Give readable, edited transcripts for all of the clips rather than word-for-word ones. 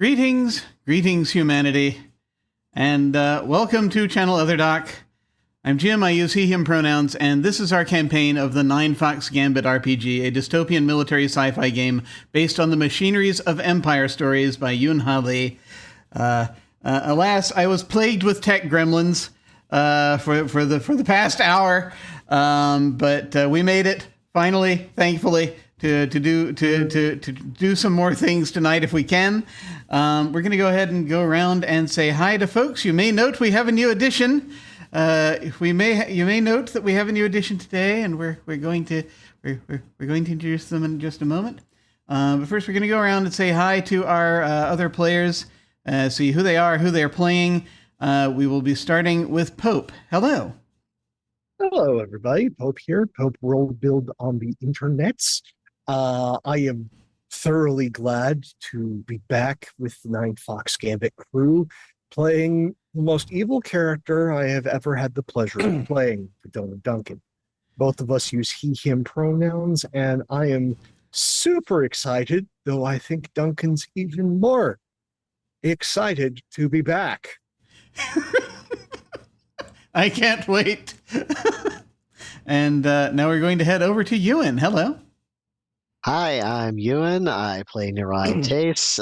Greetings, humanity, and welcome to Channel Other Doc. I'm Jim, I use he, him pronouns, and this is our campaign of the Ninefox Gambit RPG, a dystopian military sci-fi game based on the Machineries of Empire stories by Yoon Ha Lee. Alas, I was plagued with tech gremlins for the past hour, but we made it, finally, thankfully, to do some more things tonight if we can. We're going to go ahead and go around and say hi to folks. You may note we have a new addition. You may note that we have a new addition today, and we're going to introduce them in just a moment. But first, we're going to go around and say hi to our other players, see who they are, who they're playing. We will be starting with Pope. Hello. Hello, everybody. Pope here. Pope World Build on the internets. I am thoroughly glad to be back with the Ninefox Gambit crew, playing the most evil character I have ever had the pleasure of playing, Donald Duncan. Both of us use he, him pronouns, and I am super excited, though I think Duncan's even more excited to be back. I can't wait. And now we're going to head over to Ewan. Hello. Hi, I'm Ewan. I play Nirai Tace.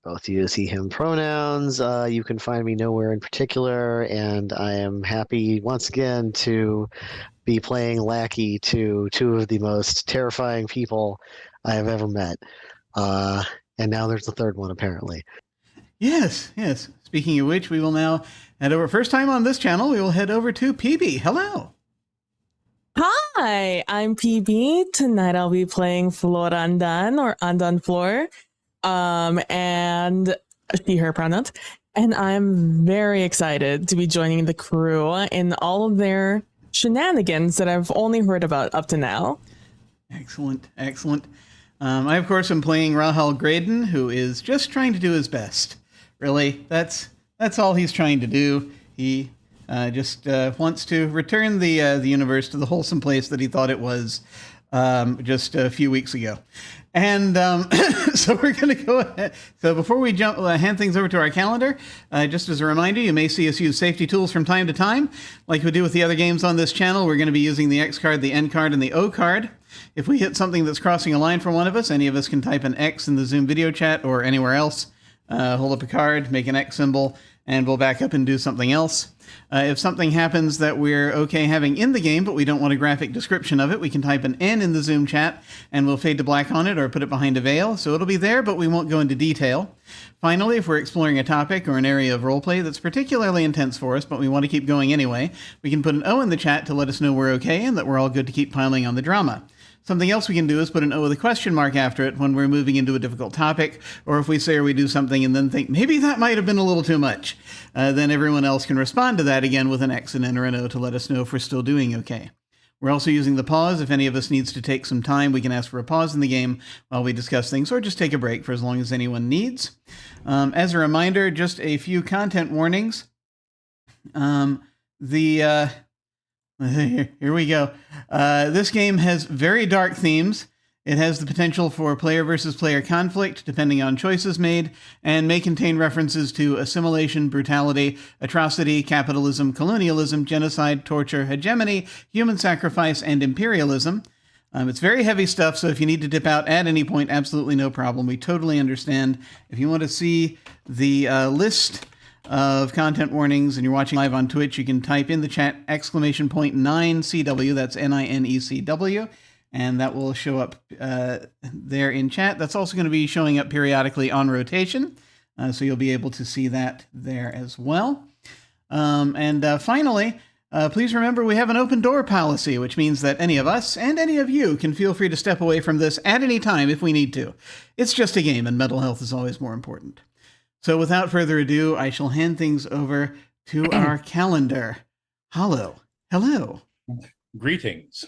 Both use he, him pronouns. You can find me nowhere in particular, and I am happy once again to be playing lackey to two of the most terrifying people I have ever met. And now there's the third one, apparently. Yes. Speaking of which, we will now head over. First time on this channel, we will head over to PB. Hello. Hi, I'm PB. Tonight I'll be playing Florandan or Andan Flor, and she, her pronouns. And I'm very excited to be joining the crew in all of their shenanigans that I've only heard about up to now. Excellent. I, of course, am playing Rahal Graydon, who is just trying to do his best. Really, that's all he's trying to do. He just wants to return the universe to the wholesome place that he thought it was just a few weeks ago. And so we're going to go ahead. So before we hand things over to our calendar, just as a reminder, you may see us use safety tools from time to time. Like we do with the other games on this channel, we're going to be using the X card, the N card, and the O card. If we hit something that's crossing a line for one of us, any of us can type an X in the Zoom video chat or anywhere else. Hold up a card, make an X symbol, and we'll back up and do something else. If something happens that we're okay having in the game, but we don't want a graphic description of it, we can type an N in the Zoom chat, and we'll fade to black on it or put it behind a veil. So it'll be there, but we won't go into detail. Finally, if we're exploring a topic or an area of roleplay that's particularly intense for us, but we want to keep going anyway, we can put an O in the chat to let us know we're okay and that we're all good to keep piling on the drama. Something else we can do is put an O with a question mark after it when we're moving into a difficult topic, or if we say or we do something and then think, maybe that might have been a little too much. Then everyone else can respond to that again with an X, and N, or an O to let us know if we're still doing okay. We're also using the pause. If any of us needs to take some time, we can ask for a pause in the game while we discuss things, or just take a break for as long as anyone needs. As a reminder, just a few content warnings. Here we go. This game has very dark themes. It has the potential for player versus player conflict, depending on choices made, and may contain references to assimilation, brutality, atrocity, capitalism, colonialism, genocide, torture, hegemony, human sacrifice, and imperialism. It's very heavy stuff, so if you need to dip out at any point, absolutely no problem. We totally understand. If you want to see the list of content warnings and you're watching live on Twitch, you can type in the chat !9CW, that's NINECW, and that will show up there in chat. That's also going to be showing up periodically on rotation, so you'll be able to see that there as well. Finally, please remember we have an open door policy, which means that any of us and any of you can feel free to step away from this at any time if we need to. It's just a game, and mental health is always more important. So without further ado, I shall hand things over to our calendar. Hello. Greetings.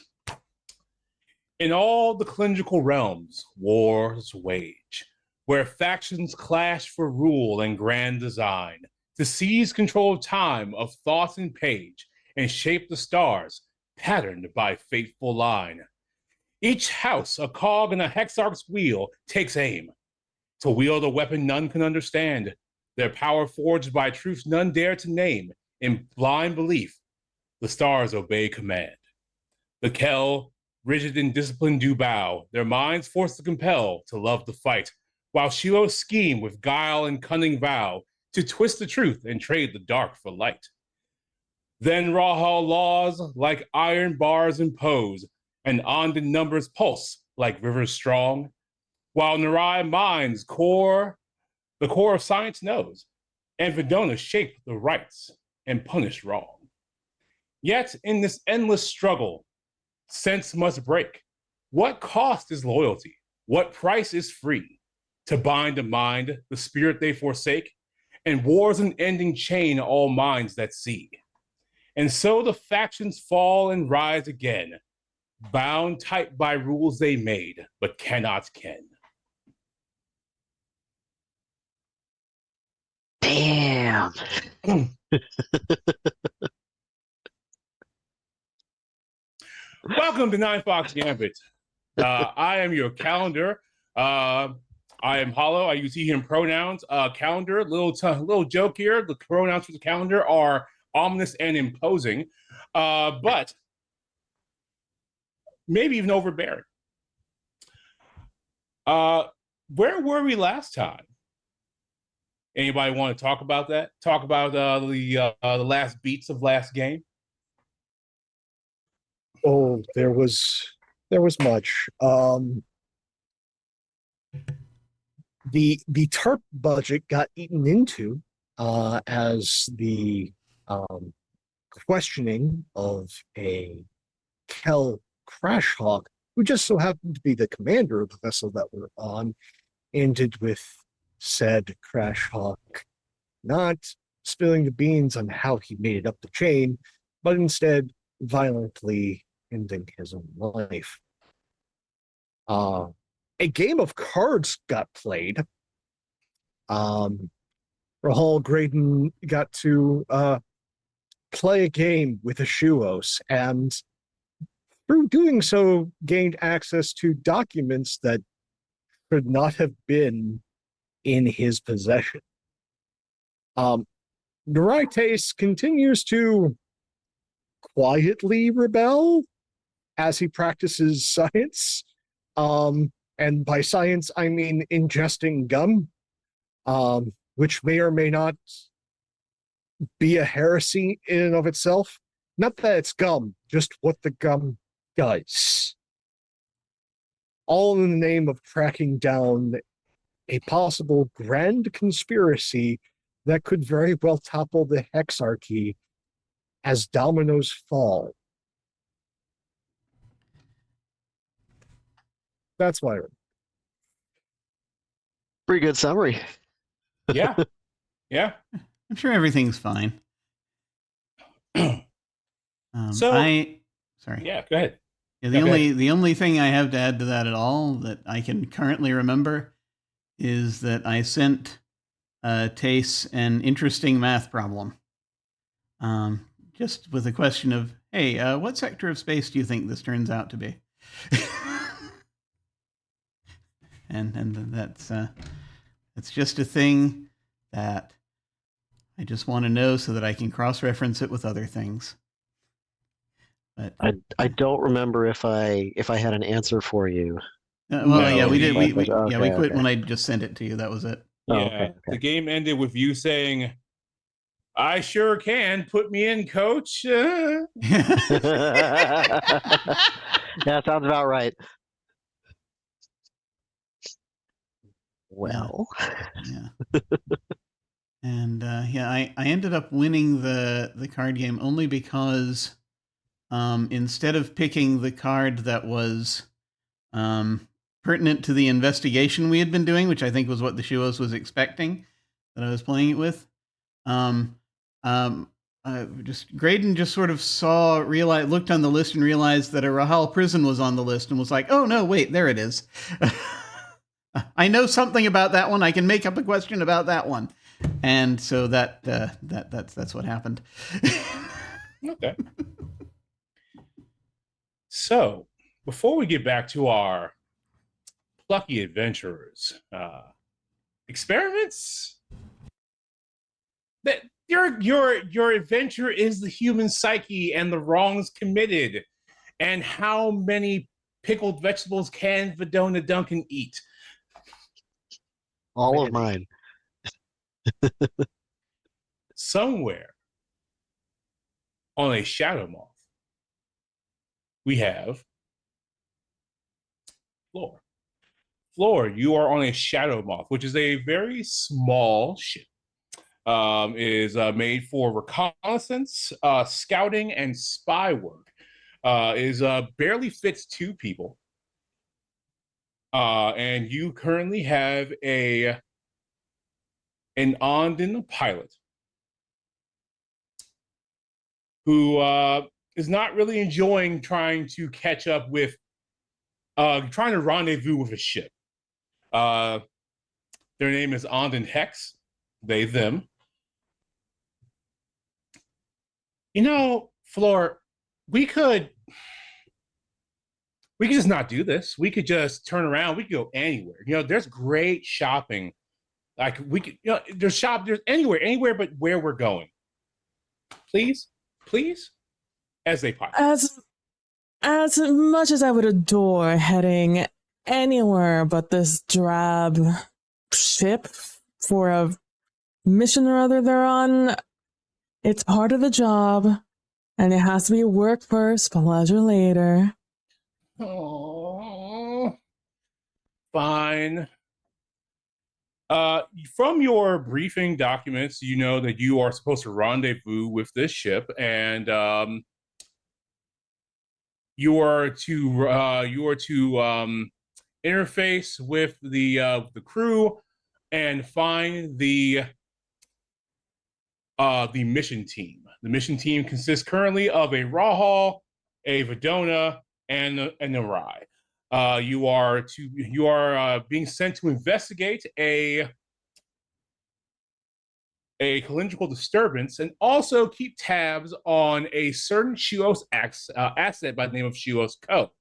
In all the cylindrical realms, wars wage, where factions clash for rule and grand design, to seize control of time, of thought and page, and shape the stars, patterned by fateful line. Each house, a cog in a hexarch's wheel, takes aim. to wield a weapon none can understand, their power forged by truths none dare to name. In blind belief, the stars obey command. The Kel, rigid and disciplined, do bow, their minds forced to compel to love the fight, while Shiloh scheme with guile and cunning vow to twist the truth and trade the dark for light. Then Rahal laws like iron bars impose, and Ondan numbers pulse like rivers strong, while Narai minds the core of science knows, and Vidona shape the rights and punish wrong. Yet in this endless struggle, sense must break. What cost is loyalty? What price is free? To bind a mind, the spirit they forsake, and war's an ending chain all minds that see. And so the factions fall and rise again, bound tight by rules they made, but cannot ken. Damn. Welcome to Ninefox Gambit. I am your calendar. I am Hollow. I use he, him pronouns. Calendar, little joke here. The pronouns for the calendar are ominous and imposing, but maybe even overbearing. Where were we last time? Anybody want to talk about that? Talk about the last beats of last game? Oh, there was much. The TARP budget got eaten into as the questioning of a Kel Crash Hawk, who just so happened to be the commander of the vessel that we're on, ended with said Crash Hawk not spilling the beans on how he made it up the chain, but instead violently ending his own life. A game of cards got played. Rahal Graydon got to play a game with Ashuos, and through doing so, gained access to documents that could not have been in his possession. Naraites continues to quietly rebel as he practices science. And by science, I mean ingesting gum, which may or may not be a heresy in and of itself. Not that it's gum, just what the gum does. All in the name of tracking down a possible grand conspiracy that could very well topple the Hexarchy as dominoes fall. That's why. Pretty good summary. Yeah. Yeah. I'm sure everything's fine. Sorry. Yeah, go ahead. Yeah, go ahead. the only thing I have to add to that at all that I can currently remember is that I sent Tace an interesting math problem. Just with a question of, hey, what sector of space do you think this turns out to be? and that's just a thing that I just want to know so that I can cross-reference it with other things. But I don't remember if I had an answer for you. We did. We Okay, quit okay. when I just sent it to you. That was it. Yeah. Oh, okay. The game ended with you saying, I sure can. Put me in, coach. Yeah, sounds about right. Well. Yeah. And I ended up winning the card game only because instead of picking the card that was pertinent to the investigation we had been doing, which I think was what the Shuos was expecting that I was playing it with, Graydon just sort of looked on the list and realized that a Rahal prison was on the list and was like, oh no, wait, there it is. I know something about that one. I can make up a question about that one. And so that's what happened. Okay. So, before we get back to our plucky adventurers, experiments. That your adventure is the human psyche and the wrongs committed, and how many pickled vegetables can Vidona Duncan eat? All of mine. Somewhere on a shadow moth, we have Floor. Floor, you are on a shadow moth, which is a very small ship. Is made for reconnaissance, scouting, and spy work. Is barely fits 2 people. And you currently have an Ondin pilot who is not really enjoying trying to catch up with, trying to rendezvous with a ship. Their name is Ondin Hex, they, them. You know, Floor, we could just not do this. We could just turn around. We could go anywhere. You know, there's great shopping. Like we could, you know, there's anywhere but where we're going. Please, as they pop. As much as I would adore heading anywhere but this drab ship for a mission or other they're on, it's part of the job, and it has to be work first, pleasure later. Oh, fine. From your briefing documents, you know that you are supposed to rendezvous with this ship, and you are to interface with the crew and find the mission team. The mission team consists currently of a Rahal, a Vidona, and a Narai. You are being sent to investigate a calendrical disturbance and also keep tabs on a certain Shuos asset by the name of Shuos Co.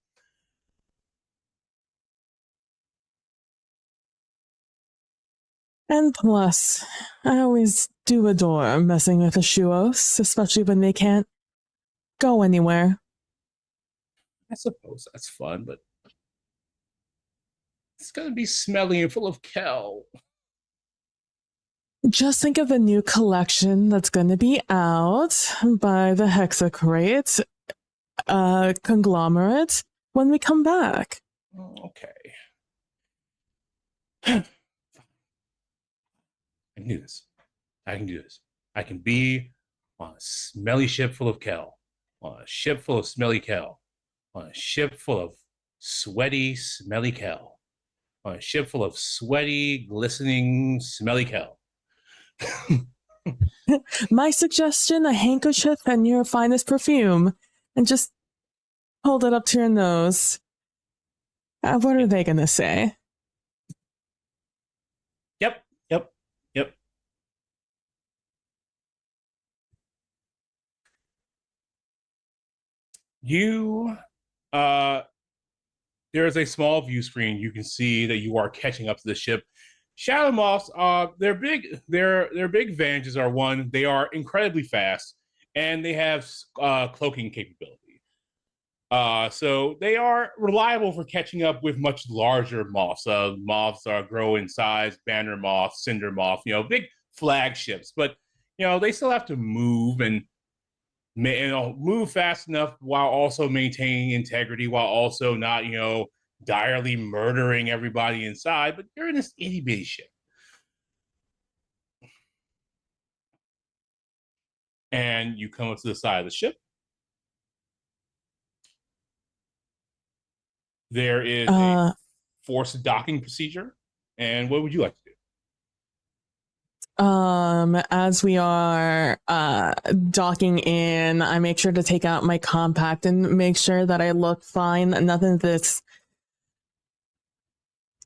And plus, I always do adore messing with the Shuos, especially when they can't go anywhere. I suppose that's fun, but it's going to be smelly and full of kel. Just think of the new collection that's going to be out by the Hexacrate conglomerate when we come back. Okay. I can do this. I can do this. I can be on a smelly ship full of kel, on a ship full of smelly kel, on a ship full of sweaty, smelly kel, on a ship full of sweaty, glistening, smelly kel. My suggestion, a handkerchief and your finest perfume, and just hold it up to your nose. What are they going to say? Yep. You, there is a small view screen. You can see that you are catching up to the ship. Shadow moths, their big advantages are, one, they are incredibly fast, and they have cloaking capability. So they are reliable for catching up with much larger moths. Moths grow in size, banner moth, cinder moth, big flagships, but they still have to move and move fast enough while also maintaining integrity, while also not direly murdering everybody inside. But you're in this itty bitty ship, and you come up to the side of the ship. There is a forced docking procedure. And what would you like to do? As we are docking in, I make sure to take out my compact and make sure that I look fine. Nothing of this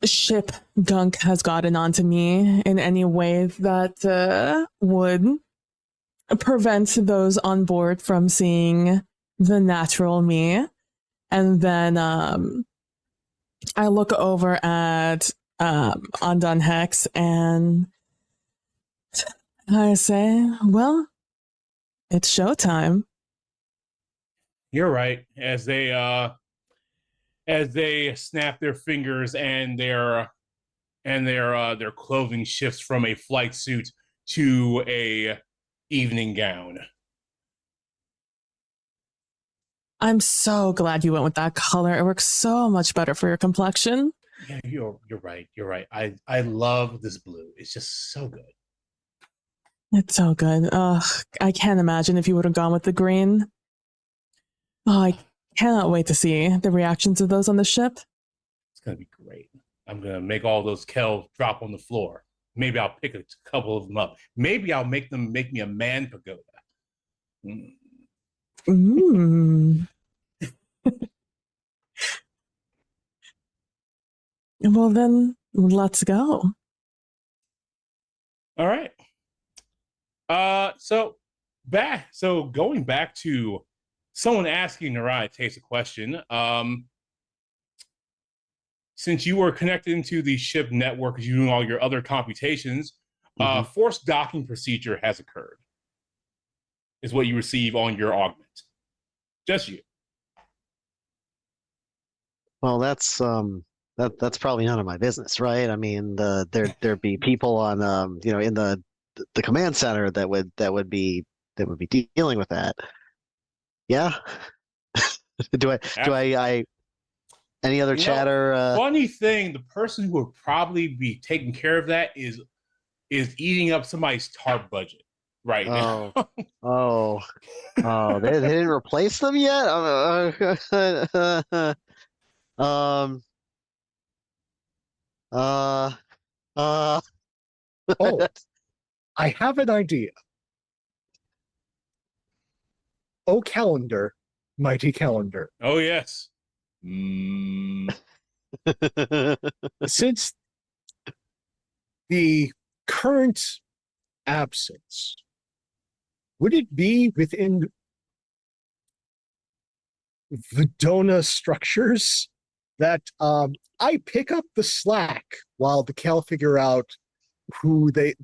ship gunk has gotten onto me in any way that would prevent those on board from seeing the natural me. And then I look over at Andon Hex, and I say, well, it's showtime. You're right. As they snap their fingers and their clothing shifts from a flight suit to a evening gown. I'm so glad you went with that color. It works so much better for your complexion. Yeah, you're right. You're right. I love this blue. It's just so good. It's so good. I can't imagine if you would have gone with the green. Oh, I cannot wait to see the reactions of those on the ship. It's gonna be great. I'm gonna make all those Kel drop on the floor. Maybe I'll pick a couple of them up. Maybe I'll make them make me a man pagoda. Mm. Well, then let's go. All right. So going back to someone asking Narai takes a question. Since you were connected into the ship network, as you're doing all your other computations, forced docking procedure has occurred. Is what you receive on your augment. Just you. Well, that's probably none of my business, right? I mean, there'd be people on in the command center that would be dealing with that. Yeah. do I any other chatter? Funny thing, the person who would probably be taking care of that is eating up somebody's tarp budget right now. They didn't replace them yet. Oh, I have an idea. Oh, calendar, mighty calendar. Oh yes. Since the current absence, would it be within Vidona structures that I pick up the slack while the Cal figure out who they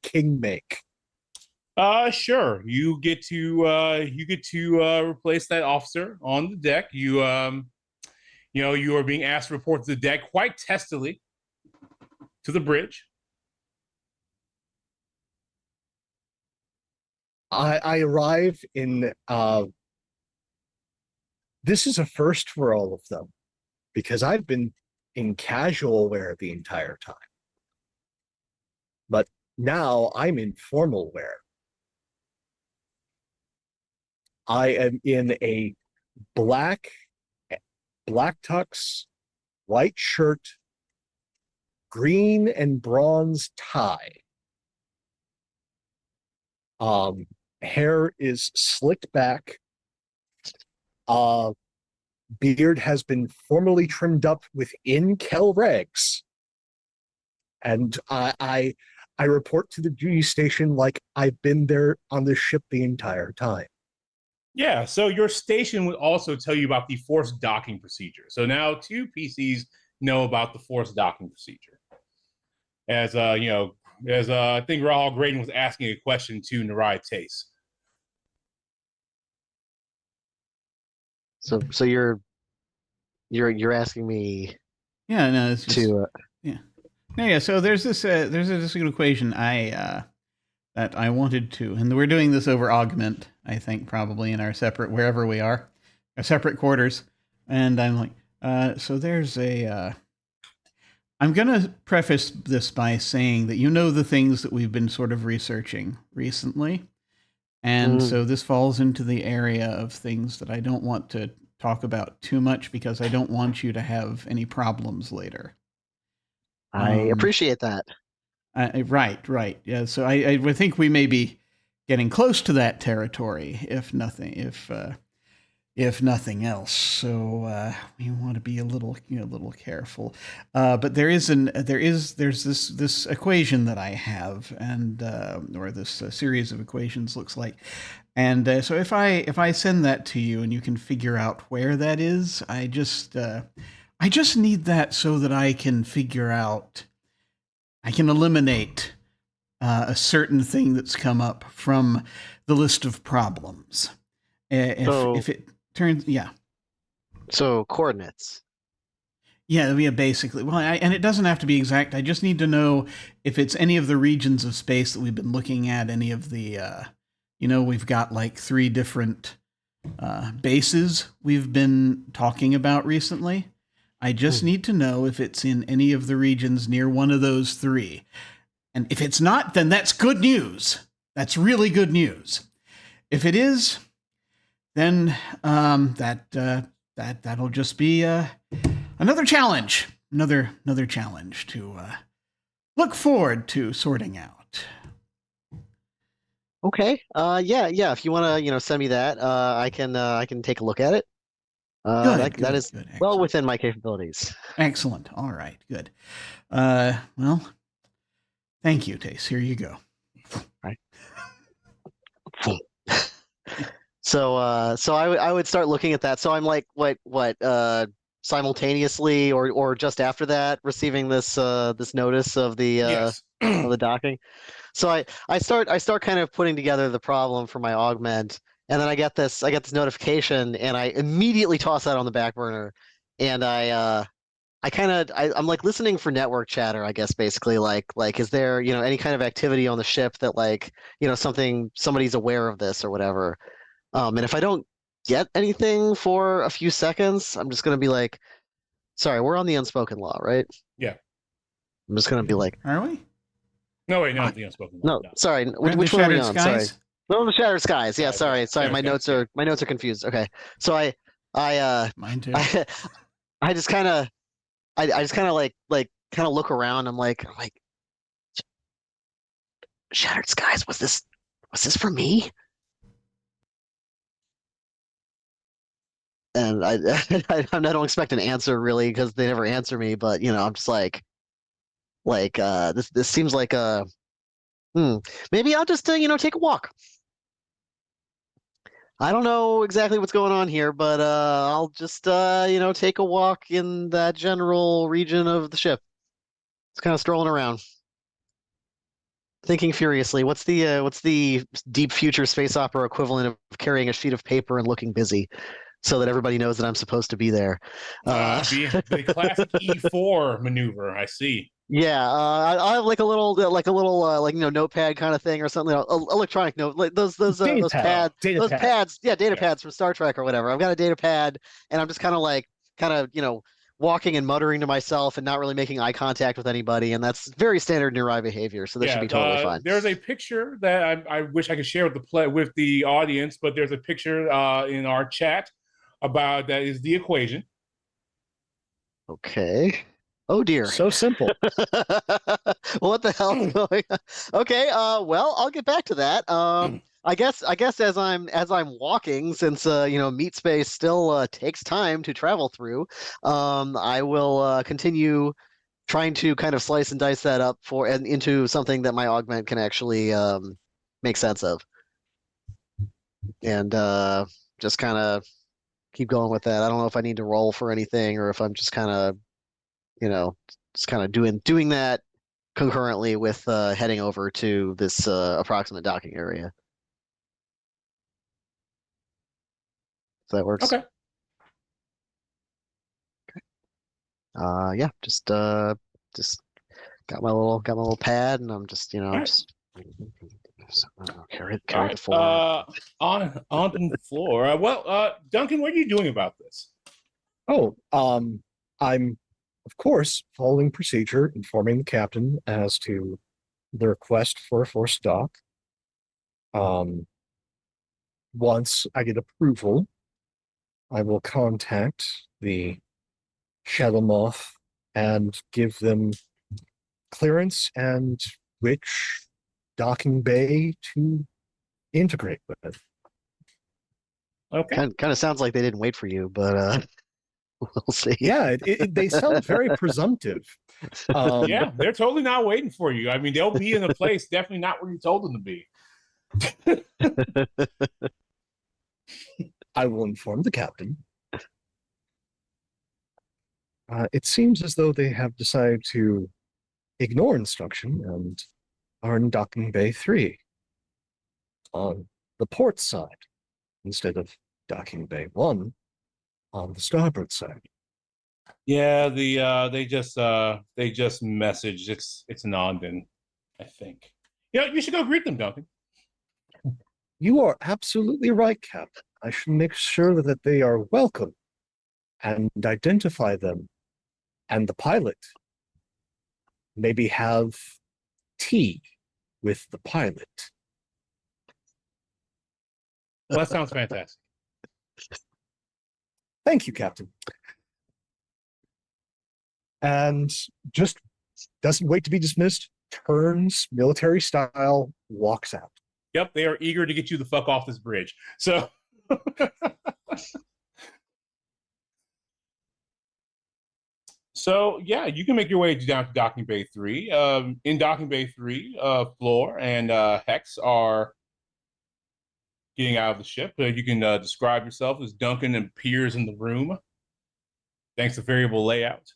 king make? Sure. You get to replace that officer on the deck. You are being asked to report to the deck quite testily to the bridge. I arrive in this is a first for all of them because I've been in casual wear the entire time. But now I'm in formal wear. I am in a black tux, white shirt, green and bronze tie. Hair is slicked back. Beard has been formally trimmed up within Kel regs. And I report to the duty station like I've been there on the ship the entire time. Yeah, so your station would also tell you about the forced docking procedure. So now 2 PCs know about the forced docking procedure. As I think Rahul Graydon was asking a question to Narai Tace. So you're asking me? Yeah, no, it's just, to yeah. So there's this equation that I wanted to, and we're doing this over Augment, I think, probably in our separate, wherever we are, our separate quarters. And I'm like, so there's I'm going to preface this by saying that the things that we've been sort of researching recently. And so this falls into the area of things that I don't want to talk about too much because I don't want you to have any problems later. I appreciate that. Right. Yeah. So I would think we may be getting close to that territory, if nothing else. So we want to be a little careful. But there's this equation that I have, and or this series of equations looks like. And so if I send that to you and you can figure out where that is, I I just need that so that I can figure out, I can eliminate a certain thing that's come up from the list of problems. If it turns, yeah. So coordinates. Yeah, basically. Well, and it doesn't have to be exact. I just need to know if it's any of the regions of space that we've been looking at, any of the, we've got like 3 different bases we've been talking about recently. I just need to know if it's in any of the regions near one of those 3. And if it's not, then that's good news. That's really good news. If it is, then that'll just be another challenge. Another challenge to look forward to sorting out. Okay. Yeah. If you want to, send me that, I can take a look at it. That is good, well within my capabilities. Excellent. All right. Good. Well, thank you, Tace. Here you go. Right. So I would start looking at that. So I'm like, what, simultaneously or just after that, receiving this notice of the Yes. of the docking. So I start kind of putting together the problem for my augment, and then I get this notification, and I immediately toss that on the back burner, and I'm like listening for network chatter, I guess, basically like is there any kind of activity on the ship that like somebody's aware of this or whatever. And if I don't get anything for a few seconds, I'm just gonna be like, sorry, we're on the unspoken law, right? Yeah. I'm just gonna be like, Are we? No, wait, no, the unspoken. no, sorry, We're in which the one are we Shattered on? Sorry. Skies? No, the Shattered Skies. Yeah, sorry. Shattered My Skies, notes are confused. Okay, so Mine too. I just kind of like kind of look around. I'm like Shattered Skies. Was this for me? And I don't expect an answer really because they never answer me. But I'm just like this seems like a maybe I'll just take a walk. I don't know exactly what's going on here, but I'll just take a walk in that general region of the ship. It's kind of strolling around, thinking furiously. What's the deep future space opera equivalent of carrying a sheet of paper and looking busy, so that everybody knows that I'm supposed to be there? The classic E4 maneuver. I see. Yeah, I have like a little notepad kind of thing or something. Electronic note, like those Data pad. pads. Yeah, data Yes. pads from Star Trek or whatever. I've got a data pad, and I'm just kind of walking and muttering to myself and not really making eye contact with anybody, and that's very standard Nirai behavior. So this should be totally fine. There's a picture that I wish I could share with the audience, but there's a picture in our chat about that is the equation. Okay. Oh dear. So simple. What the hell is going on? Okay, well, I'll get back to that. I guess as I'm walking, since meat space still takes time to travel through, I will continue trying to kind of slice and dice that up into something that my augment can actually make sense of. And just kind of keep going with that. I don't know if I need to roll for anything or if I'm just kind of doing that concurrently with heading over to this approximate docking area. So that works. Okay. Yeah, just got my little pad, and I'm just carry the floor. On the floor. Duncan, what are you doing about this? Oh, I'm of course following procedure, informing the captain as to the request for a forced dock. Once I get approval, I will contact the Shadow Moth and give them clearance and which docking bay to integrate with. Okay. Kind of sounds like they didn't wait for you, but we'll see. Yeah, they sound very presumptive. Yeah, they're totally not waiting for you. I mean, they'll be in a place definitely not where you told them to be. I will inform the captain. It seems as though they have decided to ignore instruction and are in docking bay 3 on the port side instead of docking bay 1 on the starboard side. Yeah, they just messaged. It's Nandin, I think. Yeah, you should go greet them, Duncan. You are absolutely right, Captain. I should make sure that they are welcome and identify them. And the pilot, maybe have tea with the pilot. Well, that sounds fantastic. Thank you, Captain. And just doesn't wait to be dismissed, turns military style, walks out. Yep, they are eager to get you the fuck off this bridge. So So yeah, you can make your way down to Docking Bay 3. In Docking Bay 3, Floor and Hex are getting out of the ship. You can describe yourself as Duncan and appears in the room, thanks to variable layout.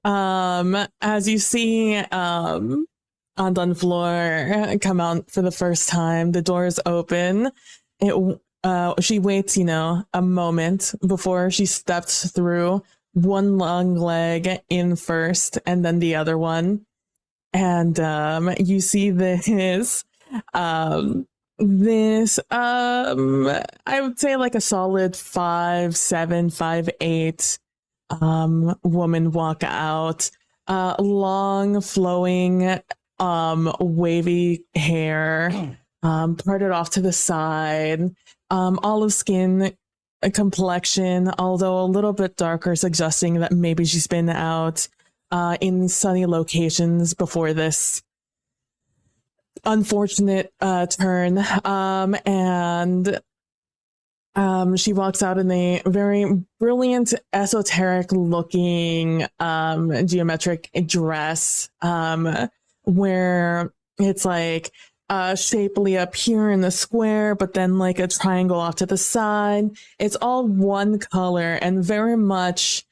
As you see, Andon Floor come out for the first time, the doors open. She waits, a moment before she steps through, one long leg in first and then the other one. And you see this I would say like a solid 5'7", 5'8" woman walk out. Long flowing wavy hair, parted off to the side, olive skin complexion, although a little bit darker, suggesting that maybe she's been out in sunny locations before this unfortunate turn. And she walks out in a very brilliant, esoteric looking geometric dress, where it's like shapely up here in the square, but then like a triangle off to the side. It's all one color and very much,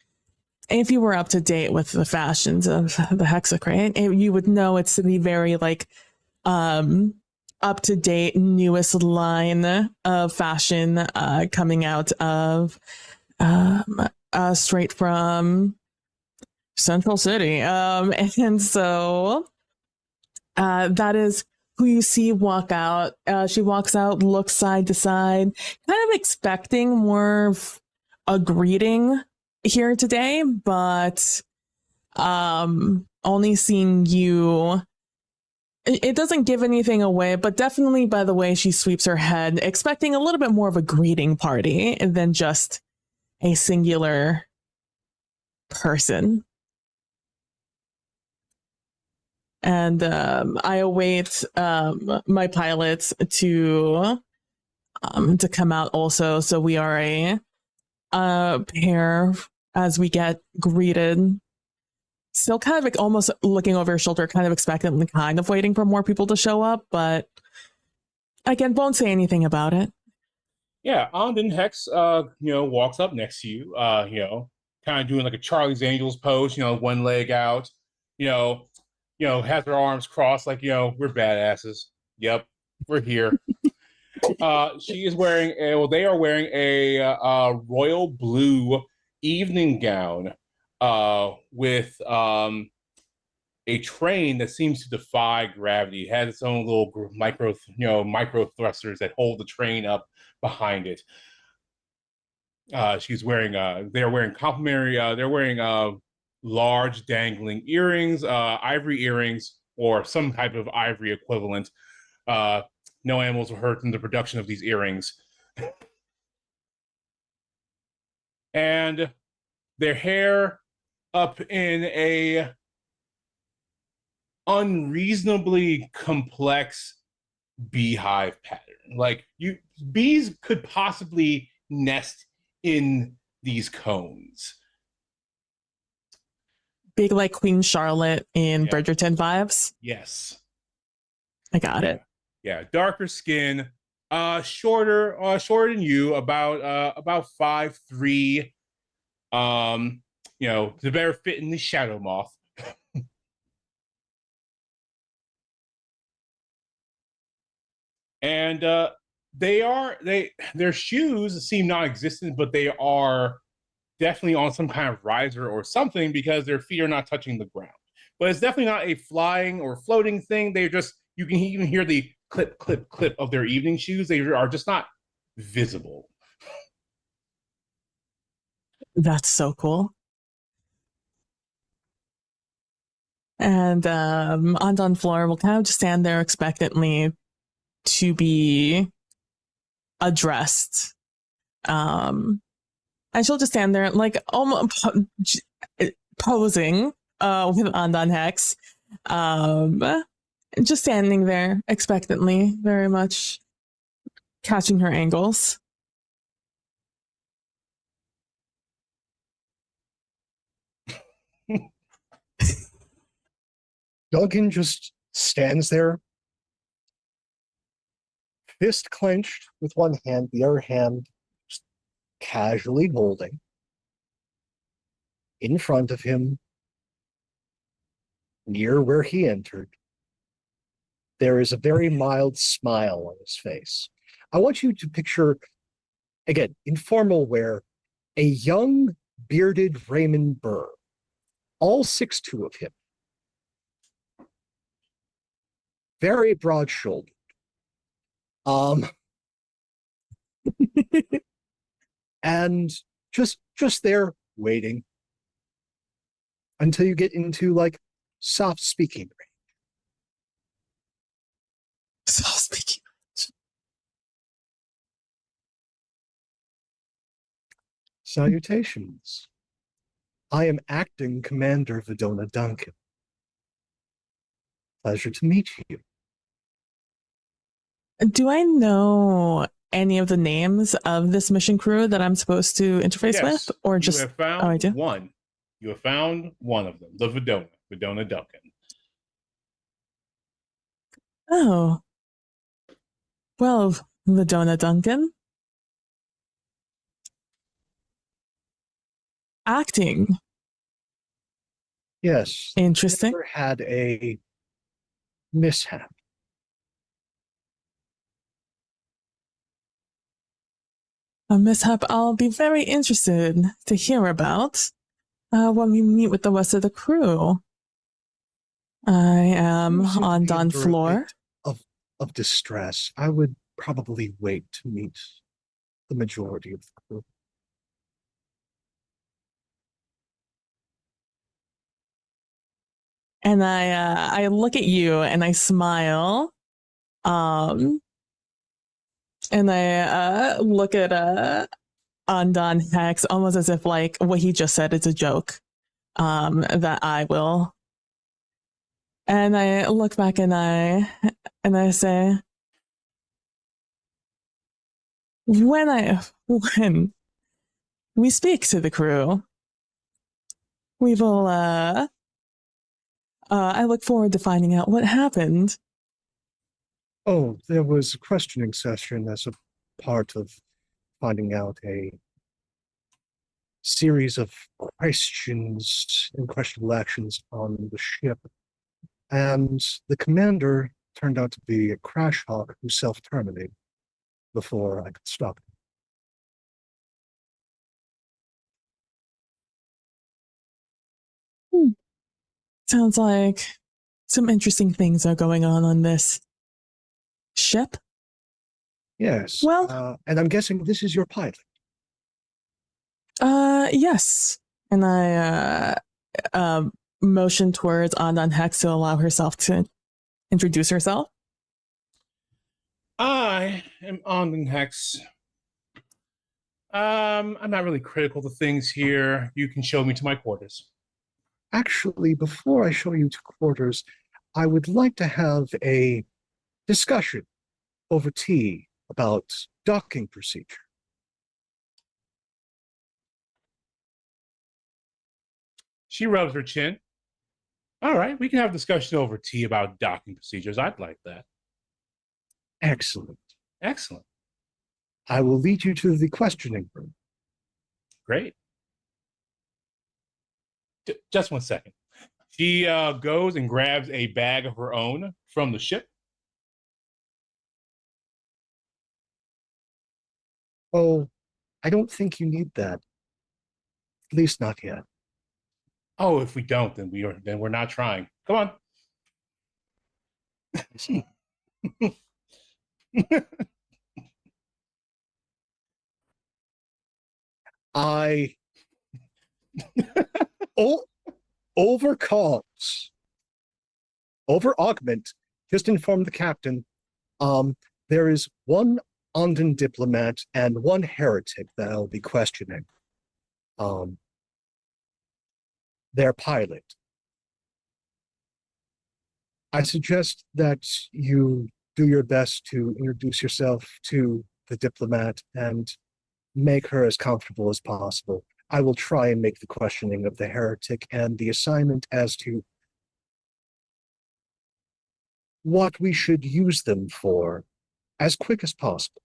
if you were up to date with the fashions of the Hexacrate, you would know it's the very like up to date newest line of fashion coming out of straight from Central City. And so that is who you see walk out. She walks out, looks side to side, kind of expecting more of a greeting here today, but only seeing you, it doesn't give anything away, but definitely by the way she sweeps her head, expecting a little bit more of a greeting party than just a singular person. And I await my pilots to come out also, so we are a pair as we get greeted. Still kind of like almost looking over your shoulder, kind of expectantly, kind of waiting for more people to show up, but again, won't say anything about it. Yeah, Andon Hex, walks up next to you, kind of doing like a Charlie's Angels pose, one leg out, has her arms crossed, like, we're badasses. Yep, we're here. She is wearing they are wearing a royal blue evening gown with a train that seems to defy gravity. It has its own little micro thrusters that hold the train up behind it. She's wearing they're wearing complimentary they're wearing large dangling earrings, ivory earrings, or some type of ivory equivalent. No animals were hurt in the production of these earrings. And their hair up in a unreasonably complex beehive pattern. Like bees could possibly nest in these cones. Big like Queen Charlotte in Bridgerton vibes. Yes. I got it. Yeah, darker skin, shorter than you, about 5'3", To better fit in the Shadow Moth. And their shoes seem non-existent, but they are definitely on some kind of riser or something because their feet are not touching the ground. But it's definitely not a flying or floating thing. They're just, you can even hear the clip, clip, clip of their evening shoes. They are just not visible. That's so cool. And Andon Floor will kind of just stand there expectantly to be addressed. And she'll just stand there like almost posing with Andon Hex. Just standing there expectantly, very much catching her angles. Duncan just stands there, fist clenched with one hand, the other hand just casually holding. In front of him, near where he entered, there is a very mild smile on his face. I want you to picture, again, in formal wear, a young, bearded Raymond Burr, all 6'2" of him, very broad-shouldered. And just there waiting until you get into like soft speaking range. Soft speaking. Salutations. I am acting Commander Vidona Duncan. Pleasure to meet you. Do I know any of the names of this mission crew that I'm supposed to interface Yes, with? Or you just have found I do? one. You have found one of them, the Vidona Duncan. Oh. Well, Vidona Duncan. Acting. Yes. Interesting. Had a mishap. A mishap I'll be very interested to hear about when we meet with the rest of the crew. I am on Dawn Floor. Of distress. I would probably wait to meet the majority of the crew. And I look at you and I smile. And I look at Andon Hex almost as if like what he just said is a joke. That I will. And I look back and I say, when we speak to the crew, we will I look forward to finding out what happened. Oh, there was a questioning session as a part of finding out a series of questions and questionable actions on the ship. And the commander turned out to be a crash hawk who self-terminated before I could stop him. Sounds like some interesting things are going on this ship. Yes. Well, and I'm guessing this is your pilot. Yes. And I motion towards Andon Hex to allow herself to introduce herself. I am Andon Hex. I'm not really critical to things here. You can show me to my quarters. Actually, before I show you to quarters, I would like to have a discussion over tea about docking procedure. She rubs her chin. All right, we can have a discussion over tea about docking procedures. I'd like that. Excellent. Excellent. I will lead you to the questioning room. Great. Just 1 second. She goes and grabs a bag of her own from the ship. Oh, I don't think you need that. At least not yet. Oh, if we don't, then we're not trying. Come on. I over augment. Just inform the captain. There is one Ondan diplomat and one heretic that I'll be questioning. Their pilot. I suggest that you do your best to introduce yourself to the diplomat and make her as comfortable as possible. I will try and make the questioning of the heretic and the assignment as to what we should use them for as quick as possible.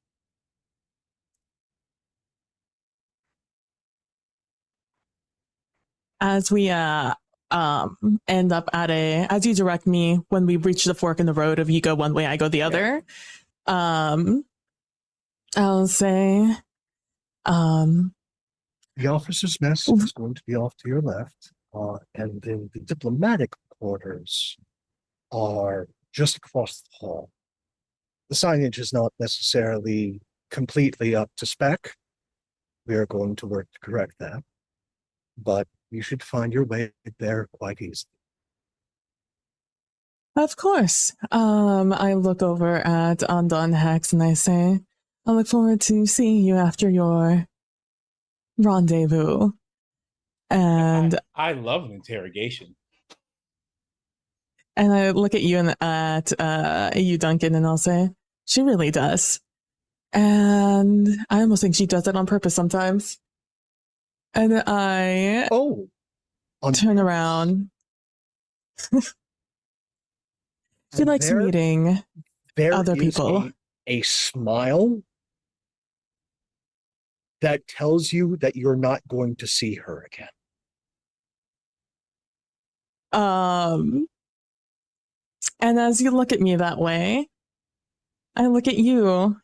As we end up at as you direct me when we reach the fork in the road of you go one way, I go the other. I'll say, the officer's mess is going to be off to your left, and then the diplomatic quarters are just across the hall. The signage is not necessarily completely up to spec. We are going to work to correct that, but you should find your way there quite easily. Of course. I look over at Andon Hex and I say, I look forward to seeing you after your rendezvous. And I love an interrogation. And I look at you and at you, Duncan, and I'll say, she really does. And I almost think she does it on purpose sometimes. And I turn around. She likes meeting other people. A smile that tells you that you're not going to see her again. And as you look at me that way, I look at you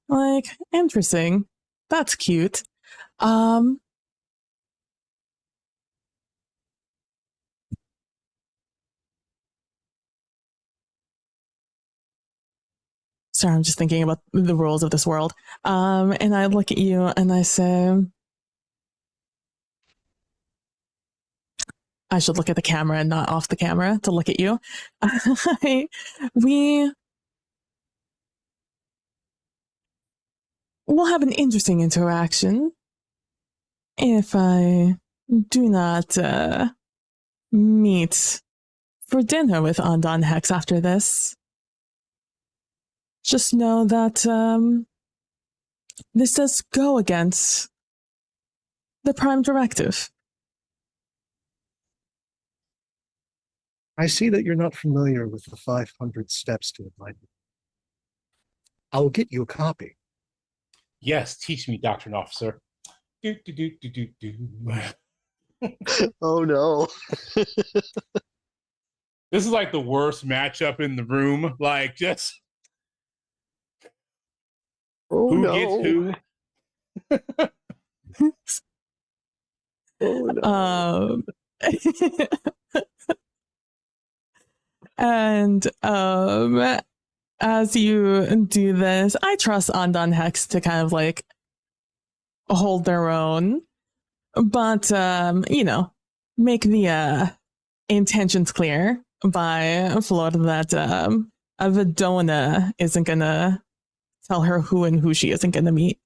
like, interesting. That's cute. Sorry, I'm just thinking about the rules of this world. And I look at you and I say, I should look at the camera and not off the camera to look at you. We'll have an interesting interaction if I do not meet for dinner with Andon Hex after this. Just know that this does go against the Prime Directive. I see that you're not familiar with the 500 steps to enlightenment. I'll get you a copy. Yes, teach me, Doctrine Officer. Oh no. This is like the worst matchup in the room. Like, just who gets who? Oh no. And as you do this, I trust Andon Hex to kind of like hold their own, but make the intentions clear by Flor that Vidona isn't gonna tell her who and who she isn't gonna meet.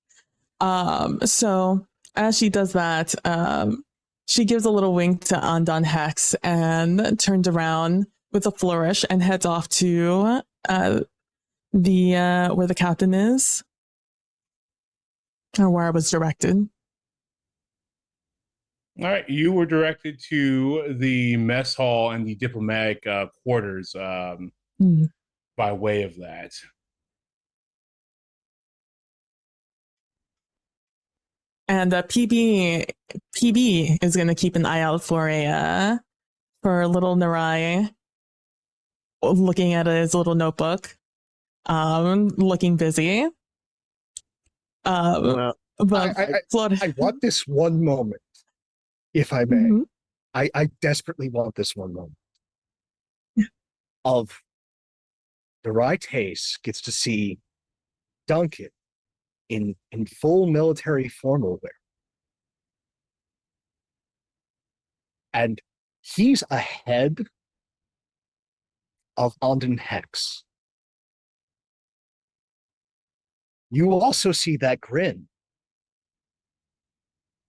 So as she does that, she gives a little wink to Andon Hex and turns around with a flourish and heads off to the where the captain is, or where I was directed. All right, you were directed to the mess hall and the diplomatic quarters by way of that. And PB is going to keep an eye out for little Narai, looking at his little notebook, looking busy. Well, But I want this one moment, if I may. Mhm. I desperately want this one moment of the right Tace gets to see Duncan in full military formal wear. And he's ahead of Andon Hex. You also see that grin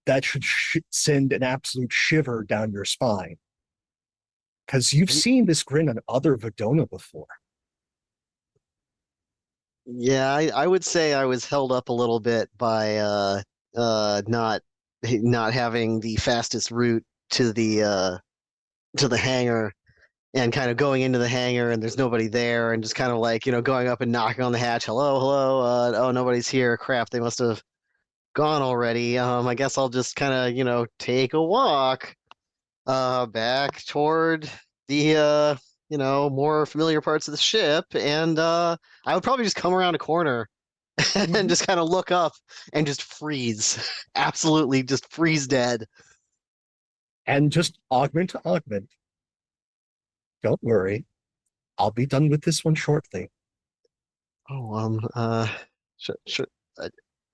that should send an absolute shiver down your spine. Because you've seen this grin on other Vidona before. yeah, I would say I was held up a little bit by not having the fastest route to the hangar, and kind of going into the hangar and there's nobody there, and just kind of like, going up and knocking on the hatch. Hello, hello. Oh, nobody's here. Crap, they must have gone already. I guess I'll just kind of, take a walk back toward the more familiar parts of the ship, and I would probably just come around a corner and just kind of look up and just freeze. Absolutely just freeze dead. And just augment to augment. Don't worry. I'll be done with this one shortly. Oh, sure.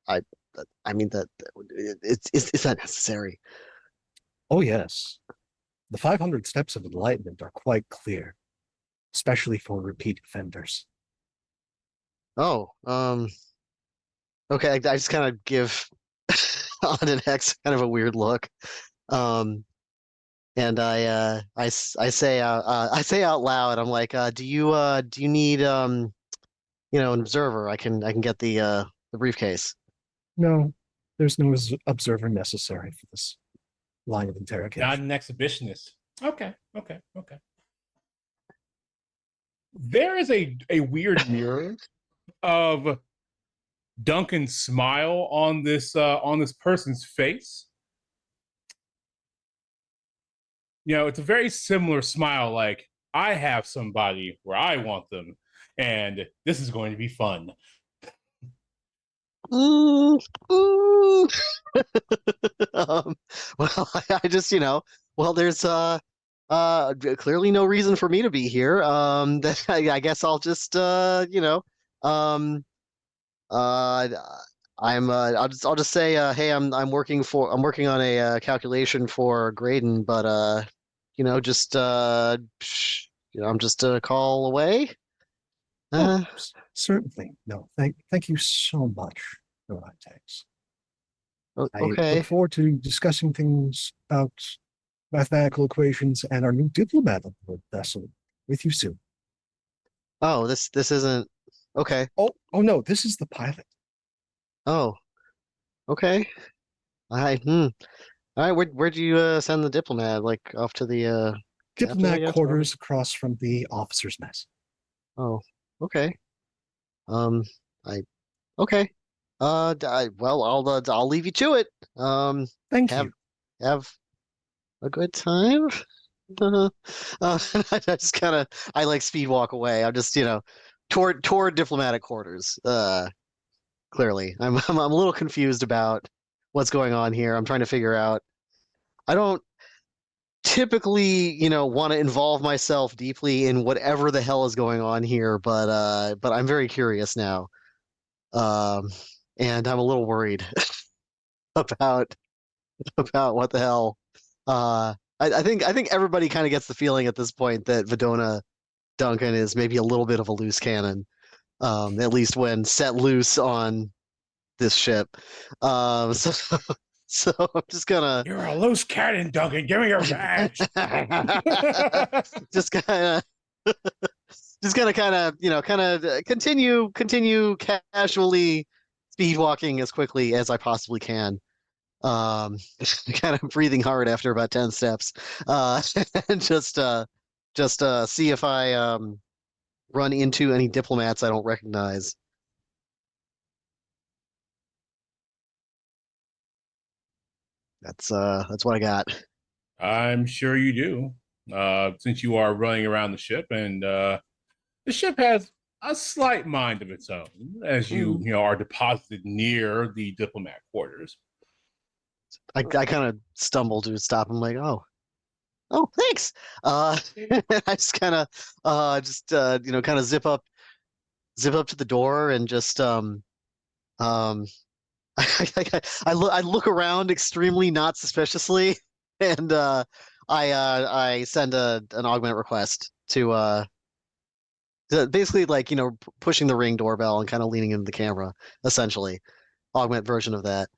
I mean that it's not necessary. Oh, yes. The 500 steps of enlightenment are quite clear, especially for repeat offenders. Oh, okay. I just kind of give on an X kind of a weird look, and I say out loud. I'm like, do you need an observer? I can get the briefcase. No, there's no observer necessary for this line of interrogation. Not an exhibitionist. Okay. There is a weird mirror of Duncan's smile on this person's face. It's a very similar smile, like, I have somebody where I want them, and this is going to be fun. Well, I just, there's clearly no reason for me to be here. That I guess I'll just I'll just say, hey, I'm working on a calculation for Graydon, but I'm just a call away. Certainly. No, thank you so much, Neurontex. I Okay. look forward to discussing things about mathematical equations and our new diplomat on board vessel with you soon. Oh, this isn't okay. Oh no, this is the pilot. Oh, okay. All right, where'd you send the diplomat? Like off to the captain, I Diplomat guess? quarters across from the officer's mess. Oh, okay. I okay. Well, I'll leave you to it. Thank have you. have a good time. I just kind of I like speed walk away. I'm just toward diplomatic quarters. Clearly, I'm a little confused about what's going on here. I'm trying to figure out. I don't typically, want to involve myself deeply in whatever the hell is going on here, but I'm very curious now. And I'm a little worried about what the hell. I think everybody kind of gets the feeling at this point that Vidona Duncan is maybe a little bit of a loose cannon, at least when set loose on this ship. So so I'm just gonna You're a loose cannon, Duncan. Give me your badge. just kind of just gonna kind of continue casually speed walking as quickly as I possibly can. Kind of breathing hard after about 10 steps. And just see if I run into any diplomats I don't recognize. That's what I got. I'm sure you do. Since you are running around the ship, and the ship has a slight mind of its own, as you know are deposited near the diplomat quarters. I kind of stumble to stop. I'm like, oh, thanks. I just kind of kind of zip up to the door and just I look around extremely not suspiciously, and I send an augment request to basically like pushing the Ring doorbell and kind of leaning into the camera, essentially, augment version of that.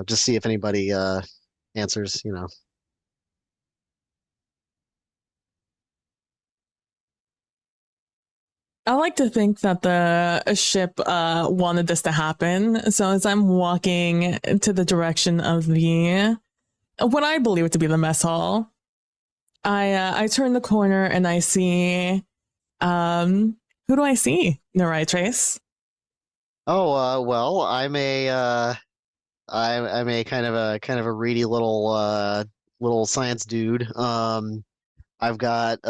Just see if anybody answers. I like to think that the ship wanted this to happen. So as I'm walking to the direction of the what I believe to be the mess hall, I turn the corner and I see who do I see? Nerai Trace. Oh, well, I'm a kind of a reedy little science dude. I've got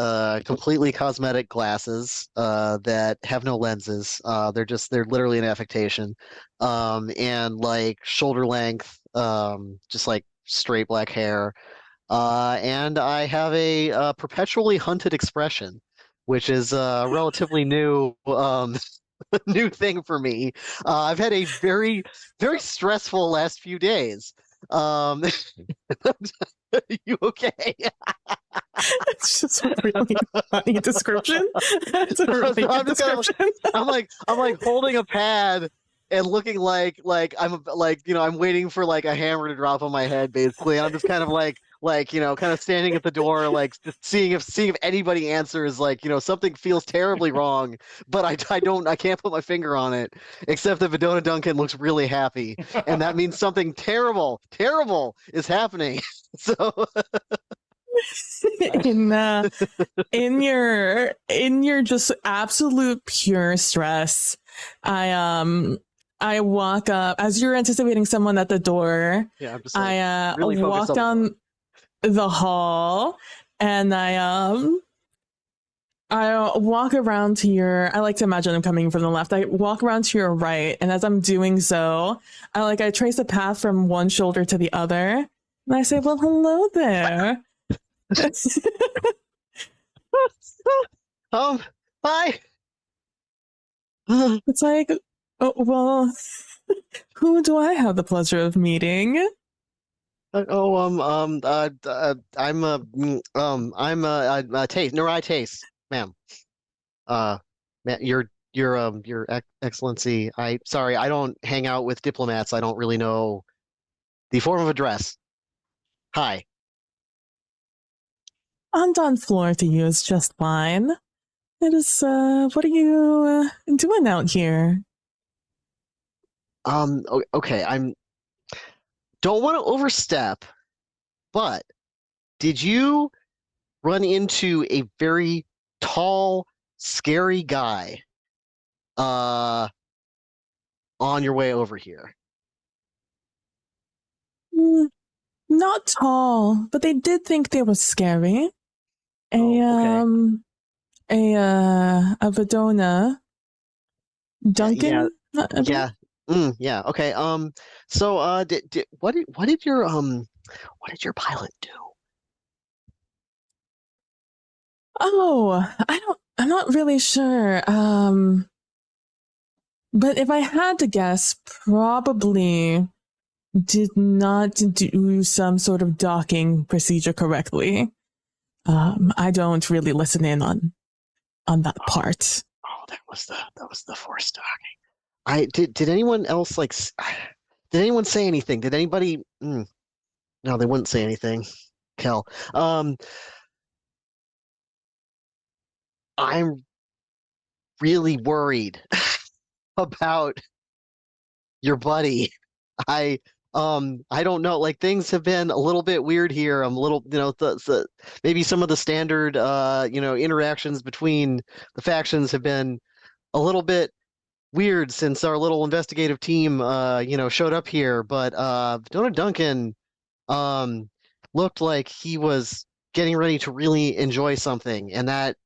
completely cosmetic glasses that have no lenses. They're literally an affectation. And like shoulder length, just like straight black hair. And I have a perpetually hunted expression, which is relatively new new thing for me. I've had a very, very stressful last few days. You okay? It's just a really funny description. It's a really good description. I'm like holding a pad and looking like I'm waiting for like a hammer to drop on my head basically. And I'm just kind of kind of standing at the door, like just seeing if anybody answers, something feels terribly wrong, but I can't put my finger on it, except that Vidona Duncan looks really happy, and that means something terrible is happening. So in your just absolute pure stress, I walk up as you're anticipating someone at the door. yeah, I'm just I really walk focused on down the hall and I walk around to your, I like to imagine I'm coming from the left. I walk around to your right, and as I'm doing so, I trace a path from one shoulder to the other. And I say, well, hello there. Hi. It's like, oh, well, who do I have the pleasure of meeting? I'm Taste, Nerai Taste, ma'am. Your Excellency. Sorry, I don't hang out with diplomats. I don't really know the form of address. Hi. On floor to you is just fine. It is, what are you doing out here? Okay, don't want to overstep, but did you run into a very tall, scary guy on your way over here? Not tall, but they did think they were scary. A Vidona Duncan. Yeah. Yeah. Okay. So, what did your pilot do? Oh, I'm not really sure. But if I had to guess, probably did not do some sort of docking procedure correctly. I don't really listen in on that part. Oh, that was the force docking. Did anyone else did anyone say anything? Did anybody? No, they wouldn't say anything. Kel. I'm really worried about your buddy. I don't know. Like things have been a little bit weird here. I'm a little, maybe some of the standard, interactions between the factions have been a little bit weird since our little investigative team, showed up here. But Donald Duncan looked like he was getting ready to really enjoy something, and that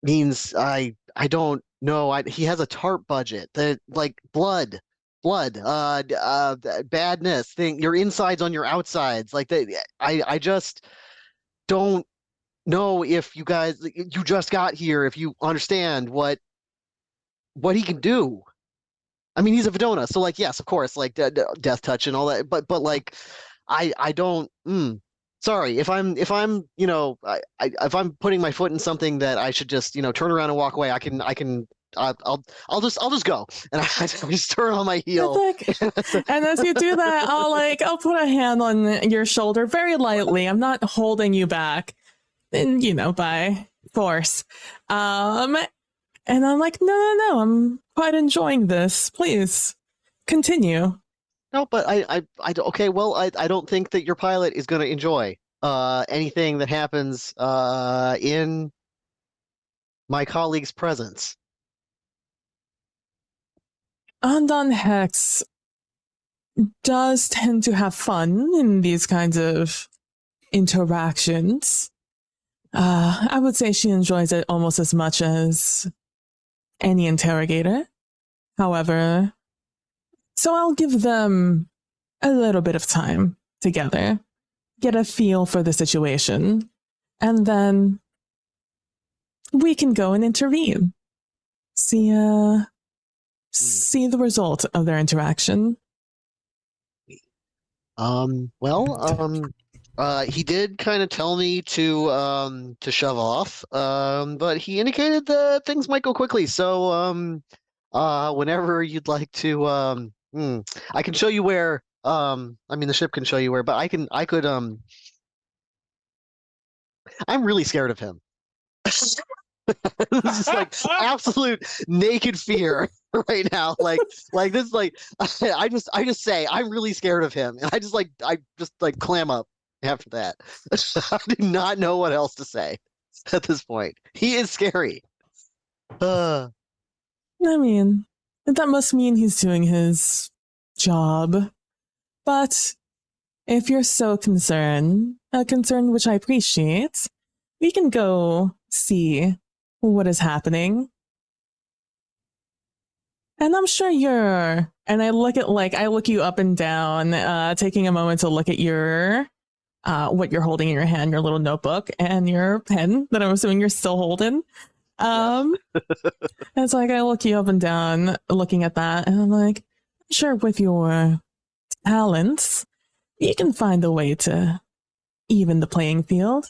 means I don't know. He has a tarp budget that like blood, badness thing. Your insides on your outsides, like that. I just don't know if you guys you just got here. If you understand what he can do. I mean, he's a Vidona, so like yes, of course, like death touch and all that. But like I don't. Sorry if I'm if I'm putting my foot in something that I should just turn around and walk away. I'll just go, and I just turn on my heel. And as you do that, I'll put a hand on your shoulder very lightly. I'm not holding you back, and by force. And I'm like, no, I'm quite enjoying this. Please continue. No, but okay. Well, I don't think that your pilot is going to enjoy anything that happens in my colleague's presence. Andon Hex does tend to have fun in these kinds of interactions. I would say she enjoys it almost as much as any interrogator. However, so I'll give them a little bit of time together, get a feel for the situation, and then we can go and intervene. See the result of their interaction. He did kind of tell me to shove off, but he indicated that things might go quickly. So whenever you'd like to, I can show you where. I mean, the ship can show you where, but I could. I'm really scared of him. This is like absolute naked fear right now. Like this. I just say I'm really scared of him, and I just clam up after that. I do not know what else to say at this point. He is scary. I mean, that must mean he's doing his job. But if you're so concerned, a concern which I appreciate, we can go see what is happening. And I'm sure and I look you up and down, taking a moment to look at your, what you're holding in your hand, your little notebook, and your pen that I'm assuming you're still holding. It's like I look you up and down looking at that, and I'm like, sure, with your talents, you can find a way to even the playing field.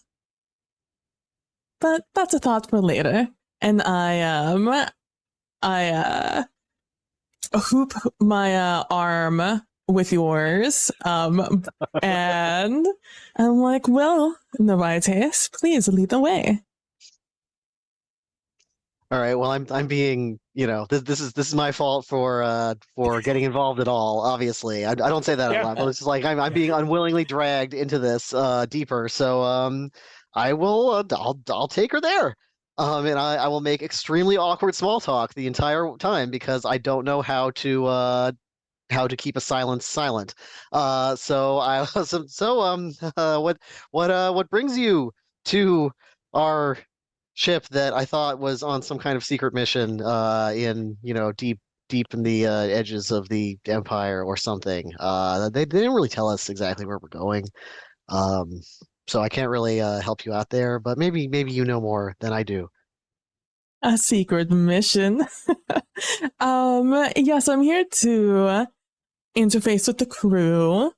But that's a thought for later. And I hoop my arm with yours, and I'm like, well, Ninefox, please lead the way. All right. Well, I'm being, this is my fault for getting involved at all. Obviously, I don't say that out loud, but it's just like I'm being unwillingly dragged into this deeper. So I will I'll take her there, and I will make extremely awkward small talk the entire time because I don't know how to keep a silence silent. What brings you to our ship that I thought was on some kind of secret mission in deep in the edges of the Empire or something. They didn't really tell us exactly where we're going, so I can't really help you out there. But maybe you know more than I do. A secret mission. Yes, I'm here to interface with the crew,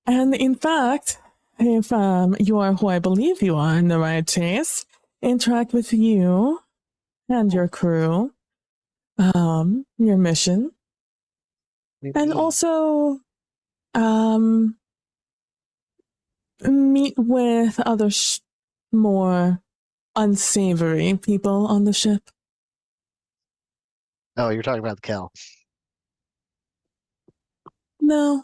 and in fact, if you are who I believe you are, Ninefox, interact with you and your crew, your mission, and also meet with other more unsavory people on the ship. Oh, you're talking about the Cal. No.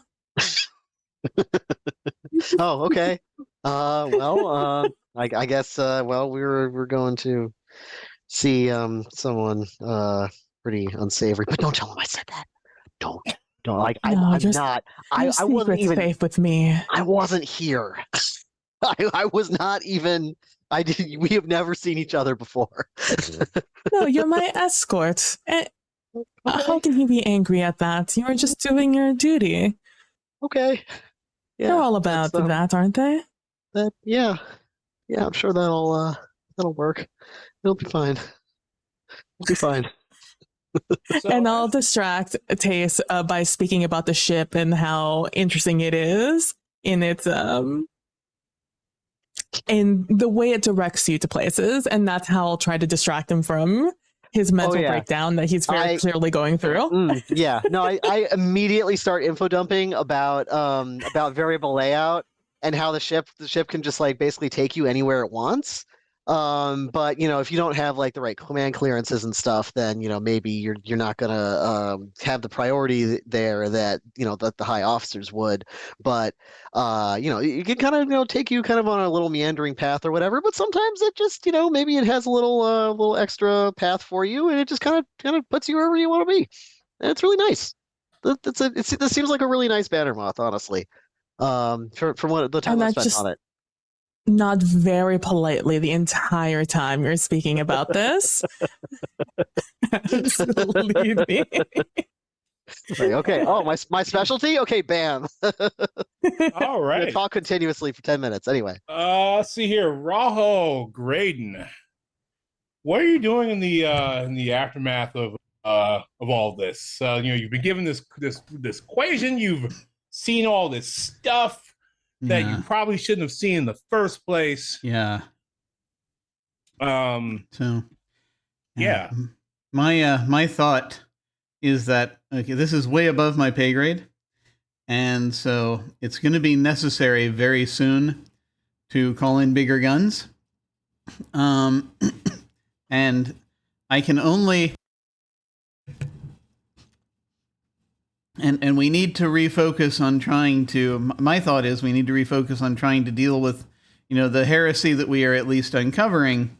Oh, okay. I guess we're going to see someone pretty unsavory. But don't tell him I said that. Don't. Like No, I'm just not. your I wasn't secret's even. safe with me. I wasn't here. I was not even. I did. We have never seen each other before. No, you're my escort. How Okay. can he be angry at that? You are just doing your duty. Okay. Yeah. They're all about that's, that, aren't they? that. Yeah. Yeah. I'm sure that'll work. It'll be fine. It'll be fine. So, And I'll distract Tace by speaking about the ship and how interesting it is in its in the way it directs you to places, and that's how I'll try to distract him from his mental yeah. breakdown that he's very clearly going through. Yeah. No, I immediately start info dumping about variable layout and how the ship can just like basically take you anywhere it wants. But if you don't have like the right command clearances and stuff, then maybe you're not gonna have the priority there that that the high officers would. But it can kind of take you kind of on a little meandering path or whatever. But sometimes it just maybe it has a little extra path for you, and it just kind of puts you wherever you want to be. And it's really nice. This seems like a really nice banner moth, honestly. From what the time And I I spent just on it. nod very politely the entire time you're speaking about this. Absolutely. Like, okay. Oh, my specialty. Okay, bam. all right. Talk continuously for 10 minutes. Anyway. Let's see here, Rahul Graydon. What are you doing in the aftermath of all this? You've been given this equation. You've seen all this stuff that you probably shouldn't have seen in the first place. Yeah. So. Yeah. My thought is that this is way above my pay grade, and so it's going to be necessary very soon to call in bigger guns. And I can only. And we need to refocus on trying to. My thought is we need to refocus on trying to deal with, the heresy that we are at least uncovering,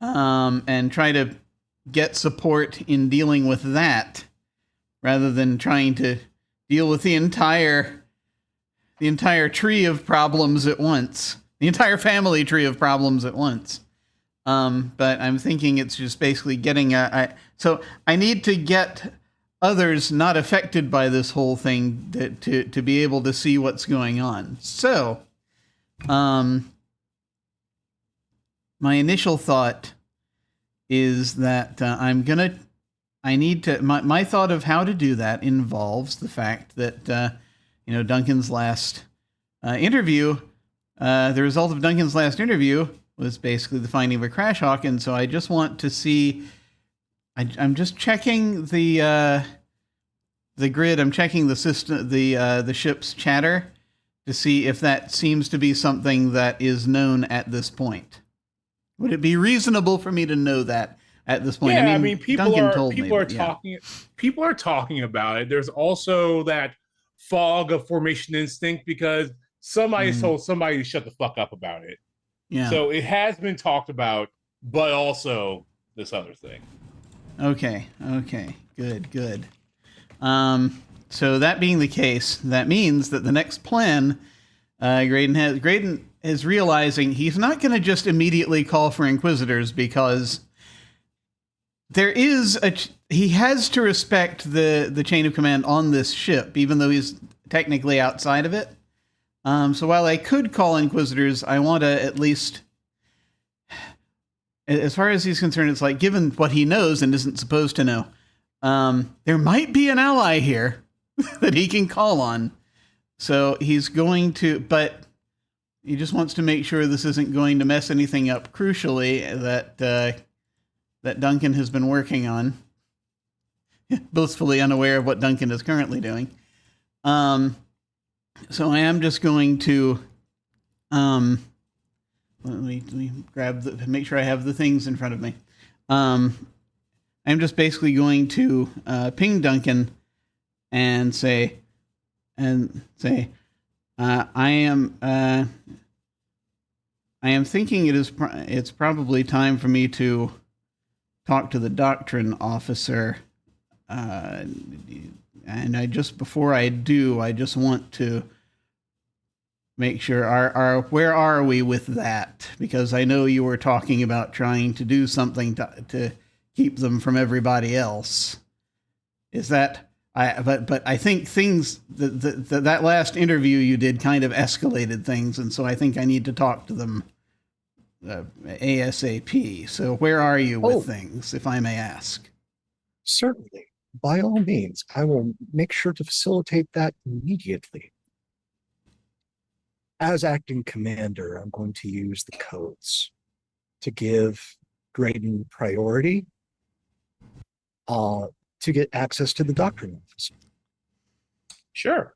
and try to get support in dealing with that, rather than trying to deal with the entire tree of problems at once, the entire family tree of problems at once. But I'm thinking it's just basically getting so I need to get others not affected by this whole thing to be able to see what's going on. So, my initial thought is that my thought of how to do that involves the fact that, Duncan's last interview, the result of Duncan's last interview was basically the finding of a crash hawk. And so I just want to see, I'm just checking the grid. I'm checking the system, the ship's chatter to see if that seems to be something that is known at this point. Would it be reasonable for me to know that at this point? Yeah, I mean people are talking about it. There's also that fog of formation instinct because somebody told somebody to shut the fuck up about it. Yeah. So it has been talked about, but also this other thing. Okay. Good. So that being the case, that means that the next plan, Graydon is realizing he's not going to just immediately call for Inquisitors because he has to respect the chain of command on this ship, even though he's technically outside of it. So while I could call Inquisitors, I want to at least, as far as he's concerned, it's like, given what he knows and isn't supposed to know, there might be an ally here that he can call on. So he's going to, but he just wants to make sure this isn't going to mess anything up crucially that Duncan has been working on, blissfully unaware of what Duncan is currently doing. So I am just going to, let me grab make sure I have the things in front of me. I'm just basically going to ping Duncan and say, I am thinking it's probably time for me to talk to the doctrine officer. And before I do, I just want to make sure where are we with that? Because I know you were talking about trying to do something to keep them from everybody else. Is that but I think things that last interview you did kind of escalated things, and so I think I need to talk to them ASAP. So where are you with things, if I may ask? Certainly. By all means, I will make sure to facilitate that immediately. As acting commander, I'm going to use the codes to give Graydon priority to get access to the doctrine officer. Sure.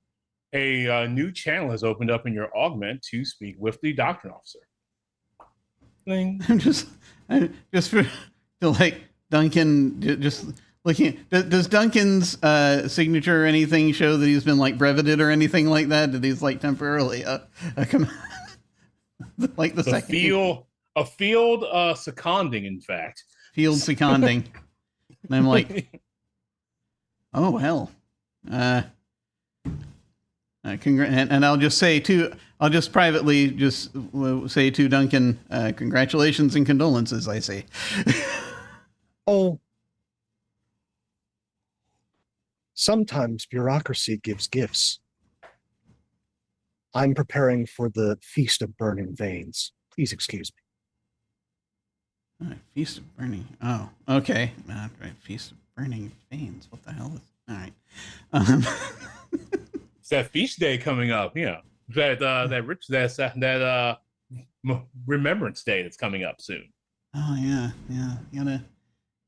A new channel has opened up in your augment to speak with the doctrine officer. Bling. I'm just for like Duncan just looking. Does Duncan's signature or anything show that he's been like breveted or anything like that? That he's like temporarily like the second a field seconding, in fact. Field seconding. And I'm like, oh hell. And I'll just say I'll just privately just say to Duncan, congratulations and condolences, I say. Oh, sometimes bureaucracy gives gifts. I'm preparing for the Feast of Burning Veins. Please excuse me. All right, Feast of Burning. Oh, okay. Right, Feast of Burning Veins. What the hell is? All right. It's that feast day coming up. Yeah, that remembrance day that's coming up soon. Oh yeah. You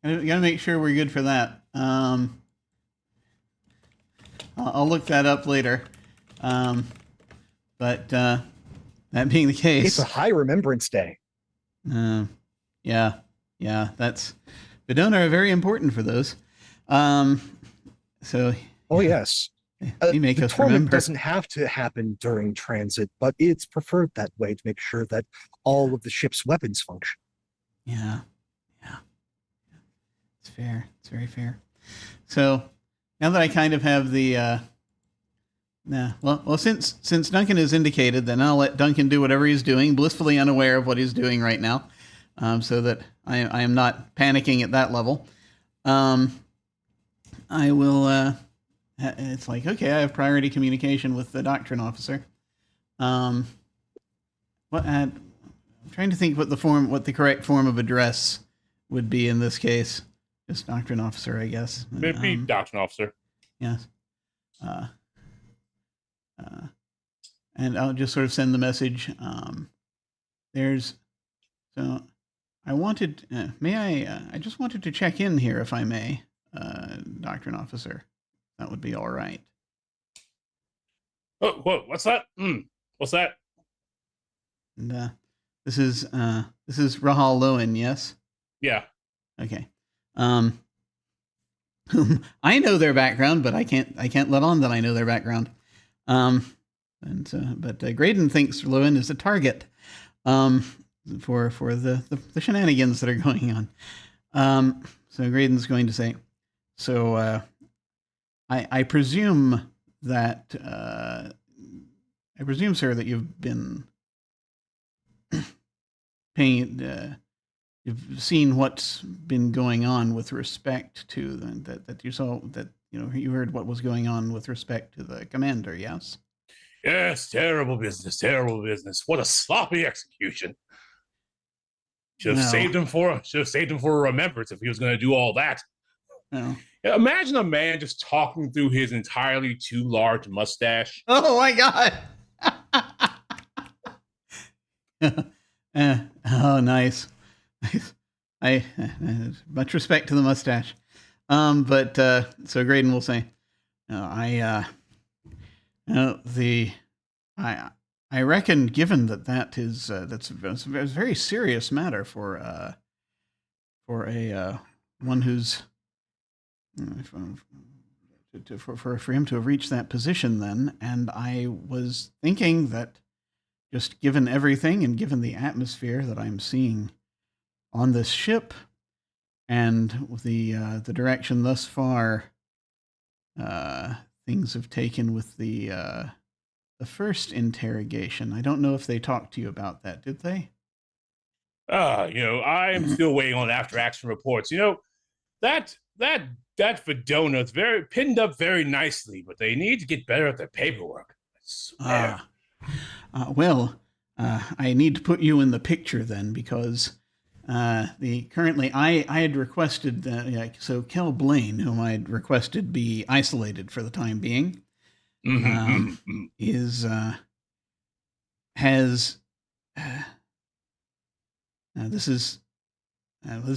gotta make sure we're good for that. I'll look that up later. But that being the case, it's a high remembrance day. Yeah. That's Bedona are very important for those. So. Oh yes. You make the us torment remember. Doesn't have to happen during transit, but it's preferred that way to make sure that all of the ship's weapons function. Yeah. It's fair. It's very fair. So now that I kind of have the, since Duncan has indicated, then I'll let Duncan do whatever he's doing, blissfully unaware of what he's doing right now, so that I am not panicking at that level. I will. It's like, okay, I have priority communication with the doctrine officer. I'm trying to think what the correct form of address would be in this case. Just doctrine officer, I guess. Maybe doctrine officer. Yes. And I'll just sort of send the message. I just wanted to check in here, if I may, doctrine officer. That would be all right. Oh, whoa, what's that? What's that? And this is Rahal Lowen, yes? Yeah. Okay. I know their background, but I can't let on that I know their background. But Graydon thinks Lowen is a target for the shenanigans that are going on. So Graydon's going to say, so I presume that sir, that you've been paying. You've seen what's been going on with respect to that you saw that you heard what was going on with respect to the commander. Yes. Yes, terrible business. What a sloppy execution. Should have saved him for a remembrance if he was going to do all that. No. Imagine a man just talking through his entirely too large mustache. Oh my God. Oh, nice. I much respect to the mustache. But so Graydon will say, I reckon, given that is that's a very serious matter for a one who's for him to have reached that position then, and I was thinking that just given everything and given the atmosphere that I'm seeing on this ship, and the direction thus far things have taken with the first interrogation. I don't know if they talked to you about that, did they? I am still waiting on after action reports. That Verdona is very pinned up very nicely, but they need to get better at their paperwork. I swear. Well, I need to put you in the picture then, because currently I had requested so Kel Blaine, whom I had requested be isolated for the time being, has this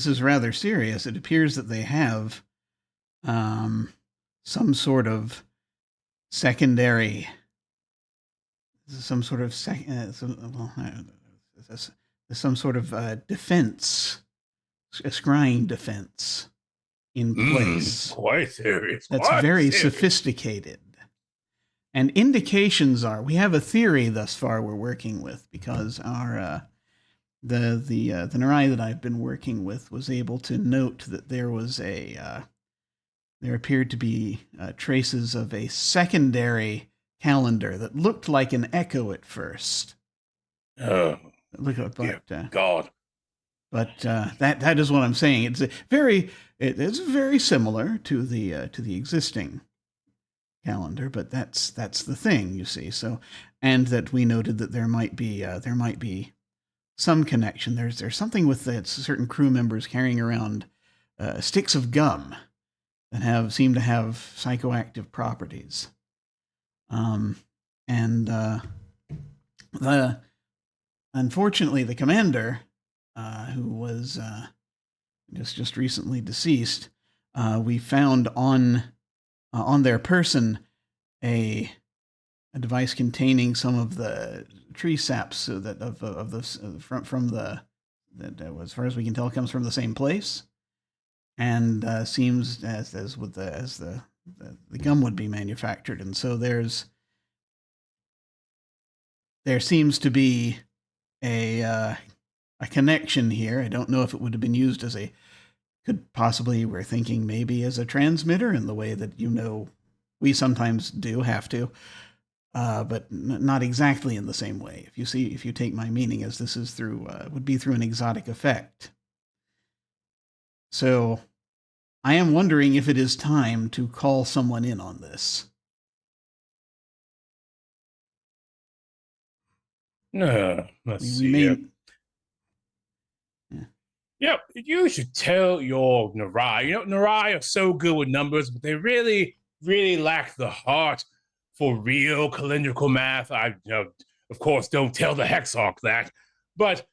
is rather serious. It appears that they have some sort of secondary, some sort of defense, a scrying defense in place. Quite serious. That's quite very serious. sophisticated. And indications are, we have a theory thus far we're working with, because our the Narai that I've been working with was able to note that there was there appeared to be traces of a secondary calendar that looked like an echo at first. God. But that is what I'm saying. It's very similar to the existing calendar, but that's the thing, you see. So, and that we noted that there might be some connection. There's something with certain crew members carrying around sticks of gum that seem to have psychoactive properties. Unfortunately, the commander, who was just recently deceased, we found on their person a device containing some of the tree saps, so that as far as we can tell, comes from the same place, and seems as the gum would be manufactured, and so there seems to be a connection here. I don't know if it would have been used as we're thinking maybe as a transmitter, in the way that we sometimes do have to, but not exactly in the same way. If you take my meaning as this is would be through an exotic effect. So I am wondering if it is time to call someone in on this. Let's see. Yep, you should tell your Narai. Narai are so good with numbers, but they really, really lack the heart for real calendrical math. I, of course, don't tell the Hexarch that, but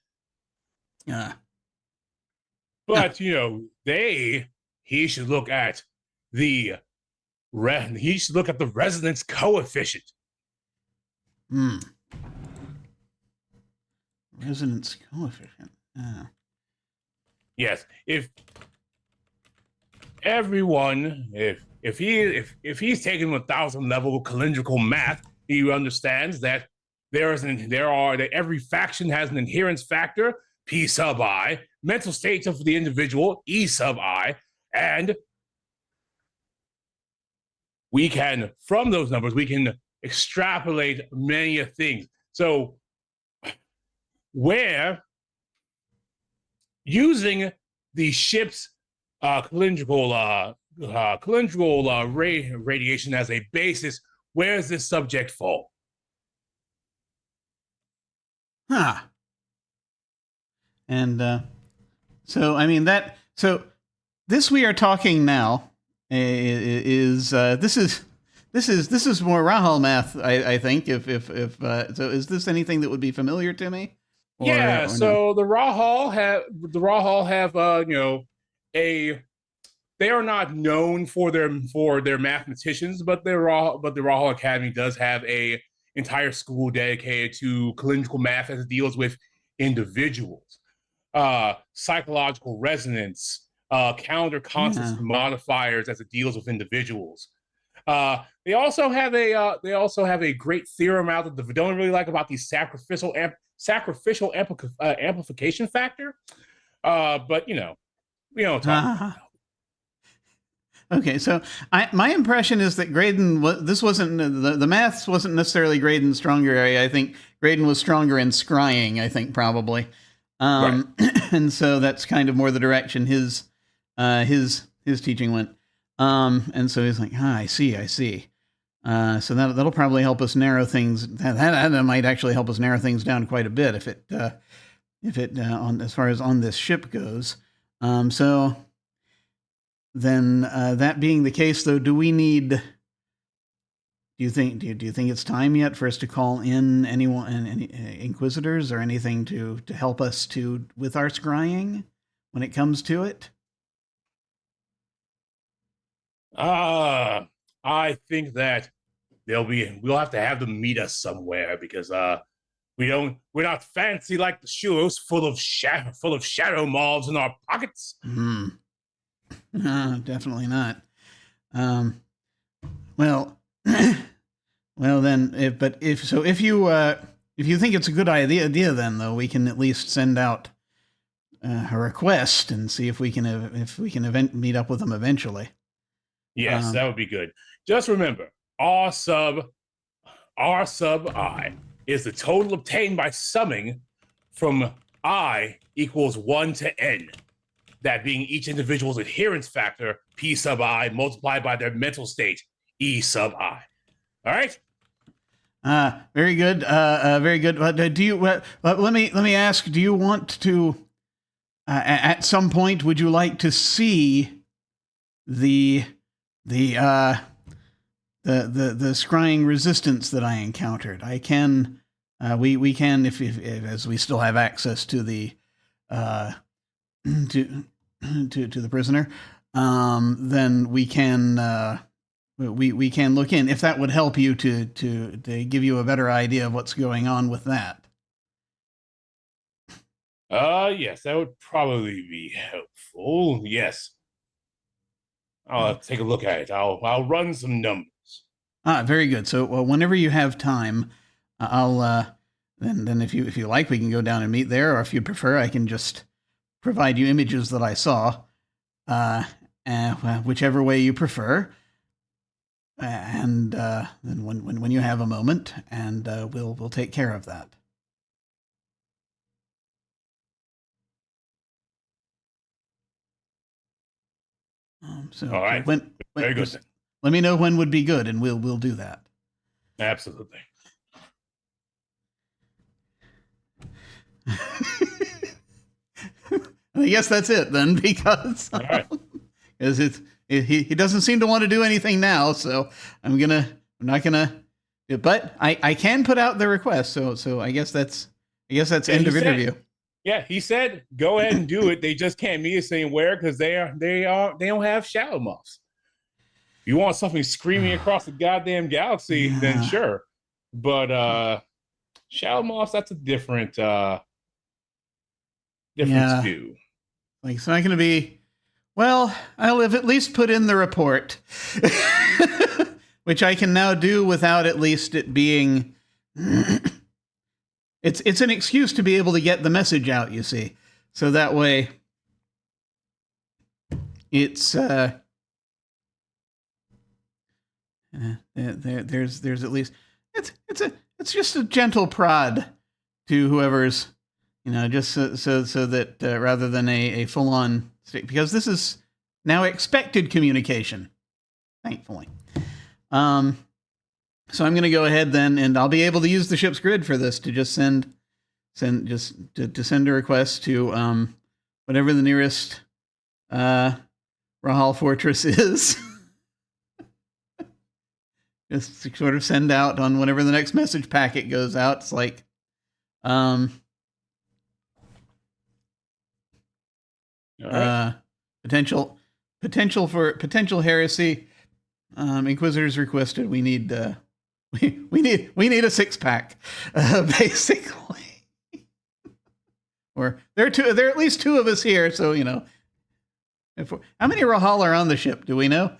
he should look at the resonance coefficient. Resonance coefficient. Yes, if everyone, if he's taken 1,000 level calendrical math, he understands that that every faction has an adherence factor, P sub I, mental states of the individual, E sub I, and from those numbers, we can extrapolate many things. So where using the ship's calendrical radiation as a basis, where does this subject fall? And so this we are talking now is more Rahal math, I think. If so, is this anything that would be familiar to me? Or so no? the Rahal have they are not known for their mathematicians, but the Rahal Academy does have a entire school dedicated to calendrical math as it deals with individuals, psychological resonance, calendar constants and modifiers as it deals with individuals. They also have a great theorem out that the Verdona really like about the sacrificial amplification factor. But We don't talk about Okay, so my impression is that Graydon this wasn't the maths wasn't necessarily Graydon's stronger area. I think Graydon was stronger in scrying. I think probably, and so that's kind of more the direction his teaching went. And so he's like, I see. So that'll probably help us narrow things. That might actually help us narrow things down quite a bit if it on as far as on this ship goes. So then that being the case, though, do you think it's time yet for us to call in anyone, any inquisitors or anything to help us with our scrying when it comes to it? I think that we'll have to have them meet us somewhere because we're not fancy like the shoes full of shadow mauls in our pockets. No, definitely not. Well, well then, if you think it's a good idea, then though we can at least send out a request and see if we can meet up with them eventually. Yes, that would be good. Just remember, R sub I is the total obtained by summing from I equals 1 to N. That being each individual's adherence factor, P sub I, multiplied by their mental state, E sub I. All right? Very good. Very good. Do you? Let me ask. Do you want to? At some point, would you like to see the scrying resistance that I encountered? I can. We can if as we still have access to the to the prisoner, then we can we can look in if that would help you to give you a better idea of what's going on with that. Yes, that would probably be helpful. Yes, I'll take a look at it. I'll run some numbers. Very good. So whenever you have time, I'll then if you like, we can go down and meet there, or if you prefer, I can just provide you images that I saw, whichever way you prefer. And then when you have a moment, and we'll take care of that. So all right, very good. Let me know when would be good, and we'll do that. Absolutely. I guess that's it then, because all right. He doesn't seem to want to do anything now, so I'm not gonna. But I can put out the request, so I guess that's end of interview. Yeah, he said go ahead and do it. They just can't meet us anywhere because they don't have shadow moths. If you want something screaming across the goddamn galaxy, then sure. But shadow moths, that's a different view. Like, it's not going to be. Well, I'll have at least put in the report, which I can now do without at least it being. It's an excuse to be able to get the message out, you see. So that way, it's there's at least it's just a gentle prod to whoever's, just so that rather than a full on stick, because this is now expected communication, thankfully. So I'm going to go ahead then, and I'll be able to use the ship's grid for this to just send a request to whatever the nearest Rahal fortress is. Just to sort of send out on whenever the next message packet goes out. It's like, potential heresy. Inquisitors requested. We need we need a 6-pack, basically. Or there are at least 2 of us here, so how many Rahal are on the ship? Do we know?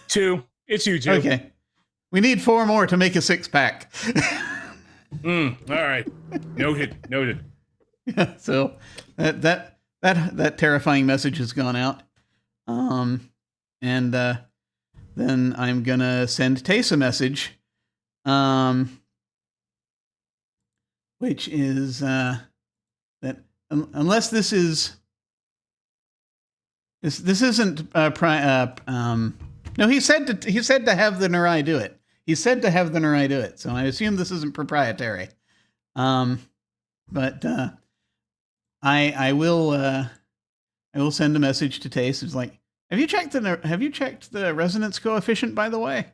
2. It's you 2. Okay. We need 4 more to make a 6-pack. All right. Noted. Yeah, so that that terrifying message has gone out. And then I'm gonna send Tace a message, which is that unless this isn't no, he said to have the Narai do it. He said to have the Narai do it. So I assume this isn't proprietary. But I will send a message to Tace. It's like, have you checked the resonance coefficient, by the way?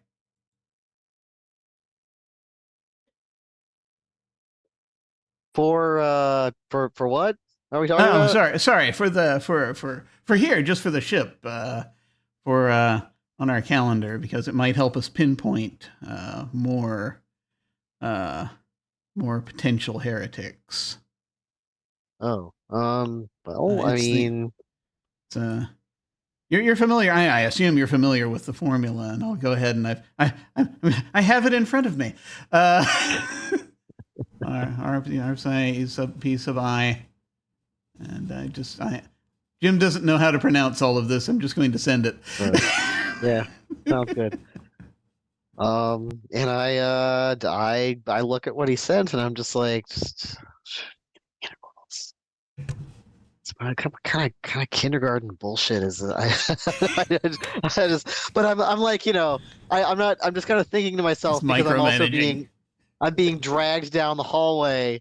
For what are we talking about? Sorry for here, just for the ship, on our calendar, because it might help us pinpoint more potential heretics. Oh, well, I mean, you're familiar. I assume you're familiar with the formula, and I'll go ahead and I have it in front of me. R psi sub p sub I, and Jim doesn't know how to pronounce all of this. I'm just going to send it. Yeah, sounds good. And I look at what he sent, and I'm just like, it's kind of kindergarten bullshit. Is it? But I'm like, I'm just kind of thinking to myself, because I'm being dragged down the hallway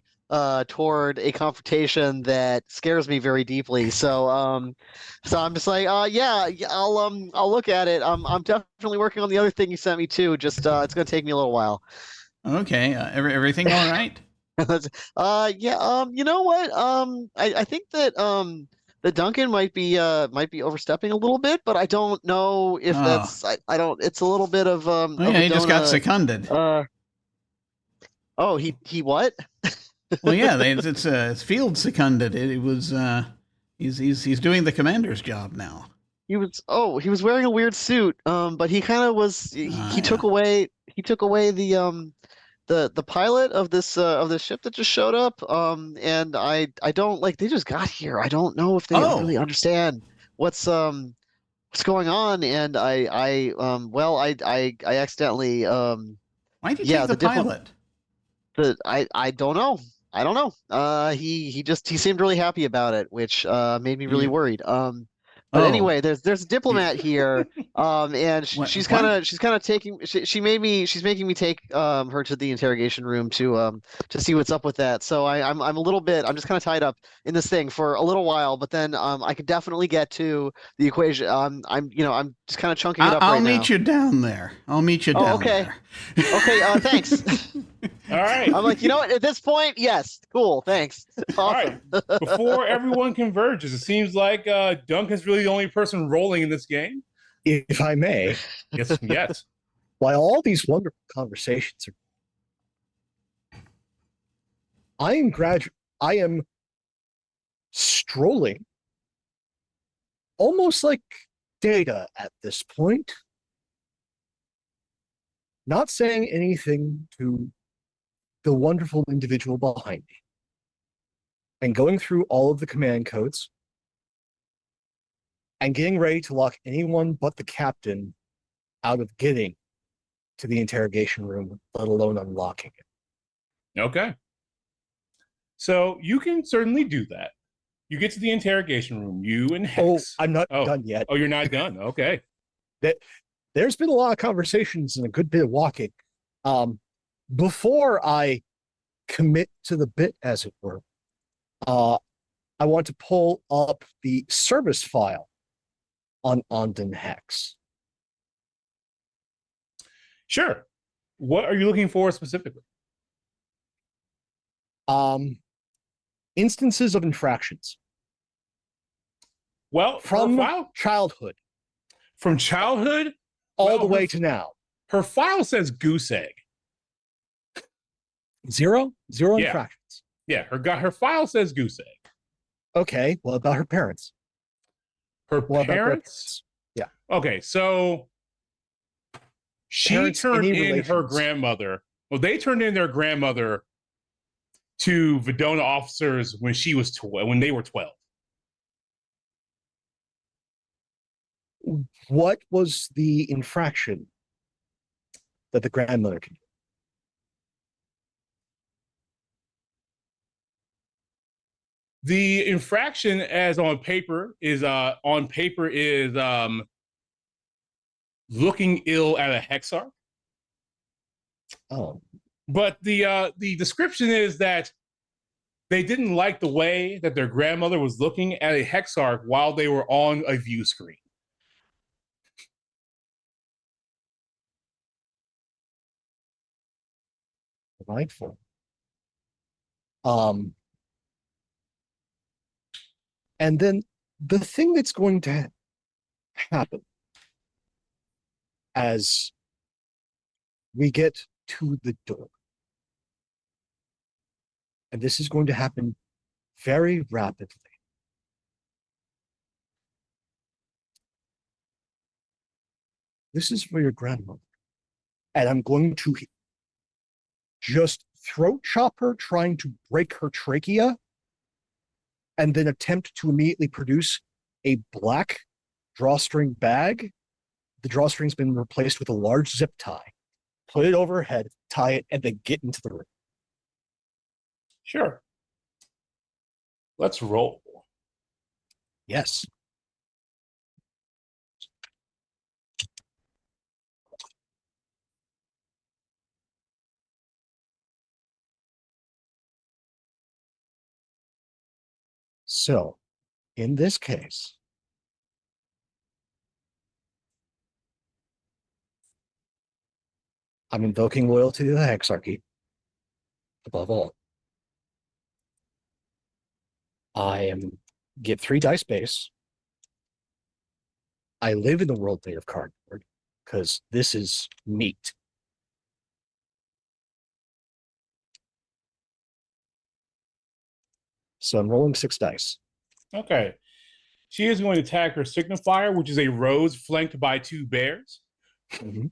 toward a confrontation that scares me very deeply. So I'm just like, yeah, I'll look at it. I'm definitely working on the other thing you sent me too. Just it's gonna take me a little while. Okay, everything all right? Yeah. You know what? I think that Duncan might be overstepping a little bit, but I don't know if that's I don't. It's a little bit of he just got seconded. Oh, he what? Well, yeah, it's field seconded. It was he's doing the commander's job now. He was wearing a weird suit. But he kind of was. He took away the pilot of this ship that just showed up. And I don't like, they just got here. I don't know if they really understand what's going on. And I accidentally Why'd you take the pilot? I don't know. I don't know. He seemed really happy about it, which made me really worried. But anyway, there's a diplomat here, and she's kind of taking. She's making me take her to the interrogation room to see what's up with that. So I'm a little bit. I'm just kind of tied up in this thing for a little while, but then I could definitely get to the equation. I'm just kind of chunking it up. I'll meet you down there. I'll meet you down there. Okay. Thanks. All right. I'm like, what? At this point, yes. Cool. Thanks. Awesome. All right. Before everyone converges, it seems like Duncan's really the only person rolling in this game. If I may. Yes. While all these wonderful conversations are, I am strolling almost like Data at this point, not saying anything to the wonderful individual behind me, and going through all of the command codes and getting ready to lock anyone but the captain out of getting to the interrogation room, let alone unlocking it. Okay. So you can certainly do that. You get to the interrogation room, you and Hex. I'm not done yet. Oh, you're not done? Okay. There's been a lot of conversations and a good bit of walking. Before I commit to the bit, as it were, I want to pull up the service file on Ondon Hex. Sure. What are you looking for specifically? Instances of infractions. Well, from childhood. From childhood? All the way to now. Her file says goose egg. Zero infractions. Yeah, her file says goose egg. Okay, what about her parents? Her parents? Yeah. Okay, so she turned in her grandmother. Well, they turned in their grandmother to Vidona officers when they were 12. What was the infraction that the grandmother could do? The infraction, as on paper, is looking ill at a hexarch. Oh, But the description is that they didn't like the way that their grandmother was looking at a hexarch while they were on a view screen. delightful. Um, and then the thing that's going to happen as we get to the door, and this is going to happen very rapidly. This is for your grandmother. And I'm going to just throat chop her, trying to break her trachea, and then attempt to immediately produce a black drawstring bag. The drawstring's been replaced with a large zip tie. Put it over her head, tie it, and then get into the room. Sure. Let's roll. Yes. So, in this case, I'm invoking loyalty to the Hexarchy. Above all, I am get 3 dice base. I live in the world made of cardboard because this is meat. So I'm rolling 6 dice. Okay. She is going to attack her signifier, which is a rose flanked by 2 bears. Mhm.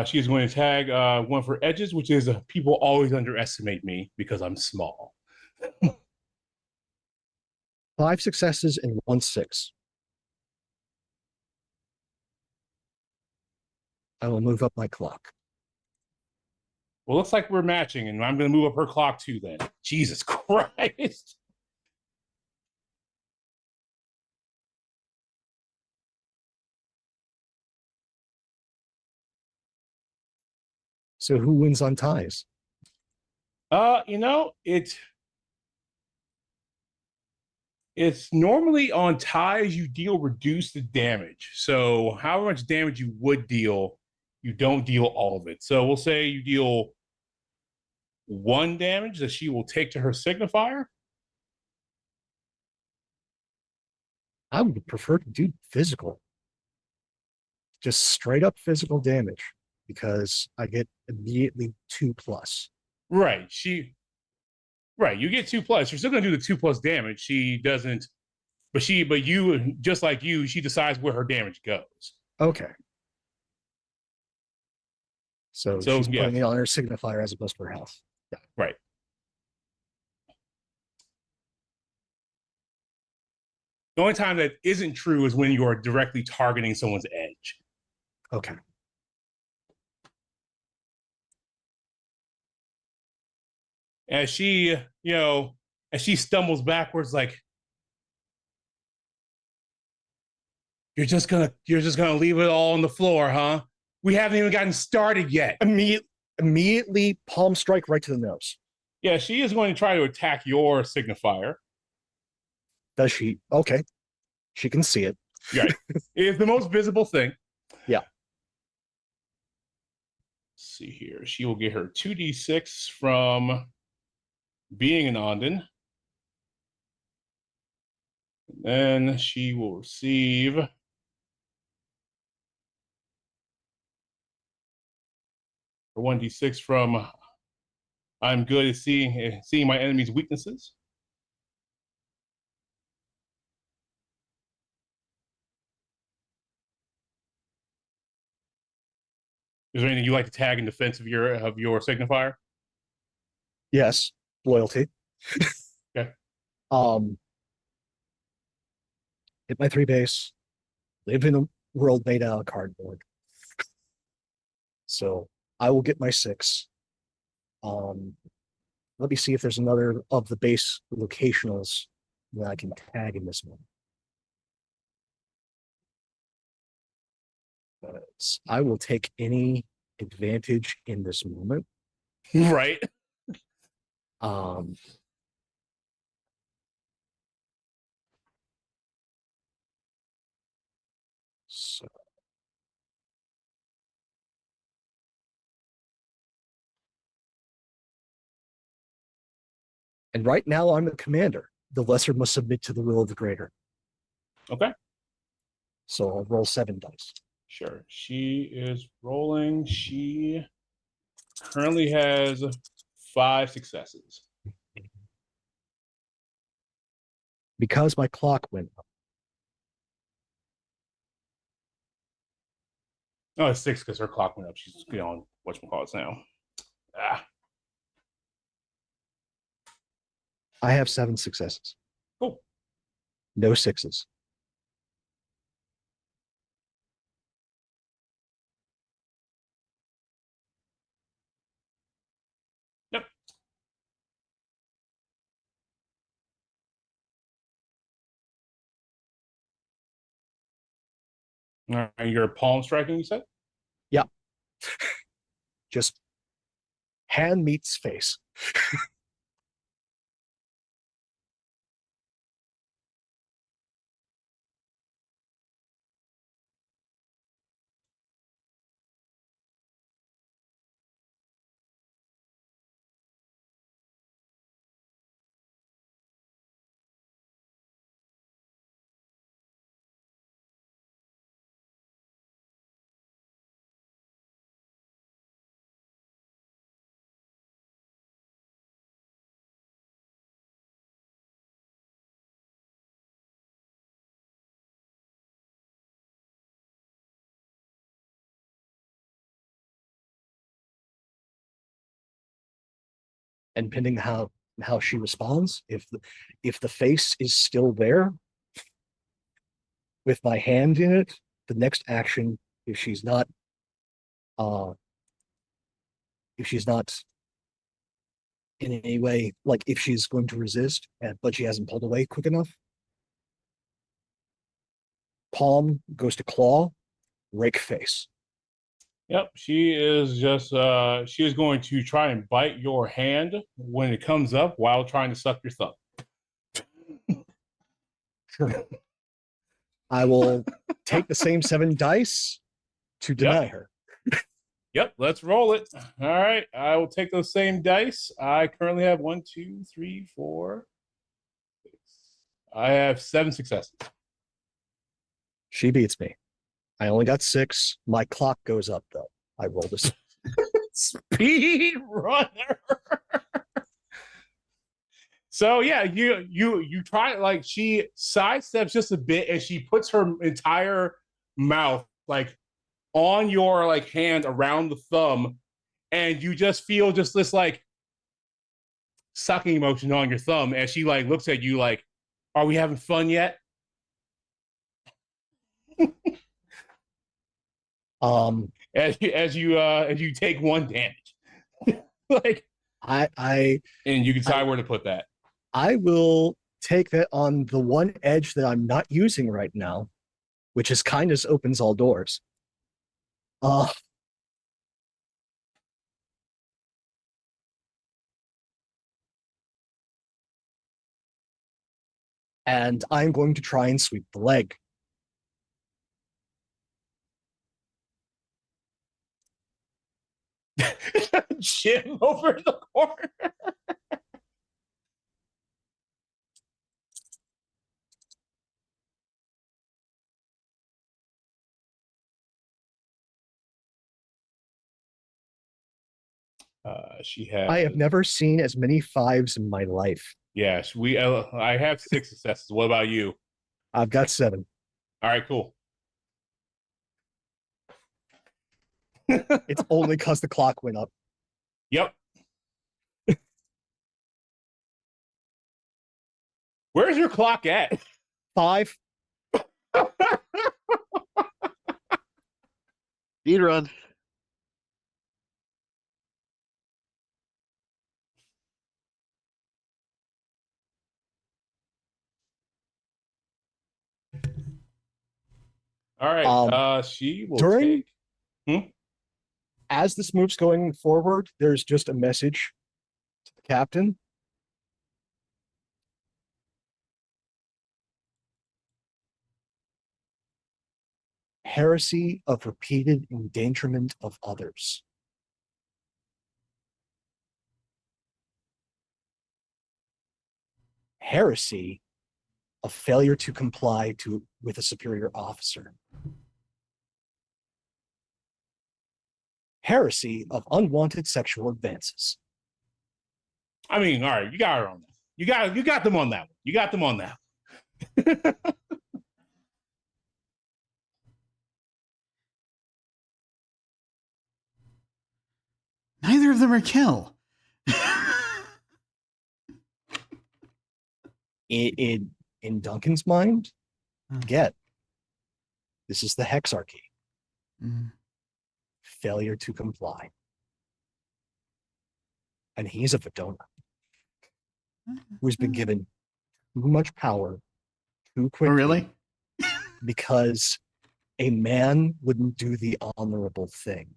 She is going to tag one of her edges, which is people always underestimate me because I'm small. 5 successes and 1 6. I will move up my clock. Well, looks like we're matching, and I'm going to move up her clock too then. Jesus Christ. So who wins on ties? It's normally on ties you deal reduced damage. So however much damage you would deal, you don't deal all of it. So we'll say you deal 1 damage that she will take to her signifier. I would prefer to do physical. Just straight up physical damage because I get immediately 2+. Right. You get 2+. You're still gonna do the 2+ damage. She doesn't, but you, just like you, she decides where her damage goes. Okay. So she's yeah. putting it on her signifier as opposed to her health. Yeah. Right. The only time that isn't true is when you are directly targeting someone's edge. Okay. As she, as she stumbles backwards, like, you're just gonna leave it all on the floor, huh? We haven't even gotten started yet. Immediately palm strike right to the nose. Yeah, she is going to try to attack your signifier. Does she? Okay. She can see it. Right. It's the most visible thing. Yeah. Let's see here. She will get her 2d6 from being an Ondin. And then she will receive a 1d6 from I'm good at seeing my enemy's weaknesses. Is there anything you like to tag in defense of your signifier? Yes. loyalty. Okay. Hit my 3 base. Live in a world made out of cardboard. So I will get my 6. Let me see if there's another of the base locationals that I can tag in this one. I will take any advantage in this moment. Right. So and right now I'm the commander. The lesser must submit to the will of the greater. Okay. So I'll roll 7 dice. Sure. She is rolling. She currently has 5 successes. Because my clock went up. Oh, it's 6 because her clock went up. She's on whatchamacallits now. Ah, I have 7 successes. cool. No 6s. Yep. All right, you're palm striking, you said? Yeah. Just hand meets face. And depending how she responds, if the face is still there with my hand in it, the next action, if she's not in any way, like if she's going to resist but she hasn't pulled away quick enough, palm goes to claw, rake face. Yep, she is just she is going to try and bite your hand when it comes up while trying to suck your thumb. Sure. I will take the same 7 dice to deny her. Yep, let's roll it. All right, I will take those same dice. I currently have 1, 2, 3, 4, 6. I have 7 successes. She beats me. I only got 6. My clock goes up though. I rolled a Speed runner. So yeah, you try, like, she sidesteps just a bit and she puts her entire mouth like on your like hand around the thumb, and you just feel just this like sucking motion on your thumb as she like looks at you like, "Are we having fun yet?" As you take 1 damage, like I and you can decide where to put that. I will take that on the one edge that I'm not using right now, which is kindness opens all doors. And I'm going to try and sweep the leg. Jim over the corner. She has. I have never seen as many 5s in my life. Yes, we. I have 6 successes. What about you? I've got 7. All right, cool. It's only because the clock went up. Yep. Where's your clock at? 5. Speed run. All right. She will during- take. As this move's going forward, there's just a message to the captain. Heresy of repeated endangerment of others. Heresy of failure to comply with a superior officer. Heresy of unwanted sexual advances. I mean, all right, you got her on that. You got them on that one. You got them on that. Neither of them are Kel. In Duncan's mind, Hmm. get this is the hexarchy. Mm. Failure to comply. And he's a Vidona who's been given too much power too Oh, quickly really? because a man wouldn't do the honorable thing.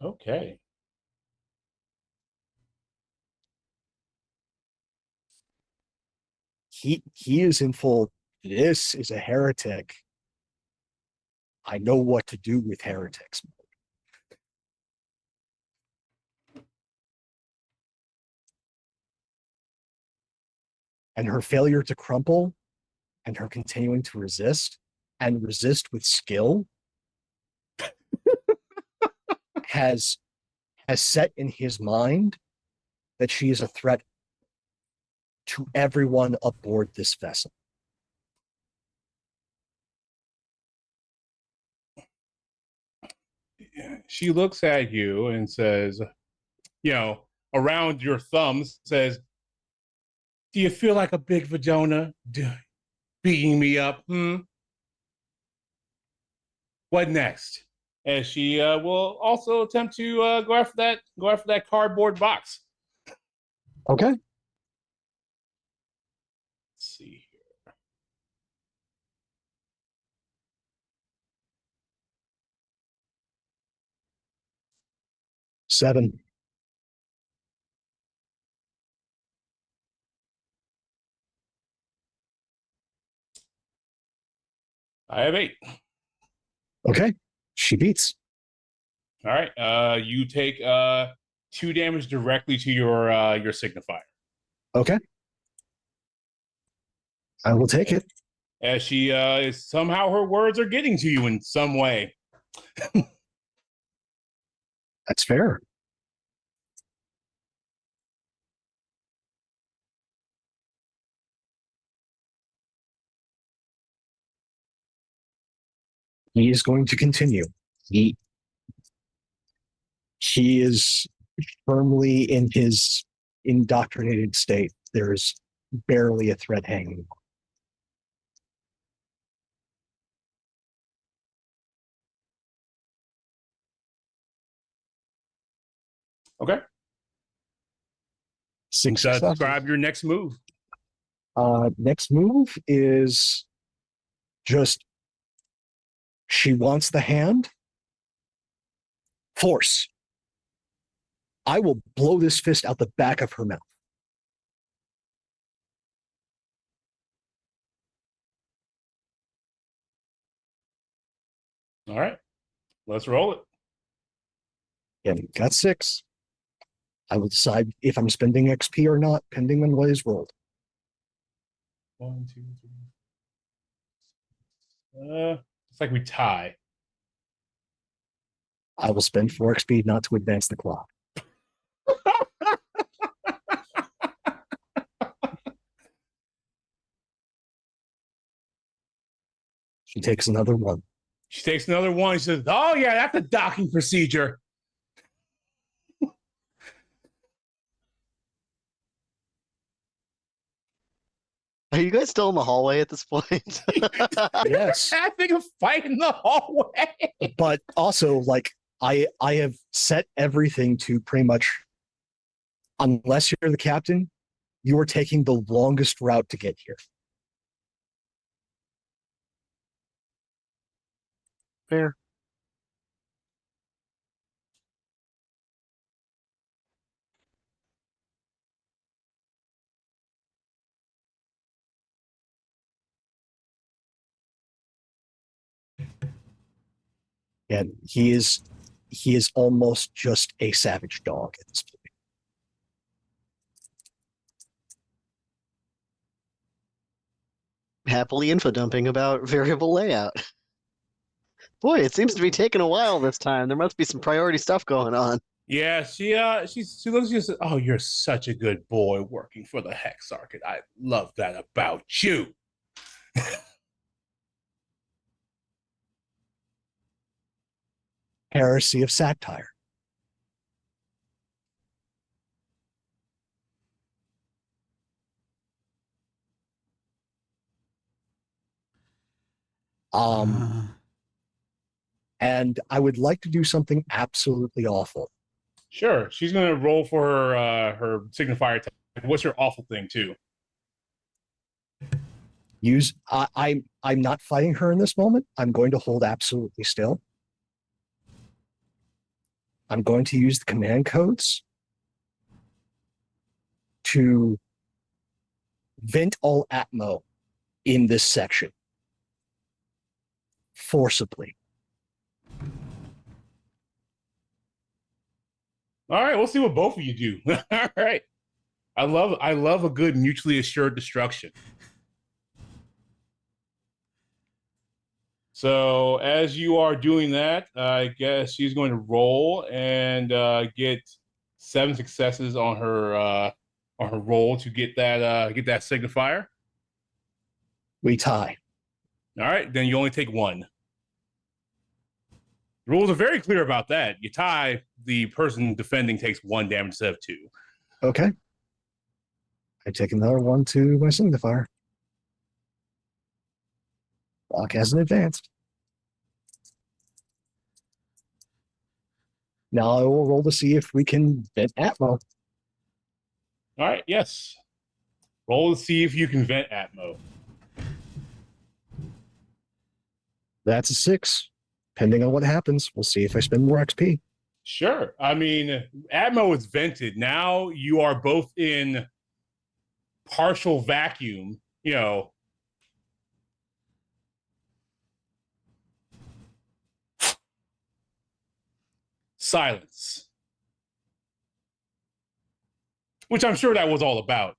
Okay. He is in full, this is a heretic. I know what to do with heretics. And her failure to crumple and her continuing to resist and resist with skill has set in his mind that she is a threat to everyone aboard this vessel. She looks at you and says, around your thumbs, says, "Do you feel like a big vagina beating me up? What next?" And she will also attempt to go after that cardboard box. Okay. Let's see here. Seven. I have 8. Okay. She beats. All right. You take 2 damage directly to your signifier. Okay. I will take it. As she somehow her words are getting to you in some way. That's fair. He is going to continue. He is firmly in his indoctrinated state. There's barely a thread hanging. Okay. Six successes. Describe your next move. Next move is just she wants the hand. Force. I will blow this fist out the back of her mouth. All right. Let's roll it. Yeah, got 6. I will decide if I'm spending XP or not, pending on what is rolled. 1, 2, 3. It's like we tie. I will spend 4 XP not to advance the clock. She takes another 1. She takes another one. She says, "Oh yeah, that's a docking procedure." Are you guys still in the hallway at this point? Yes. Having a fight in the hallway. But also, like, I have set everything to pretty much, unless you're the captain, you are taking the longest route to get here. Fair. And he is almost just a savage dog at this point. Happily info dumping about variable layout. Boy, it seems to be taking a while this time. There must be some priority stuff going on. Yeah, she looks at you and says, "Oh, you're such a good boy working for the Hex Arcade. I love that about you." Heresy of satire. Uh, And I would like to do something absolutely awful. Sure, she's gonna roll for her signifier attack. What's your awful thing too? I'm not fighting her in this moment. I'm going to hold absolutely still. I'm going to use the command codes to vent all atmo in this section forcibly. All right, we'll see what both of you do. All right, I love a good mutually assured destruction. So as you are doing that, I guess she's going to roll and get 7 successes on her roll to get that signifier. We tie. All right, then you only take 1. The rules are very clear about that. You tie, the person defending takes 1 damage instead of 2. Okay. I take another one to my signifier. Block hasn't advanced. Now I will roll to see if we can vent atmo. All right, yes. Roll to see if you can vent Atmo. That's a 6. Depending on what happens, we'll see if I spend more XP. Sure. I mean, Atmo is vented. Now you are both in partial vacuum, silence. Which I'm sure that was all about.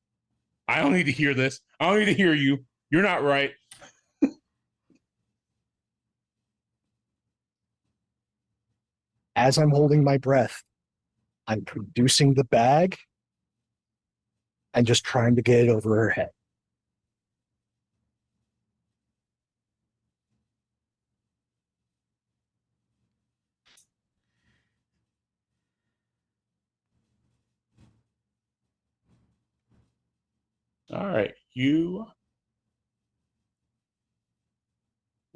I don't need to hear this. I don't need to hear you. You're not right. As I'm holding my breath, I'm producing the bag and just trying to get it over her head. All right.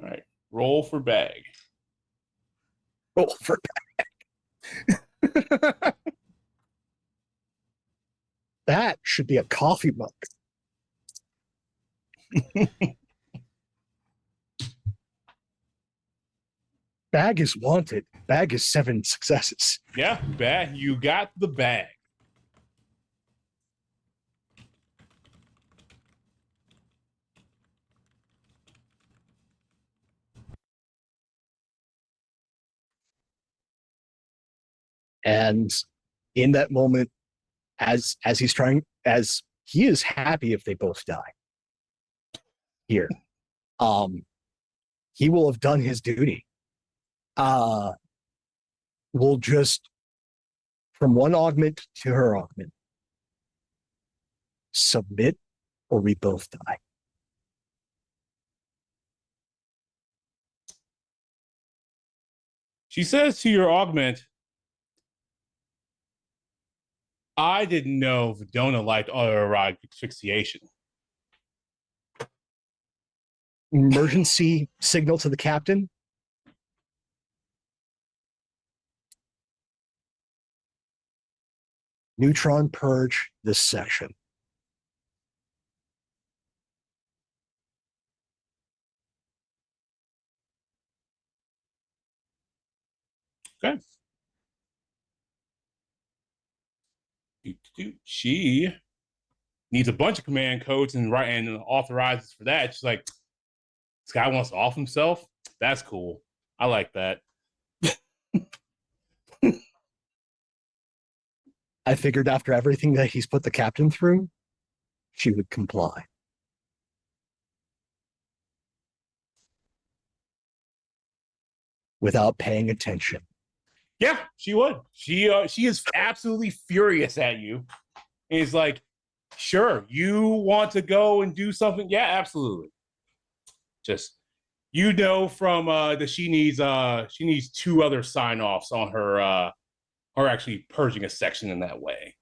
All right. Roll for bag. Oh, for that should be a coffee mug. Bag is wanted. Bag is 7 successes. Yeah, bag. You got the bag. And in that moment, as he is happy if they both die here. He will have done his duty. We'll just, from one augment to her augment, submit or we both die. She says to your augment, I didn't know Vidona liked autoerotic asphyxiation. Emergency signal to the captain. Neutron purge this section. Okay. She needs a bunch of command codes and authorizes for that. She's like, this guy wants to off himself. That's cool. I like that. I figured after everything that he's put the captain through, she would comply. Without paying attention. Yeah, she would. She is absolutely furious at you. And he's like, sure, you want to go and do something? Yeah, absolutely. Just from that she needs 2 other sign-offs on her actually purging a section in that way.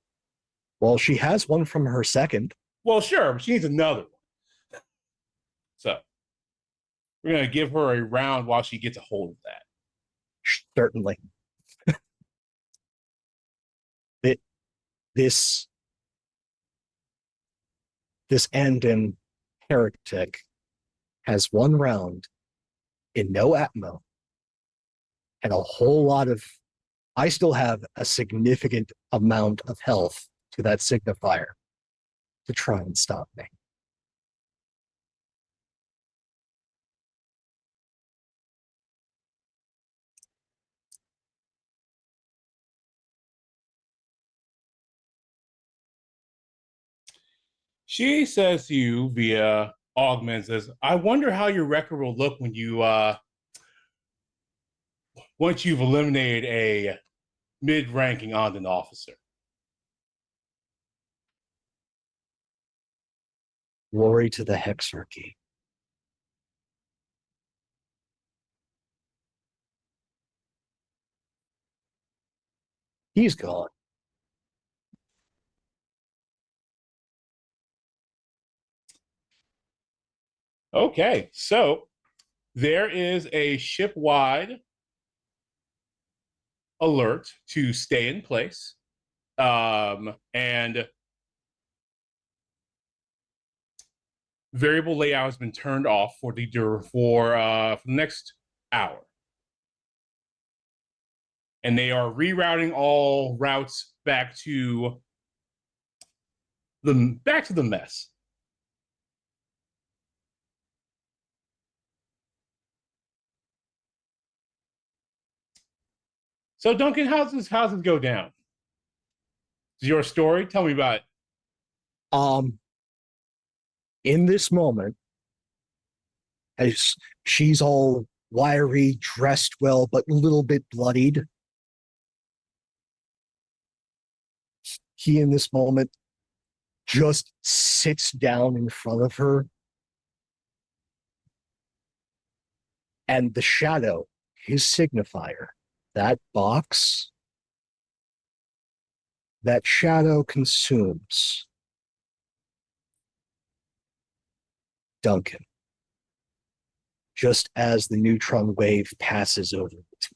Well, she has one from her second. Well, sure, but she needs another one. So we're gonna give her a round while she gets a hold of that. Certainly. This Andon heretic has 1 round in no atmo and a whole lot of. I still have a significant amount of health to that signifier to try and stop me. She says to you via augment, says, I wonder how your record will look when you once you've eliminated a mid-ranking Andon officer. Glory to the Hexarchy. He's gone. Okay, so there is a ship-wide alert to stay in place. And variable layout has been turned off for the next hour. And they are rerouting all routes back to the mess. So Duncan, how's this go down? Is your story? Tell me about it. In this moment, as she's all wiry, dressed well, but a little bit bloodied, he in this moment just sits down in front of her, and the shadow, his signifier, that box, that shadow consumes Duncan, just as the neutron wave passes over it.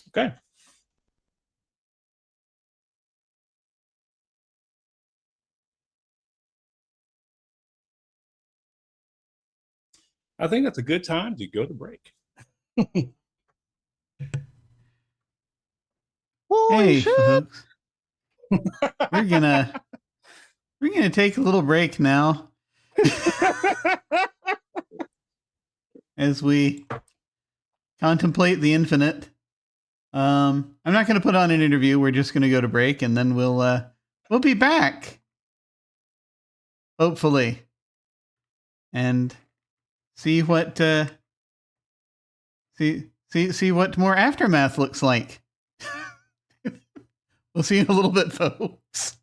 Okay. I think that's a good time to go to break. Hey, folks. We're gonna take a little break now as we contemplate the infinite. I'm not going to put on an interview. We're just going to go to break, and then we'll be back, hopefully, and see what see what more aftermath looks like. We'll see you in a little bit, folks.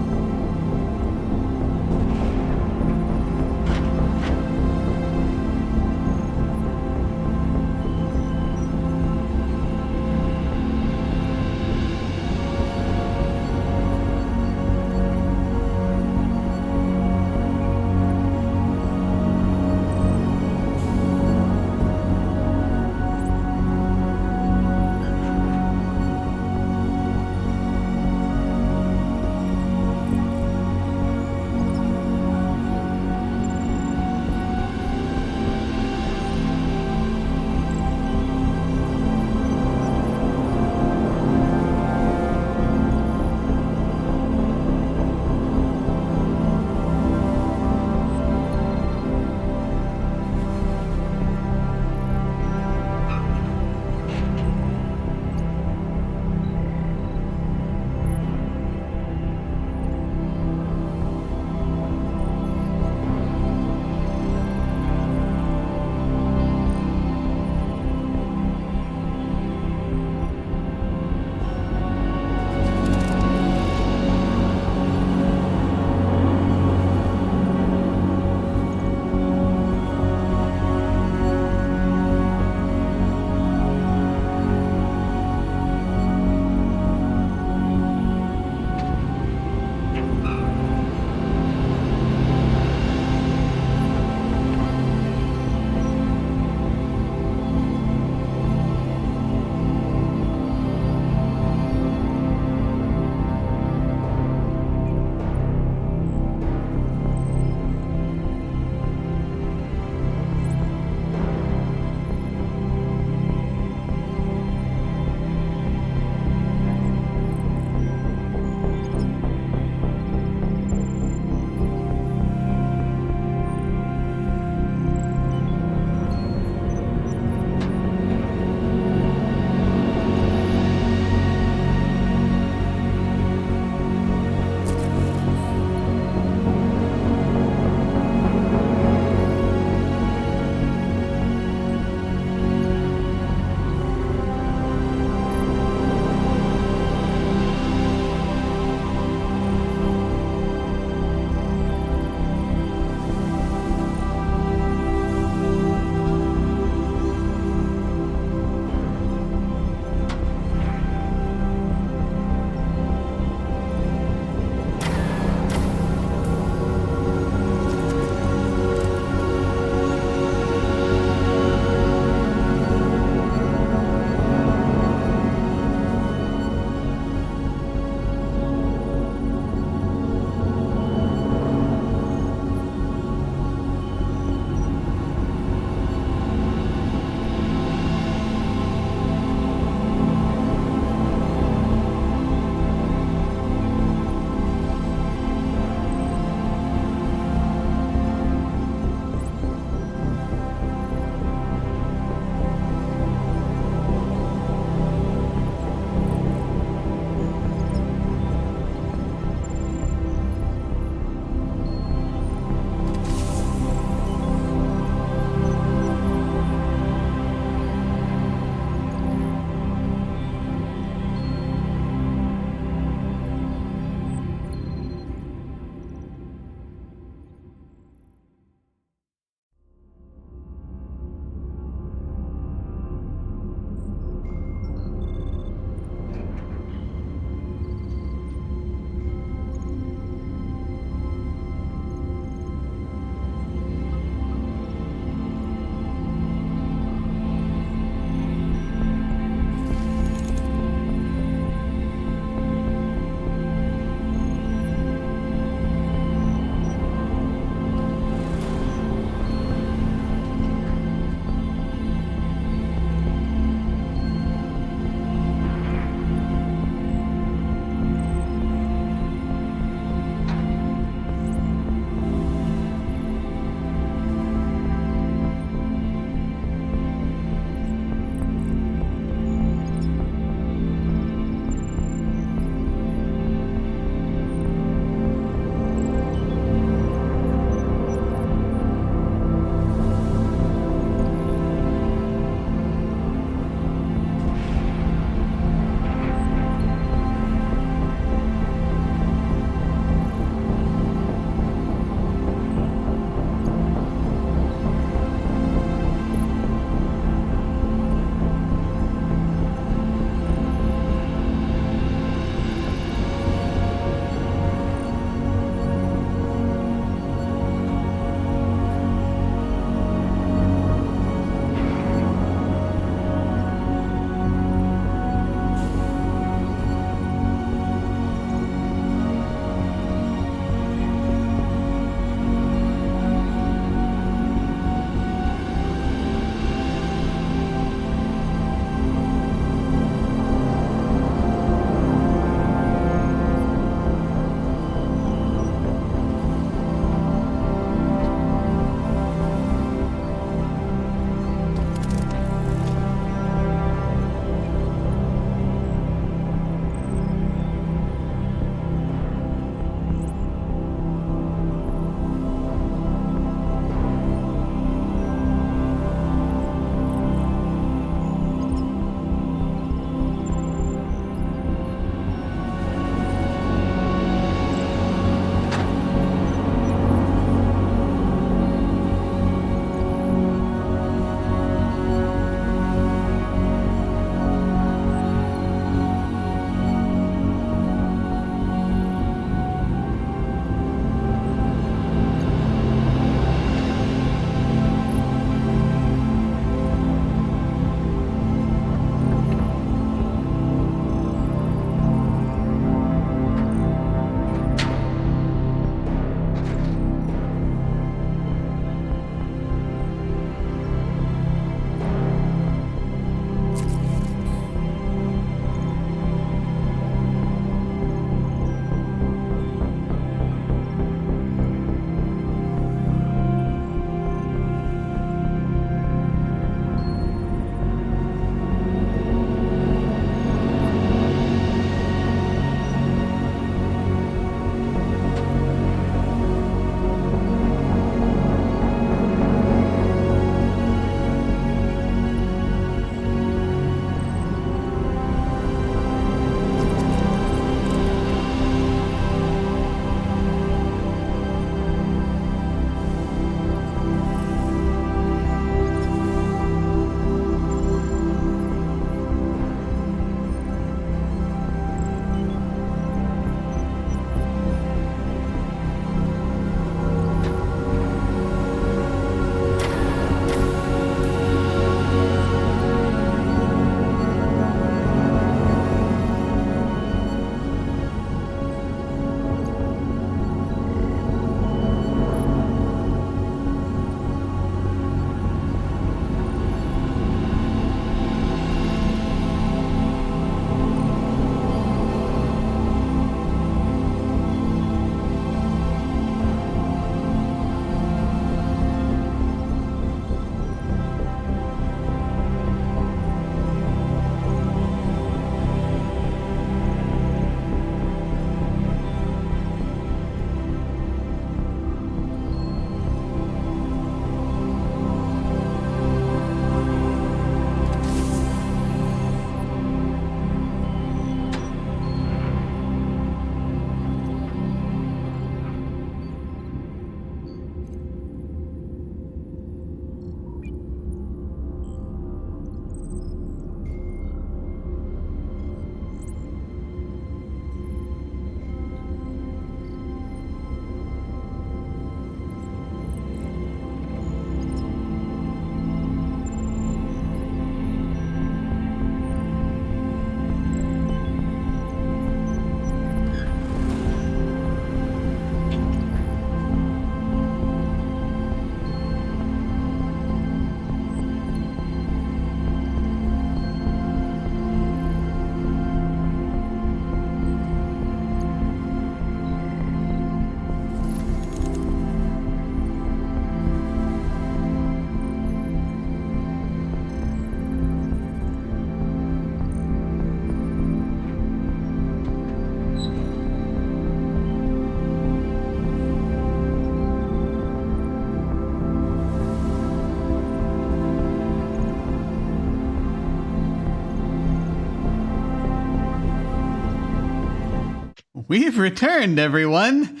We've returned, everyone.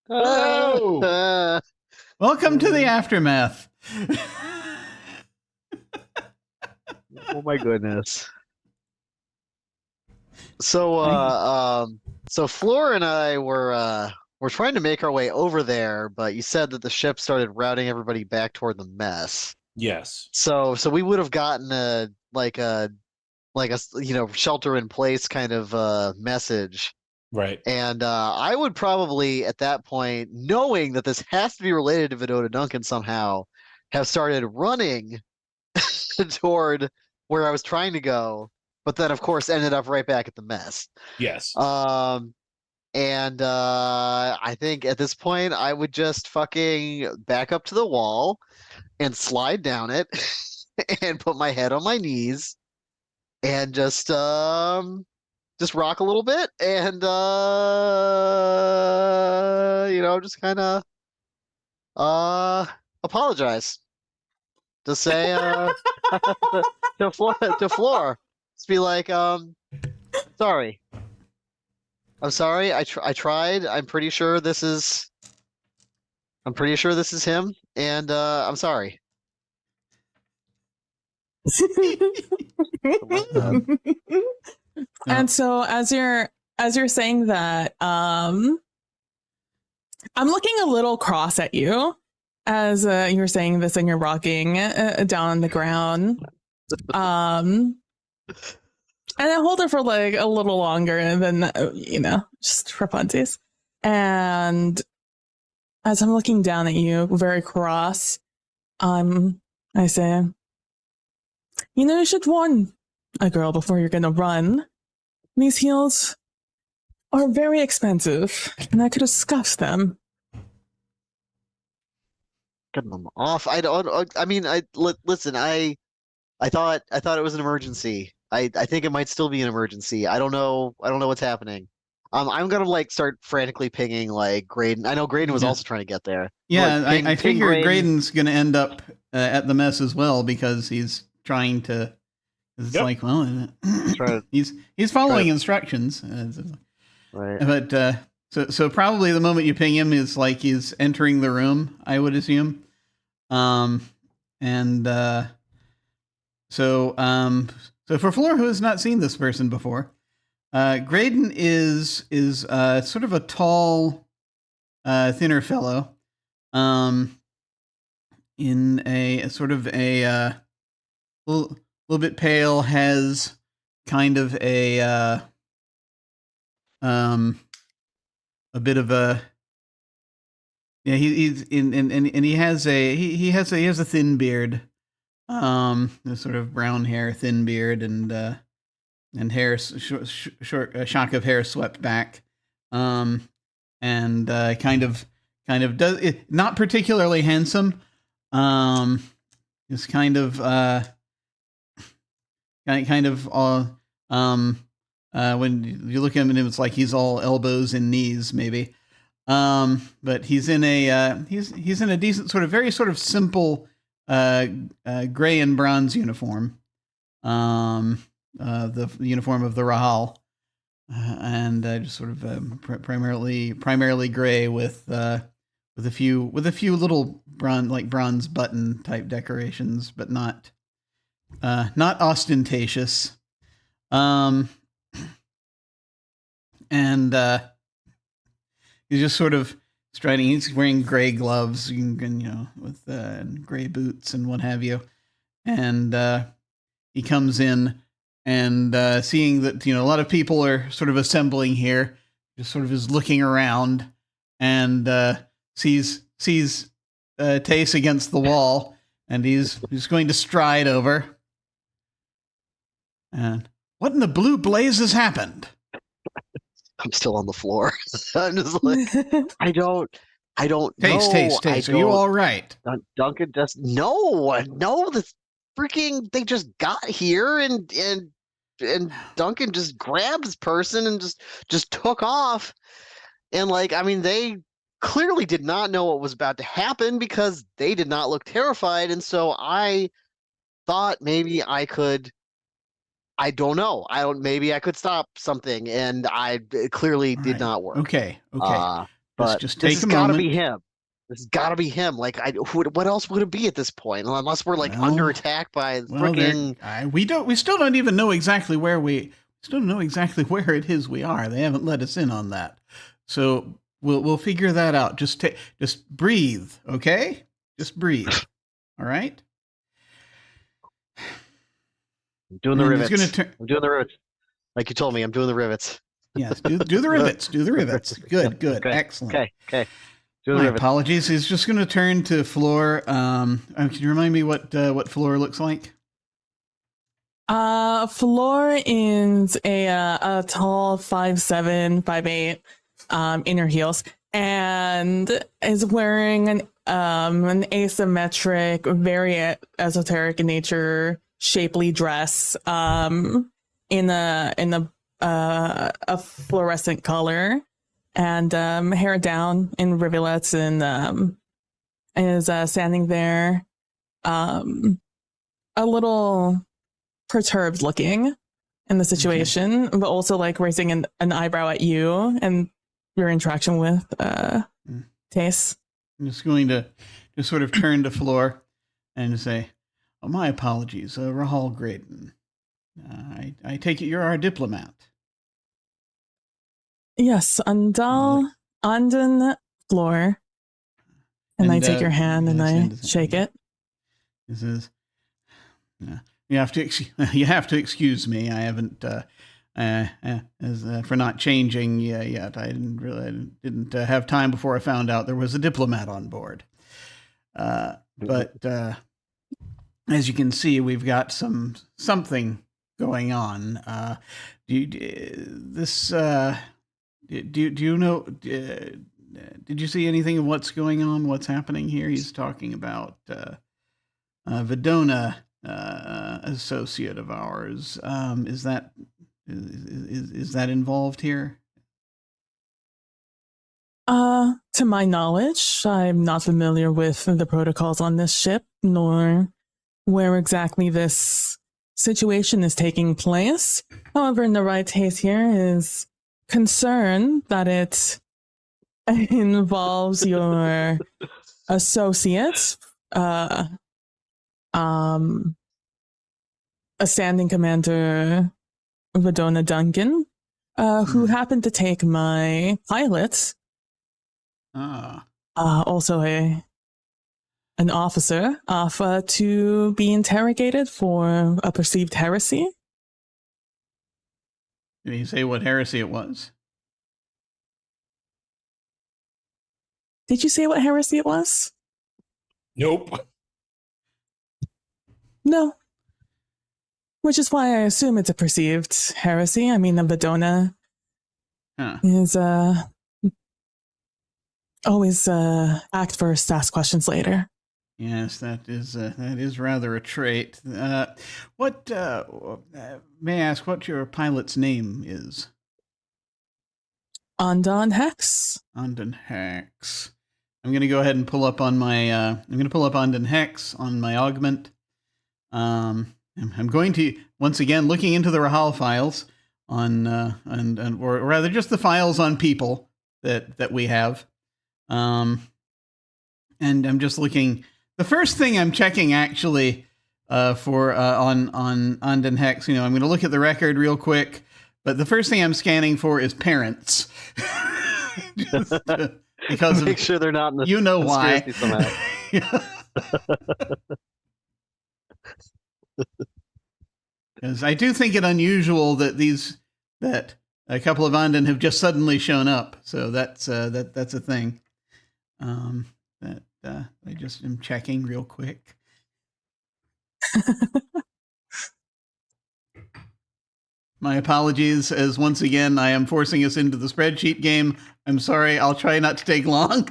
Hello! Welcome to the aftermath. Oh my goodness. So Floor and I were trying to make our way over there, but you said that the ship started routing everybody back toward the mess. Yes. So we would have gotten a shelter in place kind of message. Right. And I would probably at that point, knowing that this has to be related to Vidota Duncan somehow, have started running toward where I was trying to go, but then of course ended up right back at the mess. Yes. And I think at this point I would just fucking back up to the wall and slide down it and put my head on my knees and just rock a little bit and just kind of apologize. Just say to Floor. Just be like, sorry. I'm sorry. I tried. I'm pretty sure this is him, and I'm sorry. And so as you're saying that, I'm looking a little cross at you as you're saying this and you're rocking down on the ground. And I hold it for like a little longer than, just for funsies. And as I'm looking down at you, very cross, I say, you should warn a girl before you're gonna run. These heels are very expensive, and I could have scuffed them. Getting them off. Listen. I thought it was an emergency. I think it might still be an emergency. I don't know what's happening. I'm gonna start frantically pinging Graydon. I know Graydon was also trying to get there. Yeah, I figure Graydon's gonna end up at the mess as well because he's trying to. It's Yep. he's following instructions. Right. But so probably the moment you ping him is like he's entering the room, I would assume. So for Floor, who has not seen this person before, Graydon is sort of a tall, thinner fellow, in a sort of a little bit pale, has kind of a bit of a he's in and he has a thin beard, a sort of brown hair, thin beard, and hair short a shock of hair swept back, and kind of does it, not particularly handsome, is kind of when you look at him, it's like he's all elbows and knees, maybe. But he's in a he's in a decent very simple gray and bronze uniform, the uniform of the Rahal, and just sort of primarily gray with a few little bronze button type decorations, but not ostentatious. And he's just sort of striding. He's wearing gray gloves, with gray boots and what have you. And he comes in and seeing that a lot of people are sort of assembling here, just sort of is looking around and sees Tace against the wall, and he's going to stride over. And what in the blue blazes happened? I'm still on the floor. I'm just like, I don't know. Taste. Are you all right? Duncan just no. The freaking they just got here and Duncan just grabbed this person and just took off. And they clearly did not know what was about to happen because they did not look terrified. And so I thought maybe I could I don't know. I don't. Maybe I could stop something, and it clearly All did right. not work. Okay. But Just this take has a got to be moment. him. This has got to be him. Like, what else would it be at this point? Unless we're like Well, under attack by freaking. We still don't even know exactly where we still don't know exactly where it is we are. They haven't let us in on that. So we'll figure that out. Just breathe, okay? Just breathe. All right? I'm doing the And he's rivets. gonna turn. I'm doing the rivets. Like you told me, I'm doing the rivets. Yes, do the rivets. Do the rivets. Good. Okay. Excellent. Okay. Doing My the rivets. apologies. He's just going to turn to Floor. Can you remind me what Floor looks like? Floor is a tall 5'7", 5'8", inner heels, and is wearing an asymmetric, very esoteric in nature, shapely dress, in a fluorescent color, and hair down in rivulets, and is standing there, a little perturbed looking in the situation, but also like raising an eyebrow at you and your interaction with Tace. I'm just going to just sort of turn to Floor and say, "Oh, my apologies, Rahul Graydon. I take it you're our diplomat." Yes, Andal, Anden, Floor. And I take your hand and I shake it. This is. You have to excuse me. I haven't for not changing yet. I didn't have time before I found out there was a diplomat on board. But as you can see, we've got something going on. Do you know? Did you see anything of what's going on? What's happening here? He's talking about Vidona. Associate of ours. Is that involved here? To my knowledge, I'm not familiar with the protocols on this ship, nor where exactly this situation is taking place. However, in the right case here is concern that it involves your associate, a standing commander, Vidona Duncan, who happened to take my pilot, also an officer, off to be interrogated for a perceived heresy. Did he say what heresy it was? Did you say what heresy it was? Nope. No. Which is why I assume it's a perceived heresy. I mean, the Vidona is always act first, ask questions later. Yes, that is rather a trait. What may I ask what your pilot's name is? Andon Hex. Andon Hex. I'm going to go ahead and pull up on my. I'm going to pull up Andon Hex on my augment. I'm going to once again looking into the Rahal files on or rather just the files on people that we have. And I'm just looking. The first thing I'm checking actually for on Andon Hex, I'm going to look at the record real quick. But the first thing I'm scanning for is parents, just because make sure they're not in the why. Because I do think it unusual that a couple of Andon have just suddenly shown up. So that's a thing. That I just am checking real quick. My apologies, as once again I am forcing us into the spreadsheet game. I'm sorry. I'll try not to take long.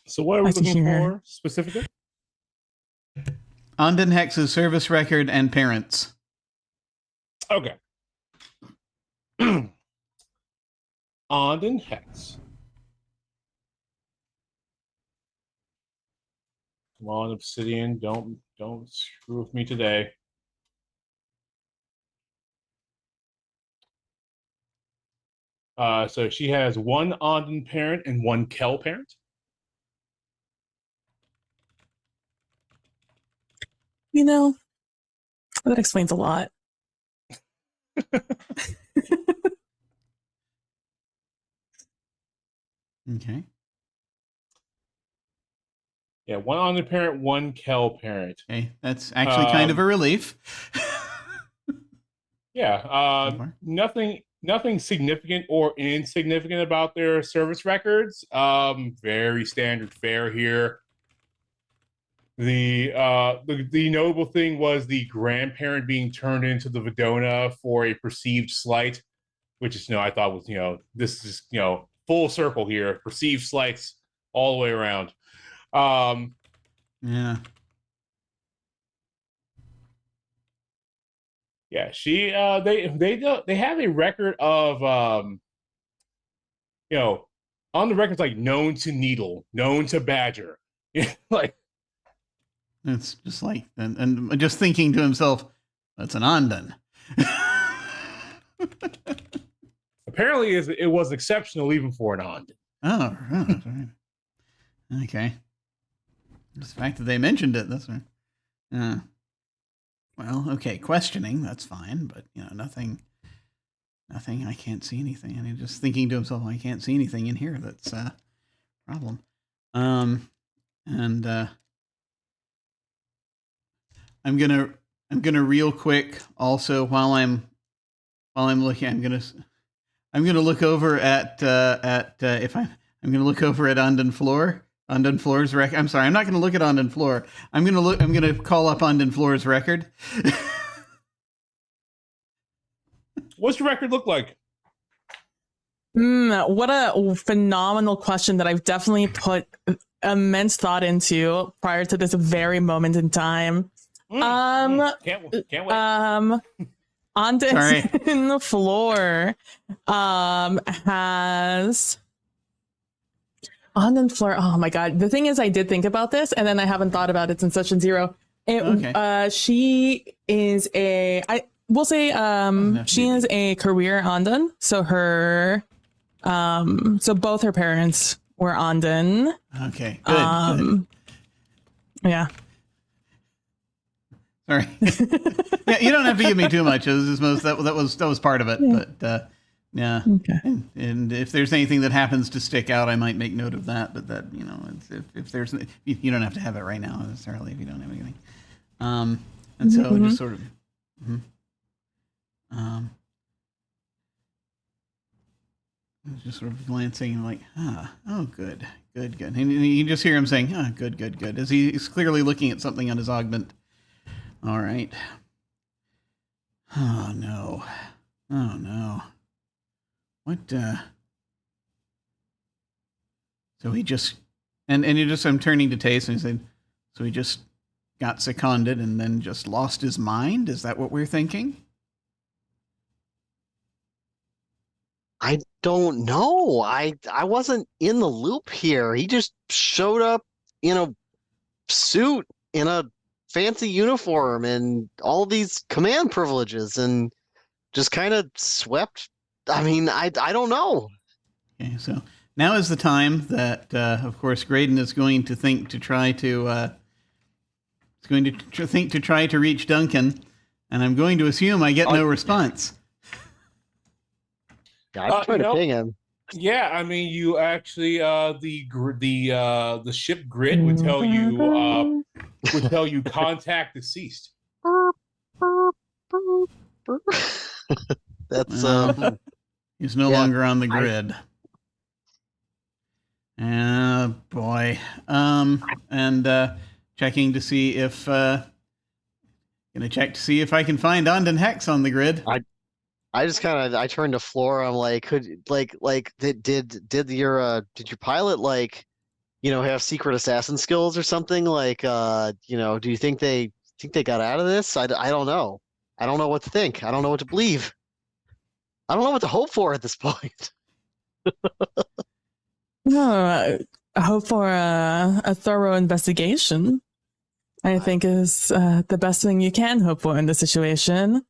So what are we looking for specifically? Andon Hex's service record and parents. Okay. Andon Hex. Come on, Obsidian, don't Don't screw with me today. So she has one Onden parent and one Kel parent. You know, that explains a lot. Okay. Yeah, one Onden parent, one Kel parent. Okay, that's actually kind of a relief. Yeah, So far. nothing significant or insignificant about their service records. Very standard fare here. The notable thing was the grandparent being turned into the Vidona for a perceived slight, which is, I thought was, this is, full circle here, perceived slights all the way around. Yeah. Yeah, they have a record of on the records, like, known to needle, known to badger. Like, It's just like, and just thinking to himself, that's an Onden. apparently it was exceptional even for an Onden. Oh, right. Okay. Just the fact that they mentioned it, that's right. Well, okay, questioning, that's fine, but, nothing, I can't see anything. And just thinking to himself, I can't see anything in here that's a problem. And I'm gonna real quick also while I'm looking, I'm gonna look over at I'm gonna look over at Onden Floor's record. I'm sorry, I'm not gonna look at Onden Floor. I'm gonna call up Onden Floor's record. What's your record look like? What a phenomenal question that I've definitely put immense thought into prior to this very moment in time. Can't wait. On the floor has on the floor. Oh my god. The thing is, I did think about this and then I haven't thought about it since session 0. She is she is a career Onden. So so both her parents were Onden. Okay, good. Yeah. Sorry. Yeah, you don't have to give me too much. It was that was part of it, but yeah. Okay. And if there's anything that happens to stick out, I might make note of that. But that if there's you don't have to have it right now necessarily if you don't have anything. And so just sort of. Just sort of glancing like, oh, good. And you just hear him saying, good, as he's clearly looking at something on his augment. All right. Oh, no. What, so he just, and I'm turning to Tace and he said, so he just got seconded and then just lost his mind? Is that what we're thinking? I don't know. I wasn't in the loop here. He just showed up in a suit, in a fancy uniform, and all these command privileges, and just kind of swept. I mean, I don't know. Okay, so now is the time that, of course, Graydon is going to think to try to try to reach Duncan, and I'm going to assume I get no response. Yeah, I'm trying to ping him. Yeah, I mean, you actually the ship grid would tell you contact deceased. That's he's no longer on the grid. Boy. And checking to see if gonna check to see if I can find Onden Hex on the grid. I just I turned to Flora. I'm like, did your pilot have secret assassin skills or something? Like, do you think they got out of this? I don't know. I don't know what to think. I don't know what to believe. I don't know what to hope for at this point. No, I hope for a thorough investigation. I think is the best thing you can hope for in this situation.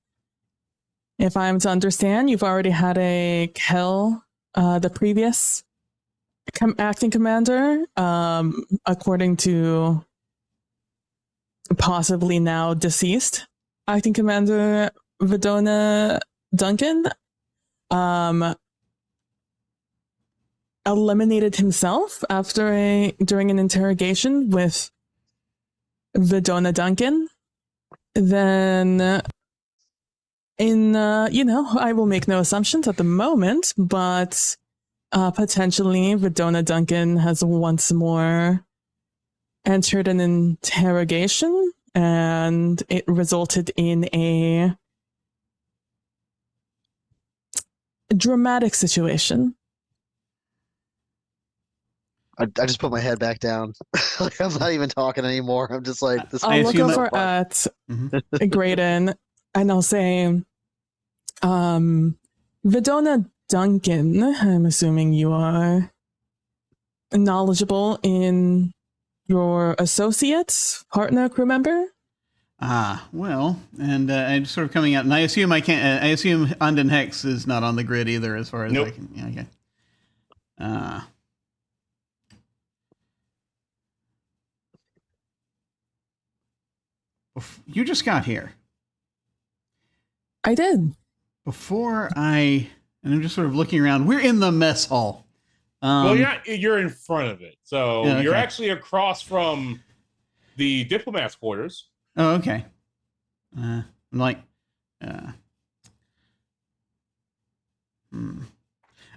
If I'm to understand, you've already had a kill the previous acting commander, according to possibly now deceased acting commander Vidona Duncan. Eliminated himself during an interrogation with Vidona Duncan. Then I will make no assumptions at the moment, but potentially Vidona Duncan has once more entered an interrogation, and it resulted in a dramatic situation. I just put my head back down. Like, I'm not even talking anymore. I'm just like, this. I'll look assume over at Graydon and I'll say, Vidona Duncan, I'm assuming you are knowledgeable in your associate, partner, crew member? Well, and I'm sort of coming out, and I assume I can't. I assume Undan Hex is not on the grid either, as far as Nope. I can. Yeah, okay. You just got here. I did. And I'm just sort of looking around. We're in the mess hall. Well, you're in front of it, so Yeah, you're okay. actually across from the diplomat's quarters. Oh, okay. I'm like,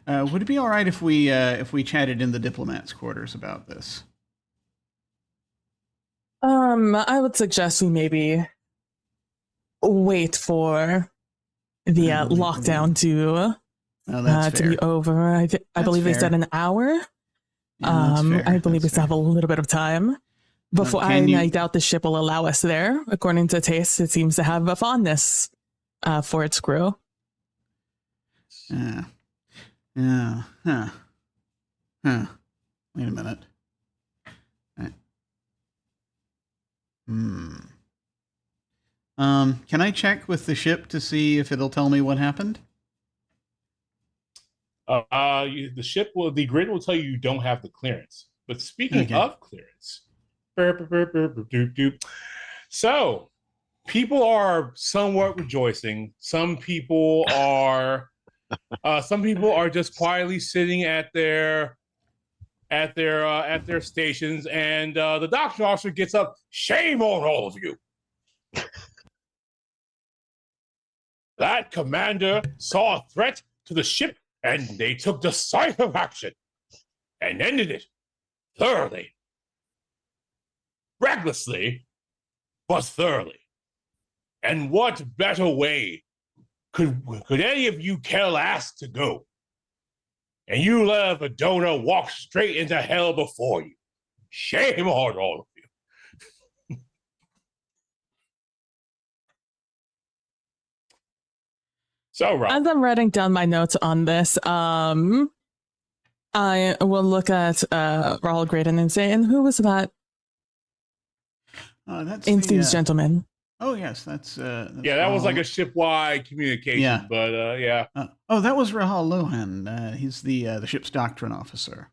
would it be all right if we chatted in the diplomat's quarters about this? I would suggest we maybe wait for the lockdown to be over. I believe they said an hour. Yeah, that's fair. I believe we That's still have a little bit of time before. I doubt the ship will allow us there. According to Taste, it seems to have a fondness for its crew. Yeah. Huh. Wait a minute. Can I check with the ship to see if it'll tell me what happened? The grid will tell you don't have the clearance. But speaking of clearance, so people are somewhat rejoicing. Some people are just quietly sitting at their stations, and the doctrine officer gets up. Shame on all of you! That commander saw a threat to the ship, and they took decisive action and ended it thoroughly, recklessly, but thoroughly. And what better way could any of you care ask to go? And you let a Vidona walk straight into hell before you. Shame on all of you. So, Rob. As I'm writing down my notes on this, I will look at Raul Graydon and say, and who was that That's Instinct's gentleman? Oh, yes, that's that was like a shipwide communication. Yeah. But yeah. That was Rahal Lohan. He's the ship's doctrine officer.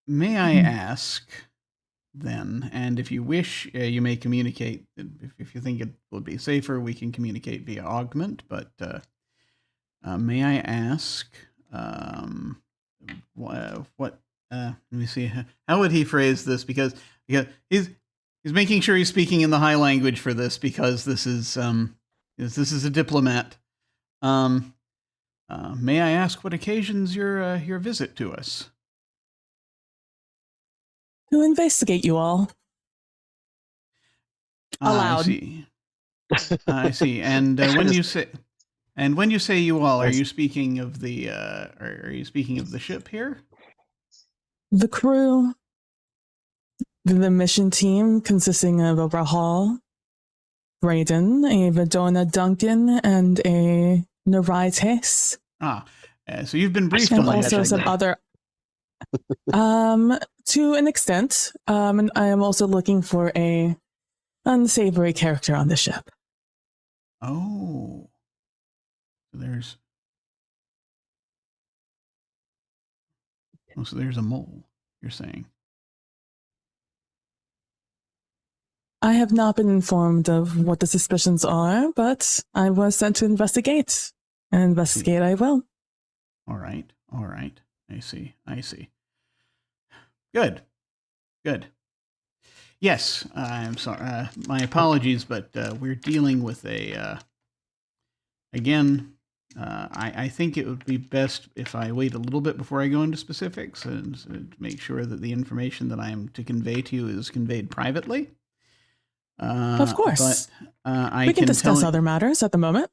May I ask, then, and if you wish, you may communicate. If you think it would be safer, we can communicate via augment. But may I ask, what? Let me see. How would he phrase this? Because he's making sure he's speaking in the high language for this, because this is a diplomat. May I ask what occasions your visit to us? To investigate you all. Aloud. I see. I see. And when you say you all, are you speaking of the ship here? The crew, the mission team consisting of a Rahal, Graydon, a Vidona Duncan, and a Naraites. So you've been briefed on And that. also some other To an extent. And I am also looking for a unsavory character on the ship. Oh. There's so there's a mole, you're saying. I have not been informed of what the suspicions are, but I was sent to investigate. And investigate I will. All right. I see. Good. Yes, I'm sorry. My apologies, but we're dealing with a. Again, I think it would be best if I wait a little bit before I go into specifics and make sure that the information that I am to convey to you is conveyed privately. Of course. But we can discuss other matters at the moment.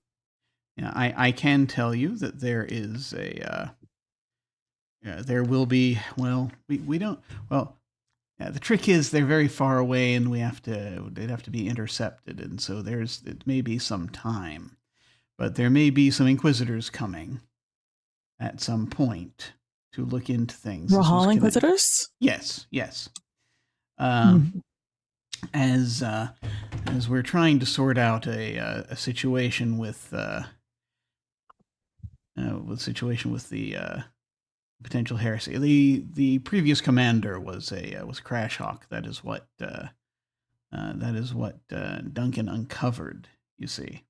Yeah, I can tell you that there is a. There will be. Well, we don't. Well, yeah, the trick is they're very far away, and they'd have to be intercepted, and so it may be some time, but there may be some Inquisitors coming at some point to look into things. Rahal Inquisitors? Yes. As we're trying to sort out a situation with the potential heresy. The previous commander was Crash Hawk. That is what Duncan uncovered. You see,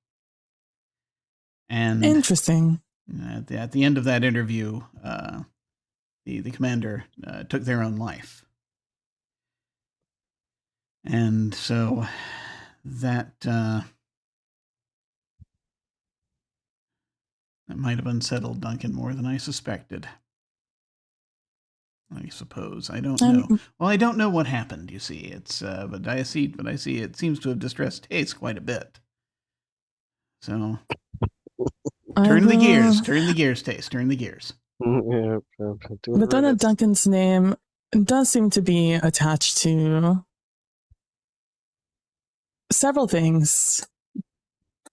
and interesting. At the end of that interview, the commander took their own life, and so that might have unsettled Duncan more than I suspected. I suppose. I don't know. Well, I don't know what happened, you see. It's but I see it seems to have distressed Tace quite a bit. So turn the gears, Tace, turn the gears. But then Duncan's name does seem to be attached to several things.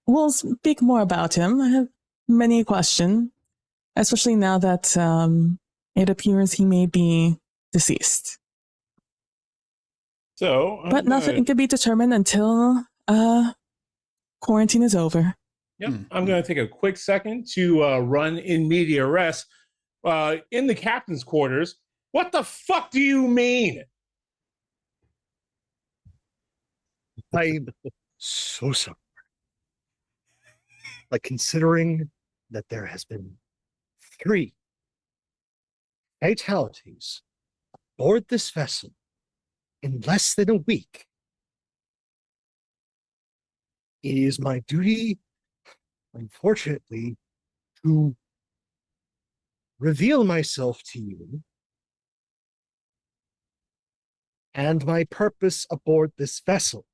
We'll speak more about him. I have many questions, especially now that it appears he may be deceased. But nothing can be determined until quarantine is over. Yep. I'm going to take a quick second to run in media res. In the captain's quarters, what the fuck do you mean? I'm so sorry. Like, considering that there has been 3 fatalities aboard this vessel in less than a week, it is my duty, unfortunately, to reveal myself to you and my purpose aboard this vessel.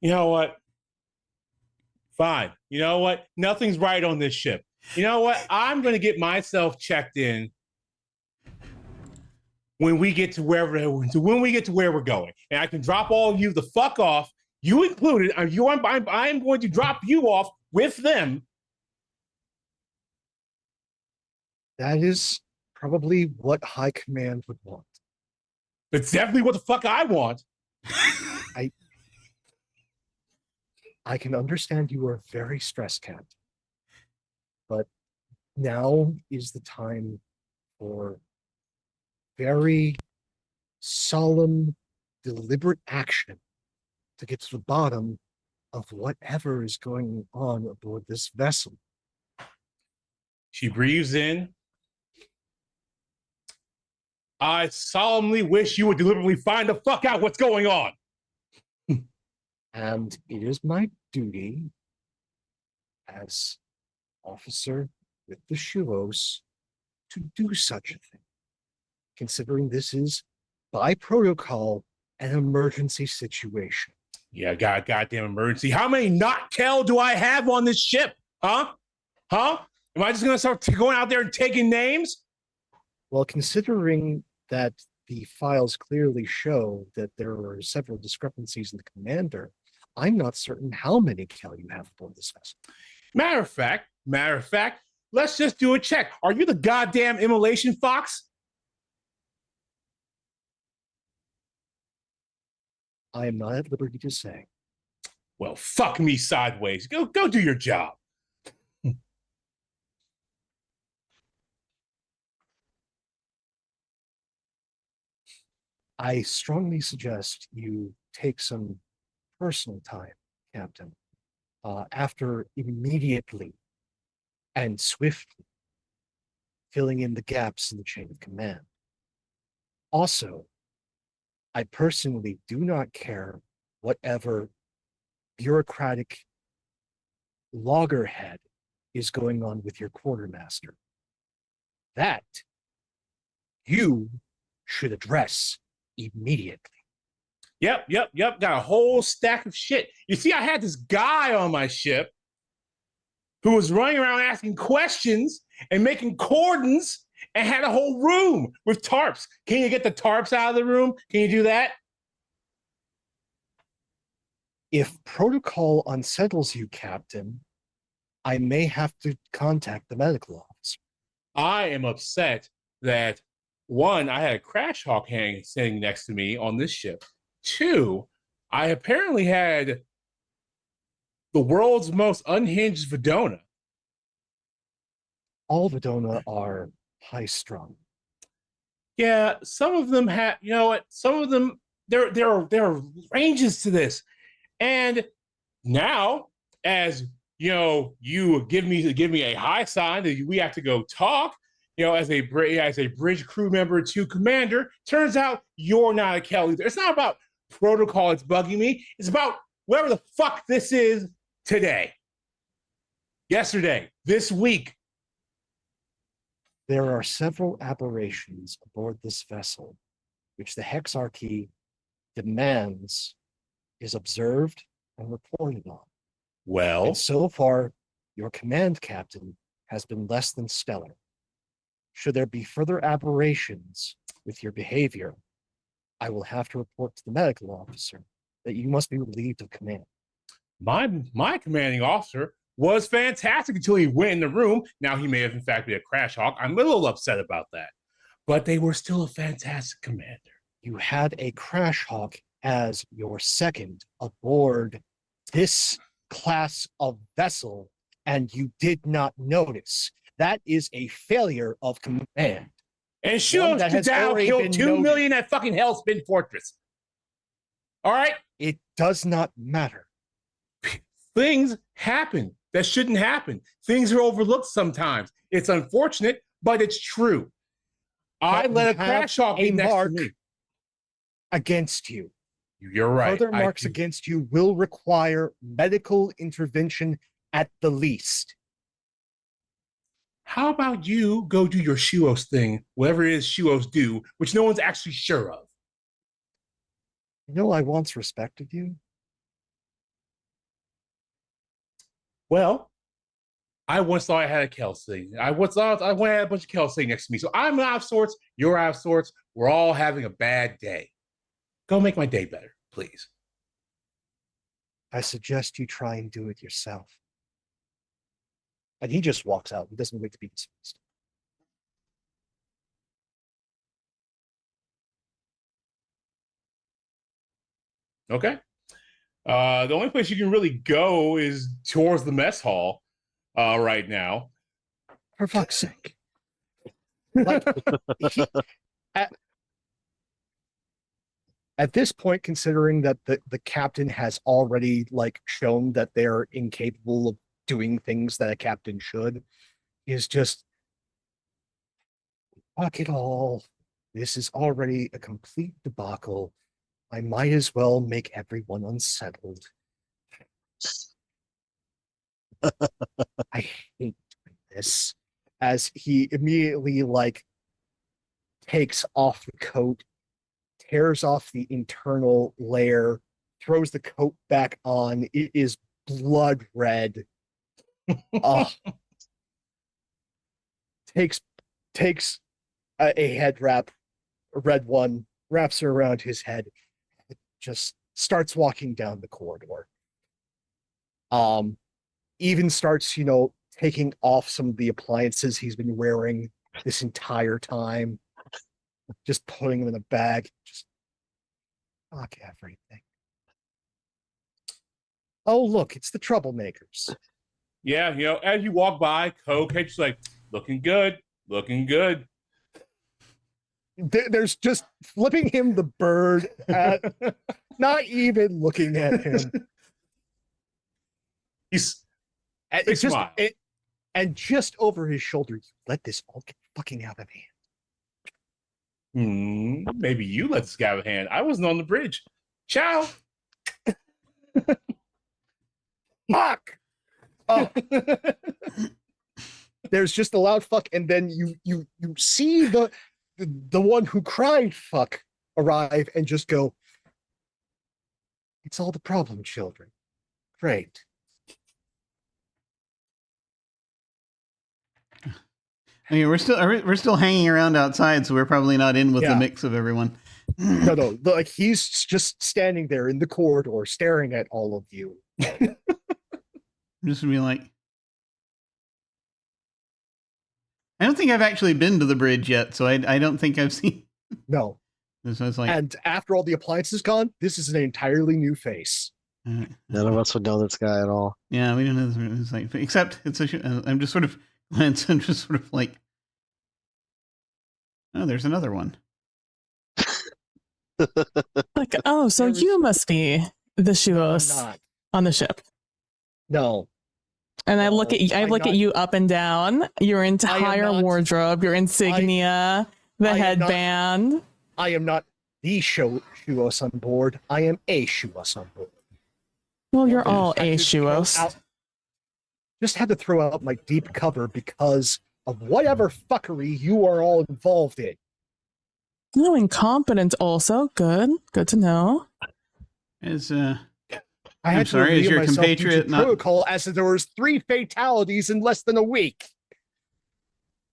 You know what? Fine. You know what? Nothing's right on this ship. You know what? I'm going to get myself checked in when we get to where we're going, and I can drop all of you the fuck off, you included. I'm going to drop you off with them. That is probably what High Command would want. It's definitely what the fuck I want. I can understand you are very stressed, Captain. But now is the time for very solemn, deliberate action to get to the bottom of whatever is going on aboard this vessel. She breathes in. I solemnly wish you would deliberately find the fuck out what's going on. And it is my duty as officer with the Shivos to do such a thing, considering this is, by protocol, an emergency situation. Yeah, goddamn emergency. How many not-kel do I have on this ship? Huh? Am I just going to start going out there and taking names? Well, considering that the files clearly show that there are several discrepancies in the commander, I'm not certain how many kel you have aboard this vessel. Matter of fact, let's just do a check. Are you the goddamn immolation fox? I am not at liberty to say. Well, fuck me sideways. Go do your job. I strongly suggest you take some personal time, Captain, after immediately and swiftly filling in the gaps in the chain of command. Also, I personally do not care whatever bureaucratic loggerhead is going on with your quartermaster. That you should address immediately. Yep. Got a whole stack of shit. You see, I had this guy on my ship who was running around asking questions and making cordons and had a whole room with tarps. Can you get the tarps out of the room? Can you do that? If protocol unsettles you, Captain, I may have to contact the medical officer. I am upset that, one, I had a crash hawk sitting next to me on this ship. Two, I apparently had the world's most unhinged Vidona. All Vidona are high-strung. Yeah, some of them have, you know what? Some of them, there are ranges to this. And now, as you know, you give me a high sign that we have to go talk. You know, as a bridge crew member to commander, turns out you're not a Kel either. It's not about protocol that's bugging me. It's about whatever the fuck this is today, yesterday, this week. There are several aberrations aboard this vessel, which the Hexarchy demands is observed and reported on. Well, And so far, your command captain has been less than stellar. Should there be further aberrations with your behavior, I will have to report to the medical officer that you must be relieved of command. my commanding officer was fantastic until he went in the room. Now he may have in fact been a crash hawk. I'm a little upset about that, but they were still a fantastic commander. You had a crash hawk as your second aboard this class of vessel, and you did not notice. That is a failure of command. And Shuo Kadao killed 2 million at fucking Hellspin Fortress. All right? It does not matter. Things happen that shouldn't happen. Things are overlooked sometimes. It's unfortunate, but it's true. I let a crash hawk be next to me. Against you. You're right. Further marks against you will require medical intervention at the least. How about you go do your Shuos thing, whatever it is Shuos do, which no one's actually sure of? You know, I once respected you. Well, I once thought I had a Kelsey. I once had a bunch of Kelsey next to me. So I'm out of sorts. You're out of sorts. We're all having a bad day. Go make my day better, please. I suggest you try and do it yourself. And he just walks out. He doesn't wait to be dismissed. Okay. The only place you can really go is towards the mess hall right now. For fuck's sake. Like, at this point, considering that the captain has already like shown that they're incapable of doing things that a captain should, is just fuck it all. This is already a complete debacle. I might as well make everyone unsettled. I hate doing this. As he immediately like takes off the coat, tears off the internal layer, throws the coat back on. It is blood red. Takes a head wrap, a red one, wraps it around his head, just starts walking down the corridor. Even starts, taking off some of the appliances he's been wearing this entire time, just putting them in a bag. Just fuck everything. Oh, look, it's the troublemakers. Yeah, as you walk by, Cokehead's like, looking good, looking good. There's just flipping him the bird at, not even looking at him. He's And big it's just smile. and just over his shoulder, you let this all get fucking out of hand. Maybe you let this guy have a hand. I wasn't on the bridge. Ciao. Fuck! Oh. There's just a loud fuck, and then you see the one who cried fuck arrive and just go, it's all the problem children. Great. I mean, we're still hanging around outside, so we're probably not in with the mix of everyone. No, like he's just standing there in the corridor staring at all of you. I'm just gonna be like, I don't think I've actually been to the bridge yet, so I don't think I've seen. No. So it's like, And after all the appliances gone, this is an entirely new face. None of us would know this guy at all. Yeah, we don't know. It's like, except it's I'm just sort of glance and just sort of like, oh, there's another one. Like, oh, so you must be the I'm Shuos not. on the ship. No. And I No, look at you up and down, your entire not- wardrobe, your insignia, the I am not- headband. I am not the Shuos on board. I am a Shuos on board. Well, you're I all just a had to throw Shuos. out- Just had to throw out my deep cover because of whatever fuckery you are all involved in. No, incompetent also. Good to know. Is I I'm had sorry, to is reveal your myself due to compatriot not- protocol as there was 3 fatalities in less than a week.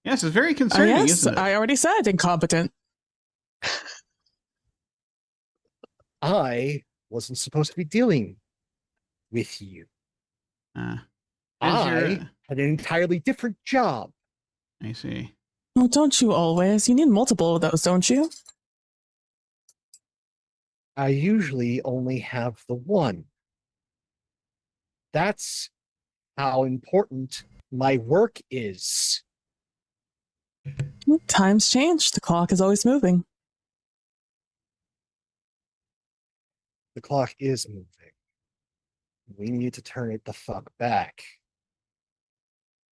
yes, it's very concerning, Yes, isn't it? I already said incompetent. I wasn't supposed to be dealing with you. Is I your- had an entirely different job. I see. Well, don't you always? You need multiple of those, don't you? I usually only have the one. That's how important my work is. Well, times change. The clock is always moving. The clock is moving. We need to turn it the fuck back.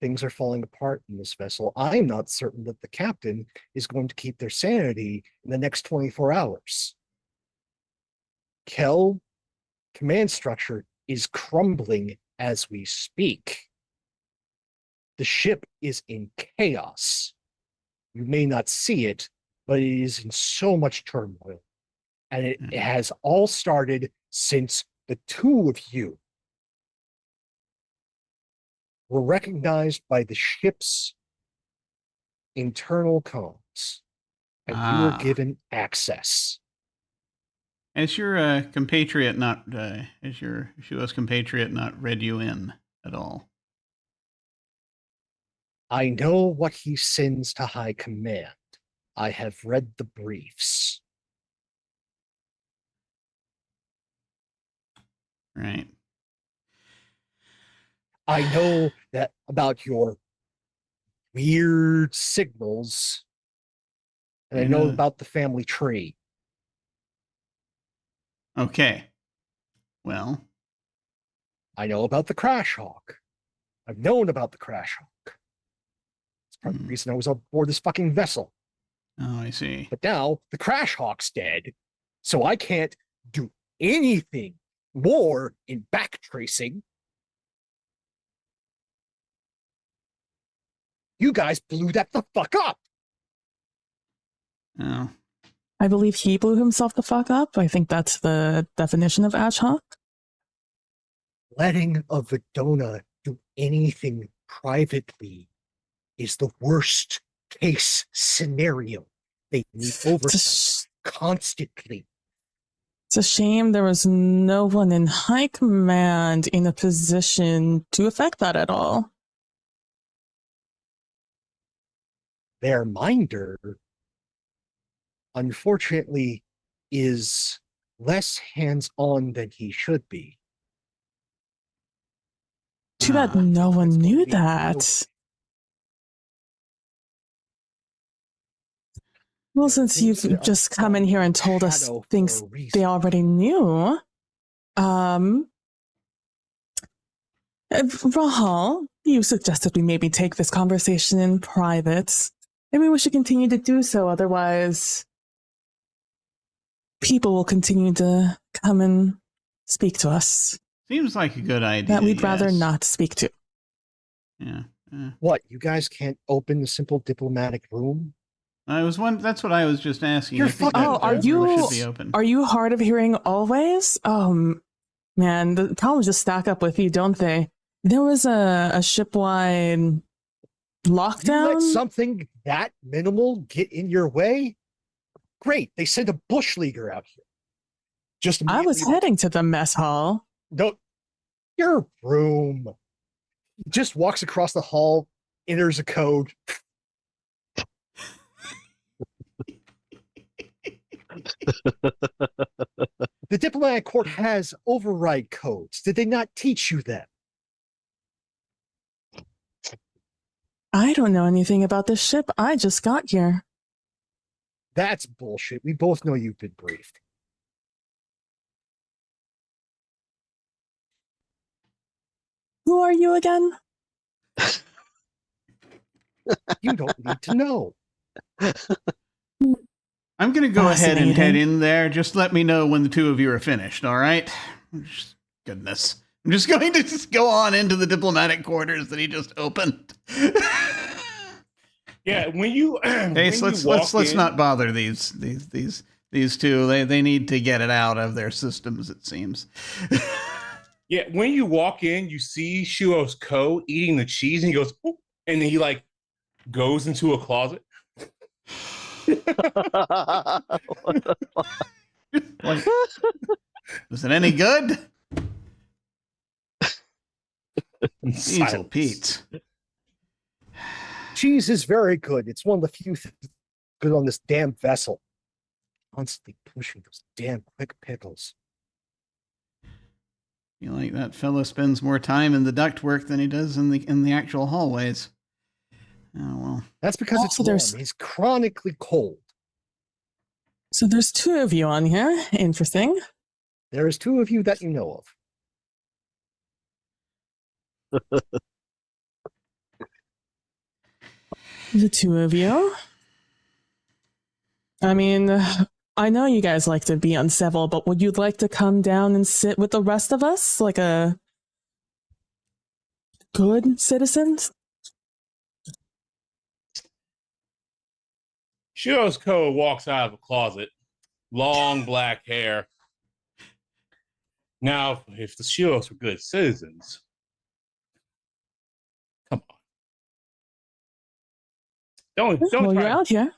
Things are falling apart in this vessel. I'm not certain that the captain is going to keep their sanity in the next 24 hours. Kel, command structure is crumbling as we speak. The ship is in chaos. You may not see it, but it is in so much turmoil. And it has all started since the 2 of you were recognized by the ship's internal comms, and you were given access. Is your compatriot not? Is your Shuos compatriot not read you in at all? I know what he sends to high command. I have read the briefs. Right. I know that about your weird signals, and I know Yeah. about the family tree. Okay. Well, I know about the Crash Hawk. I've known about the Crash Hawk. It's part of the reason I was on board this fucking vessel. oh, I see. But now the Crash Hawk's dead, so I can't do anything more in backtracing. You guys blew that the fuck up. Oh, I believe he blew himself the fuck up. I think that's the definition of ad hoc. Letting a Vidona do anything privately is the worst case scenario. They need oversight constantly. It's a shame there was no one in high command in a position to affect that at all. Their minder, unfortunately, is less hands-on than he should be. Too bad no one It's going knew to be that. Well, There are since things you've that are just come in here and told us shadow for things a reason. they already knew, Rahal, you suggested we maybe take this conversation in private. Maybe we should continue to do so, otherwise people will continue to come and speak to us Seems like a good idea. that we'd rather yes. not speak to. Yeah. What, you guys can't open the simple diplomatic room? That's what I was just asking. You're I think fucking that are room you- should be open. Are you hard of hearing always? Man, the problems just stack up with you, don't they? There was a ship-wide You lockdown. let something that minimal get in your way? Great, they sent a bush leaguer out here. Just I was immediately- heading to the mess hall. No, your room. He just walks across the hall, enters a code. The diplomatic court has override codes. Did they not teach you that? I don't know anything about this ship. I just got here. That's bullshit. We both know you've been briefed. Who are you again? You don't need to know. I'm going to go ahead and head Fascinating. in there. Just let me know when the two of you are finished, all right? Goodness. I'm just going to just go on into the diplomatic quarters that he just opened. Yeah, when you Ace, when you walk let's in- not bother these two. They need to get it out of their systems, it seems. Yeah, when you walk in, you see Shuo's Ko eating the cheese, and he goes, "Oop," and then he like goes into a closet. Like, is it any good? Diesel Silence. Pete. Cheese is very good. It's one of the few things good on this damn vessel. Constantly pushing those damn quick pickles. Feel like that fellow spends more time in the ductwork than he does in the actual hallways. Oh well. That's because Also, it's warm. there's- He's chronically cold. So there's two of you on here. Interesting. There is two of you that you know of. The two of you. I mean, I know you guys like to be uncivil, but would you like to come down and sit with the rest of us like a good citizen? Shuo's Ko walks out of a closet, long black hair. Now, if the Shuos were good citizens, come on. Don't Well, you're try, out here.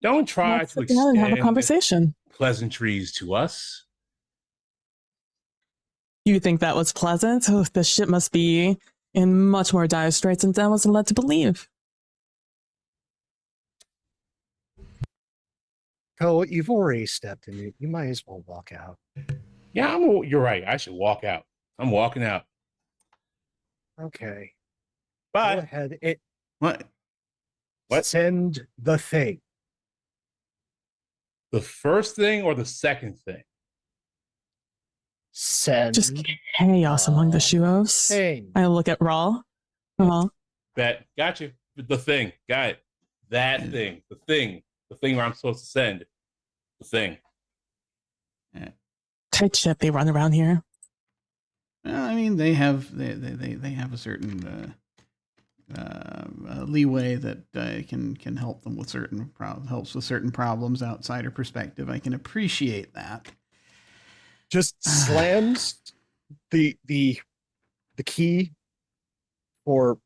don't try Let's to sit down and have a extend conversation. pleasantries to us. You think that was pleasant? Oh, the ship must be in much more dire straits than I was led to believe. Oh, you've already stepped in it. You might as well walk out. Yeah, you're right. I should walk out. I'm walking out. Okay. Bye. Go ahead. It What? What? Send the thing. The first thing or the second thing? Send Just chaos among the Shuos. thing. I look at Raw. Raw. Bet. Got you. The thing. Got it. That thing. The thing. The thing where I'm supposed to send. The thing. Tight ship they run around here. Well, I mean, they have a certain leeway that can help them with helps with certain problems outside of perspective. I can appreciate that. Just slams the key for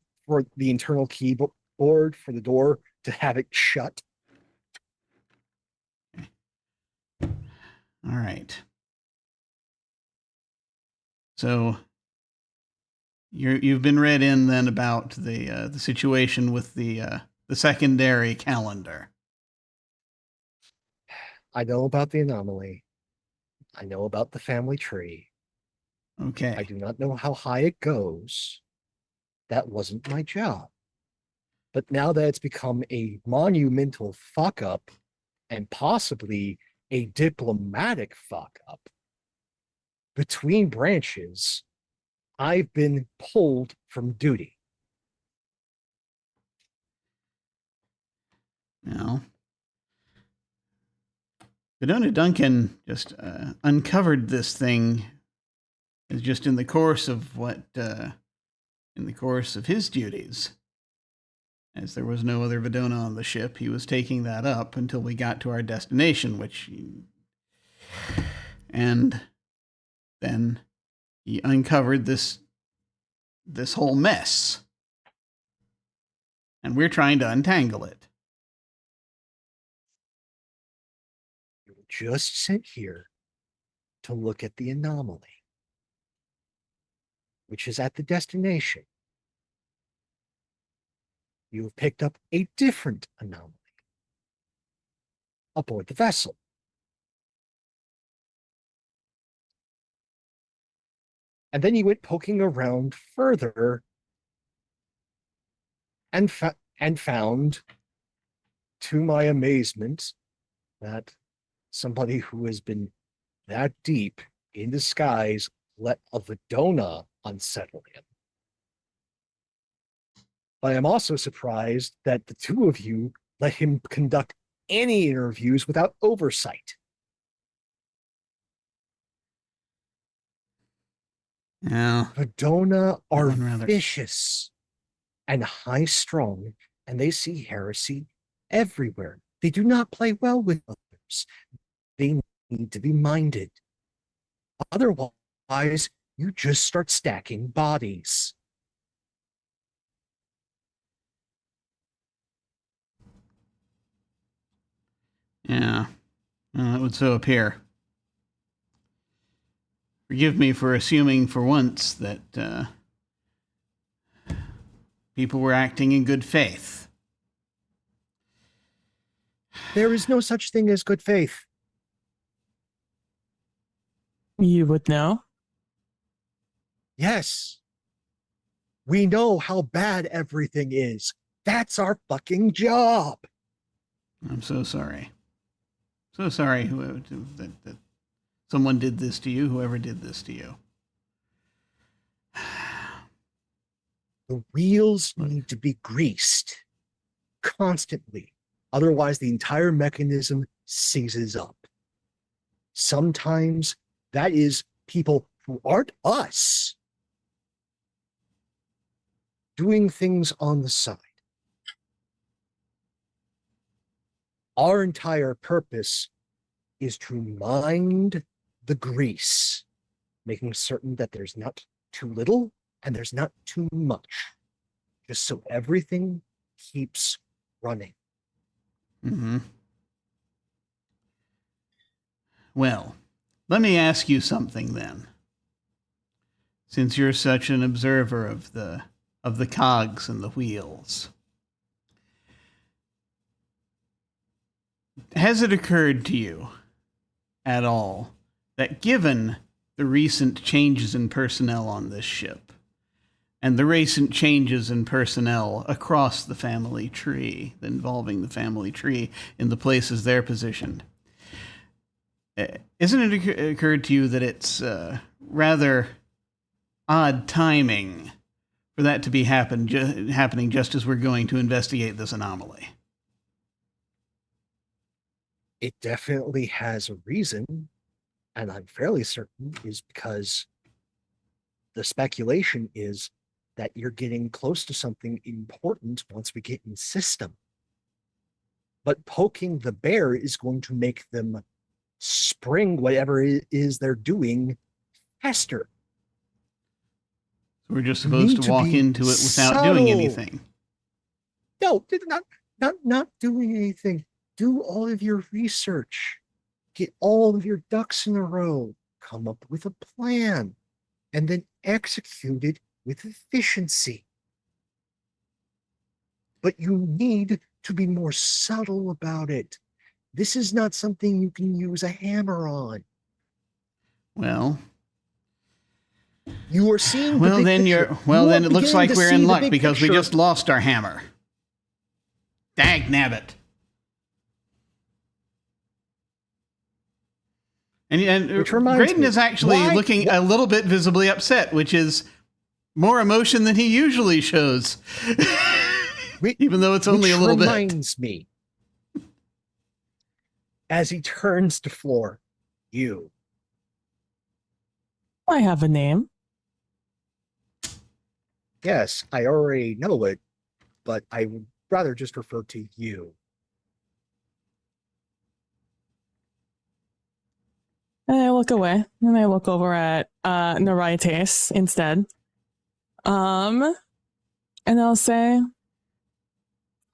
the internal keyboard for the door to have it shut. All right. So you've been read in then about the situation with the secondary calendar. I know about the anomaly. I know about the family tree. Okay. I do not know how high it goes. that wasn't my job. But now that it's become a monumental fuck up and possibly a diplomatic fuck up between branches, I've been pulled from duty. Now, Vidona Duncan just uncovered this thing just in the course of his duties. As there was no other Vidona on the ship, he was taking that up until we got to our destination, and then he uncovered this whole mess. And we're trying to untangle it. You were just sent here to look at the anomaly, which is at the destination. You have picked up a different anomaly aboard the vessel. And then you went poking around further and found, to my amazement, that somebody who has been that deep in disguise let a Vidona unsettle him. But I'm also surprised that the two of you let him conduct any interviews without oversight. Yeah. Vidona are rather. vicious and high-strung, and they see heresy everywhere. They do not play well with others. They need to be minded. Otherwise, you just start stacking bodies. Yeah. It would so appear. Forgive me for assuming for once that people were acting in good faith. There is no such thing as good faith. You would know. Yes. We know how bad everything is. That's our fucking job. I'm so sorry. So sorry that someone did this to you, whoever did this to you. The wheels need to be greased constantly. Otherwise, the entire mechanism seizes up. Sometimes that is people who aren't us doing things on the side. Our entire purpose is to mind the grease, making certain that there's not too little and there's not too much, just so everything keeps running. Mm-hmm. Well, let me ask you something then. Since you're such an observer of the cogs and the wheels, has it occurred to you at all that given the recent changes in personnel on this ship and the recent changes in personnel across the family tree, involving the family tree in the places they're positioned, isn't it occurred to you that it's rather odd timing for that to be happening just as we're going to investigate this anomaly? It definitely has a reason, and I'm fairly certain is because the speculation is that you're getting close to something important once we get in system. But poking the bear is going to make them spring whatever it is they're doing faster. So we're just supposed to walk into it without doing anything. No, not doing anything. Do all of your research. Get all of your ducks in a row. Come up with a plan. And then execute it with efficiency. But you need to be more subtle about it. This is not something you can use a hammer on. Well, You are seeing the Well, big then picture. well You then are it looks beginning like to we're see in the luck big because we picture. just lost our hammer. Dag nabbit. And Which reminds Graydon me, is actually why- looking a little bit visibly upset, which is more emotion than he usually shows. Even though it's only a little which bit. reminds me, as he turns to Floor, you. I have a name. Yes, I already know it, but I would rather just refer to you. And I look away and I look over at Naraites instead. And I'll say,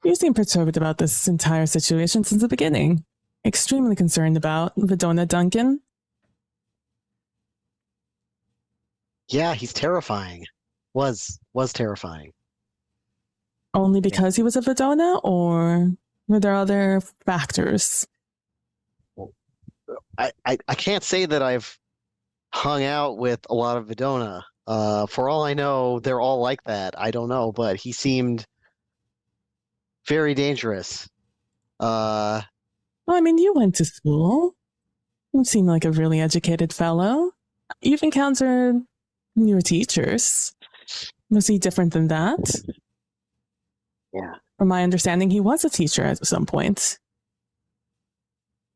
you seem perturbed about this entire situation since the beginning. Extremely concerned about Vidona Duncan. Yeah, he's terrifying. Was terrifying. Only because he was a Vidona, or were there other factors? I can't say that I've hung out with a lot of Vidona. For all I know, they're all like that. I don't know, but he seemed very dangerous. Well, I mean, you went to school. You seem like a really educated fellow. You've encountered your teachers. Was he different than that? Yeah. From my understanding, he was a teacher at some point.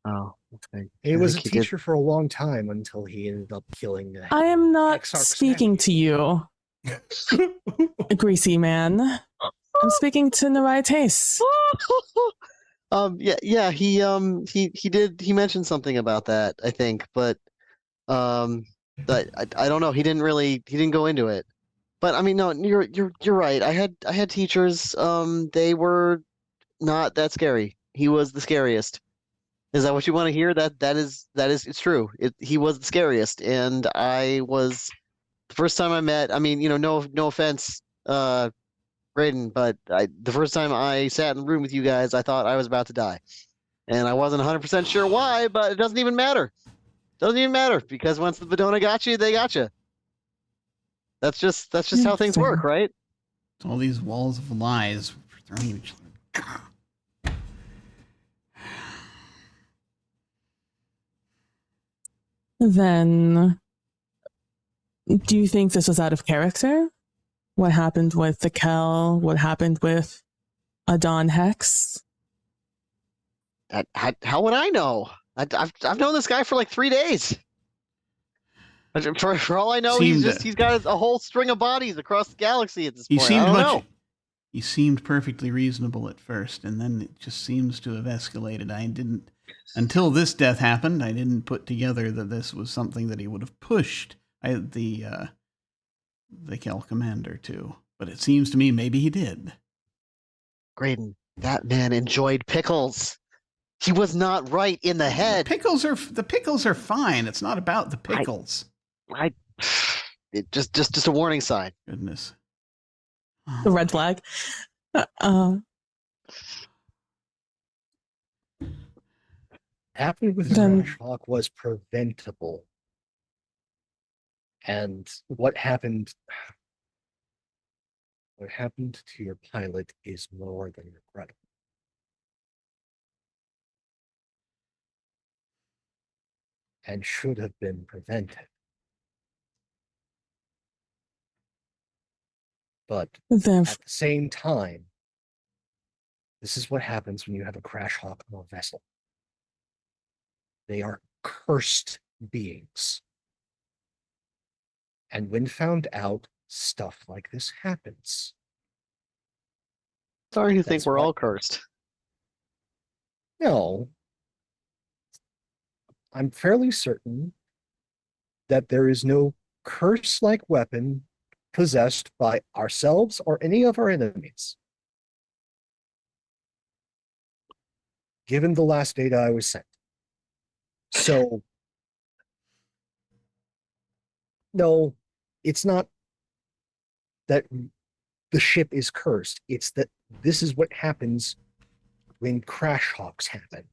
Oh, okay. He I was a think he did. teacher for a long time until he ended up killing. I am not Exarch's speaking to you, a greasy man. I'm speaking to Naraites. Yeah, he did. He mentioned something about that, I think, but I don't know. He didn't go into it. But I mean, no, you're right. I had teachers. They were not that scary. He was the scariest. Is that what you want to hear? That is it's true. He was the scariest, and I was the first time I met. I mean, no offense, Graydon, but the first time I sat in the room with you guys, I thought I was about to die, and I wasn't 100% sure why, but it doesn't even matter. Doesn't even matter because once the Vidona got you, they got you. That's just how things work, right? All these walls of lies throwing each other. Then, do you think this was out of character? What happened with the Kel? What happened with Adon Hex? How would I know? I've known this guy for like 3 days. For all I know, he's got a whole string of bodies across the galaxy at this point. I don't know. He seemed perfectly reasonable at first, and then it just seems to have escalated. Until this death happened, I didn't put together that this was something that he would have pushed the Kel commander to. But it seems to me maybe he did. Graydon, that man enjoyed pickles. He was not right in the head. The pickles are fine. It's not about the pickles. Just a warning sign. Goodness. The red flag. Happened with Crash Hawk was preventable. And what happened to your pilot is more than regrettable. And should have been prevented. But at the same time, this is what happens when you have a Crash Hawk on a vessel. They are cursed beings. And when found out, stuff like this happens. Sorry to think we're all cursed. No. I'm fairly certain that there is no curse-like weapon possessed by ourselves or any of our enemies. Given the last data I was sent. So, no, it's not that the ship is cursed. It's that this is what happens when crash hawks happen.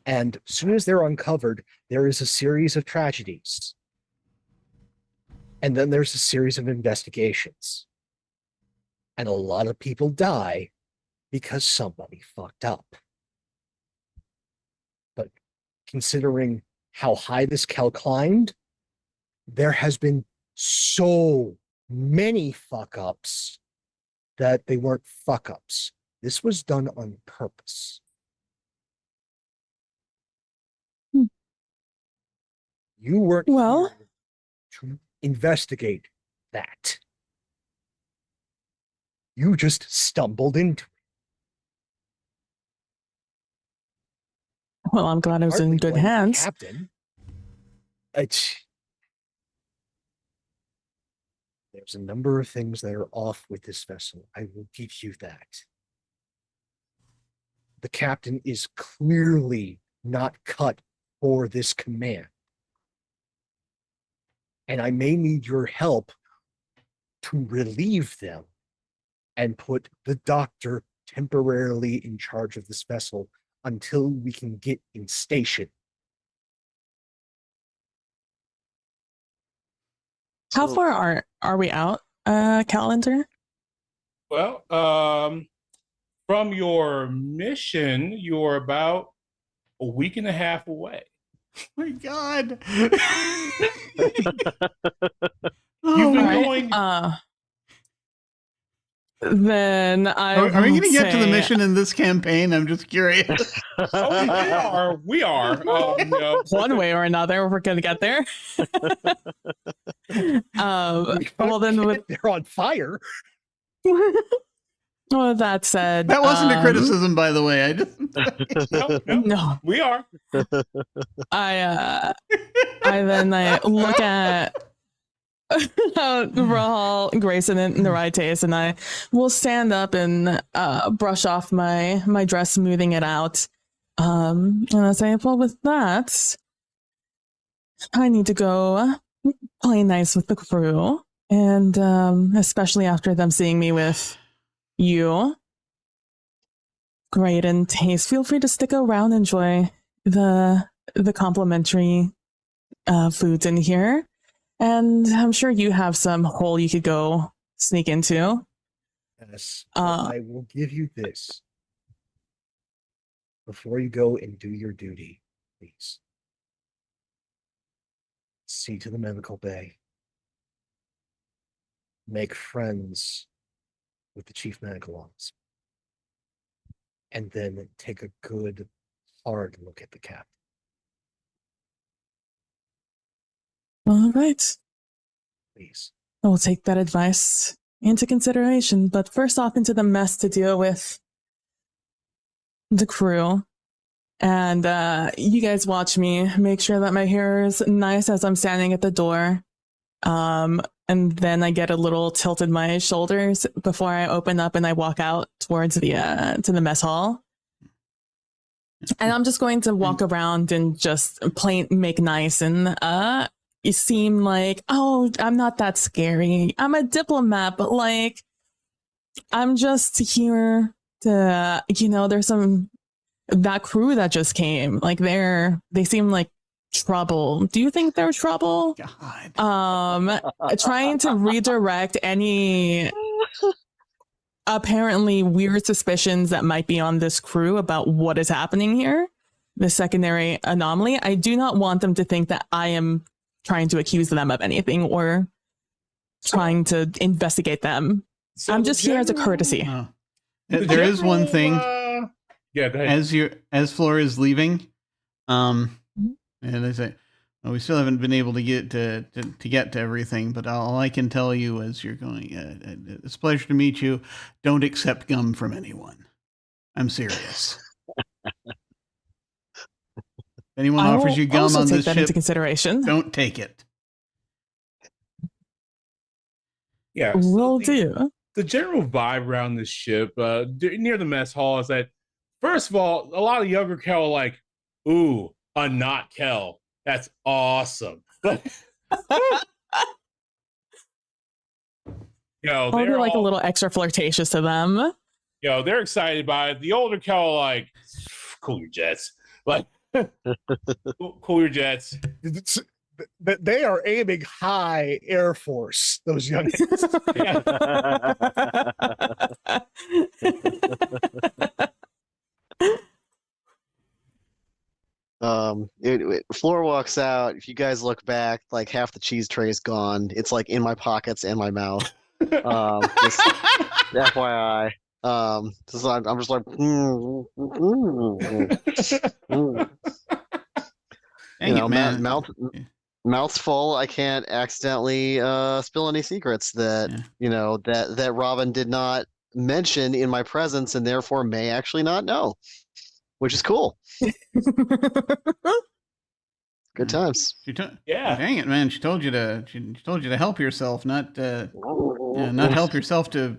And as soon as they're uncovered, there is a series of tragedies. And then there's a series of investigations. And a lot of people die because somebody fucked up. But considering how high this Cal climbed, there has been so many fuck-ups that they weren't fuck-ups. This was done on purpose. You weren't Well, here to investigate that. You just stumbled into it. well, I'm glad I was in Partly good blame the hands. Captain. There's a number of things that are off with this vessel. I will give you that. The captain is clearly not cut for this command. And I may need your help to relieve them and put the doctor temporarily in charge of this vessel until we can get in station. How So- far are we out, Calendar? Well, from your mission, you're about a week and a half away. My God. You've Oh, been my- going. Then I Are we going to will get to the say- mission in this campaign? I'm just curious. Oh, we are. one way or another, we're gonna get there. Well, then They're on fire. with that said, That wasn't a criticism, by the way. I just No, We are. I look at Rahal, Grayson, and Naraites, and I will stand up and brush off my dress, smoothing it out. And I say, well, with that, I need to go play nice with the crew, and especially after them seeing me with you. Great, and Taste, feel free to stick around, enjoy the complimentary foods in here. And I'm sure you have some hole you could go sneak into. Yes. I will give you this. Before you go and do your duty, please. See to the medical bay. Make friends with the chief medical officer. And then take a good, hard look at the captain. All right. Please. I will take that advice into consideration, but first off into the mess to deal with the crew. And you guys watch me make sure that my hair is nice as I'm standing at the door. And then I get a little tilted my shoulders before I open up and I walk out towards the to the mess hall. And I'm just going to walk around and just make nice and you seem like, oh, I'm not that scary. I'm a diplomat, but like I'm just here to, there's that crew that just came. Like they seem like trouble. Do you think they're trouble? God. Trying to redirect any apparently weird suspicions that might be on this crew about what is happening here, the secondary anomaly. I do not want them to think that I am trying to accuse them of anything or trying to investigate them. So I'm just here as a courtesy. Oh. There is one thing. Yeah, go ahead. As Flora is leaving, and I say, well, we still haven't been able to get to everything, but all I can tell you as you're going, it's a pleasure to meet you. Don't accept gum from anyone. I'm serious. If anyone I offers will you gum also on take this that ship, into consideration. don't take it. Yeah, Will the, do. the general vibe around this ship, near the mess hall, is that first of all, a lot of younger Kel are like, "Ooh, a not Kel. That's awesome." I'll be they're like a all- little extra flirtatious to them. they're excited by it. The older Kel are like, "Cool your jets." Like, cool your jets. they are aiming high Air Force, those young. Floor walks out. If you guys look back, like half the cheese tray is gone. It's like in my pockets and my mouth. Just FYI. So I'm just like, Dang it, man. mouth's full. I can't accidentally spill any secrets that that Robin did not mention in my presence, and therefore may actually not know, which is cool. Good times. Yeah. Dang it, man. She told you to help yourself, not not help yourself to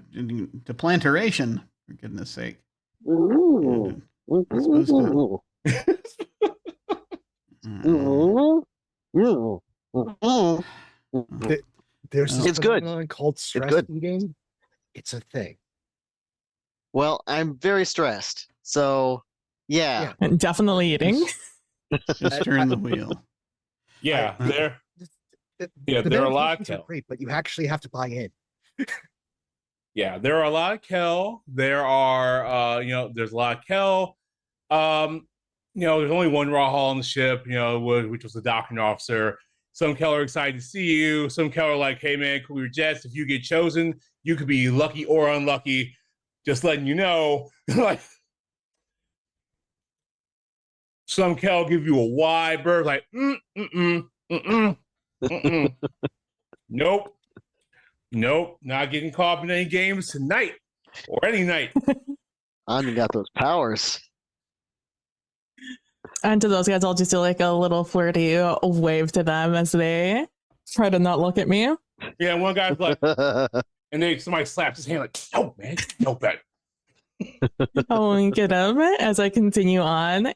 plantaration, for goodness sake. You're supposed to. There's this It's good. phenomenon called stress good. eating. It's a thing. Well, I'm very stressed, so yeah. And definitely eating. Just turn the wheel. Yeah, there The are a lot of meditations are Kel. great, but you actually have to buy in. Yeah, there are a lot of Kel. There are there's a lot of Kel. There's only one Rahal on the ship, which was the docking officer. Some Kel are excited to see you. Some Kel are like, hey man, cool your jets. If you get chosen, you could be lucky or unlucky. Just letting you know. Like some Kel give you a wide berth, like Nope, not getting caught up in any games tonight or any night. I haven't got those powers. And to those guys, I'll just do like a little flirty wave to them as they try to not look at me. Yeah, one guy's like, and then somebody slaps his hand like, no, man, no better. I'll wink at him as I continue on.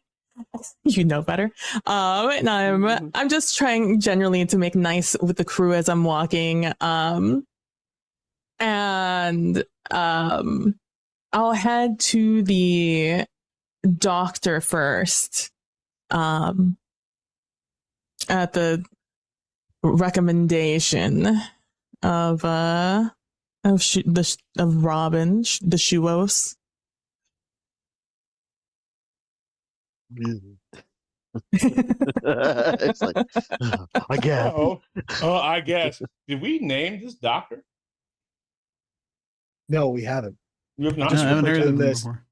You know better. And I'm just trying generally to make nice with the crew as I'm walking. And I'll head to the doctor first. At the recommendation of Robin, the Shuos. It's like, I guess. I guess. Did we name this doctor? No, we haven't. You have not. I haven't heard of them this. before.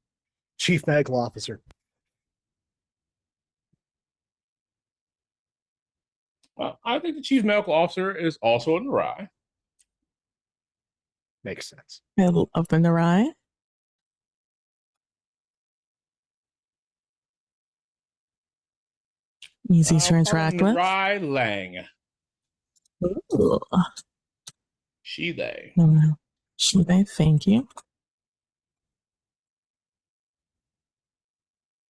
Chief Medical Officer. Well, I think the chief medical officer is also in the rye. Makes sense. I love the Narai. Easy to interact with. Rye Lang. Ooh. She they. She they, thank you.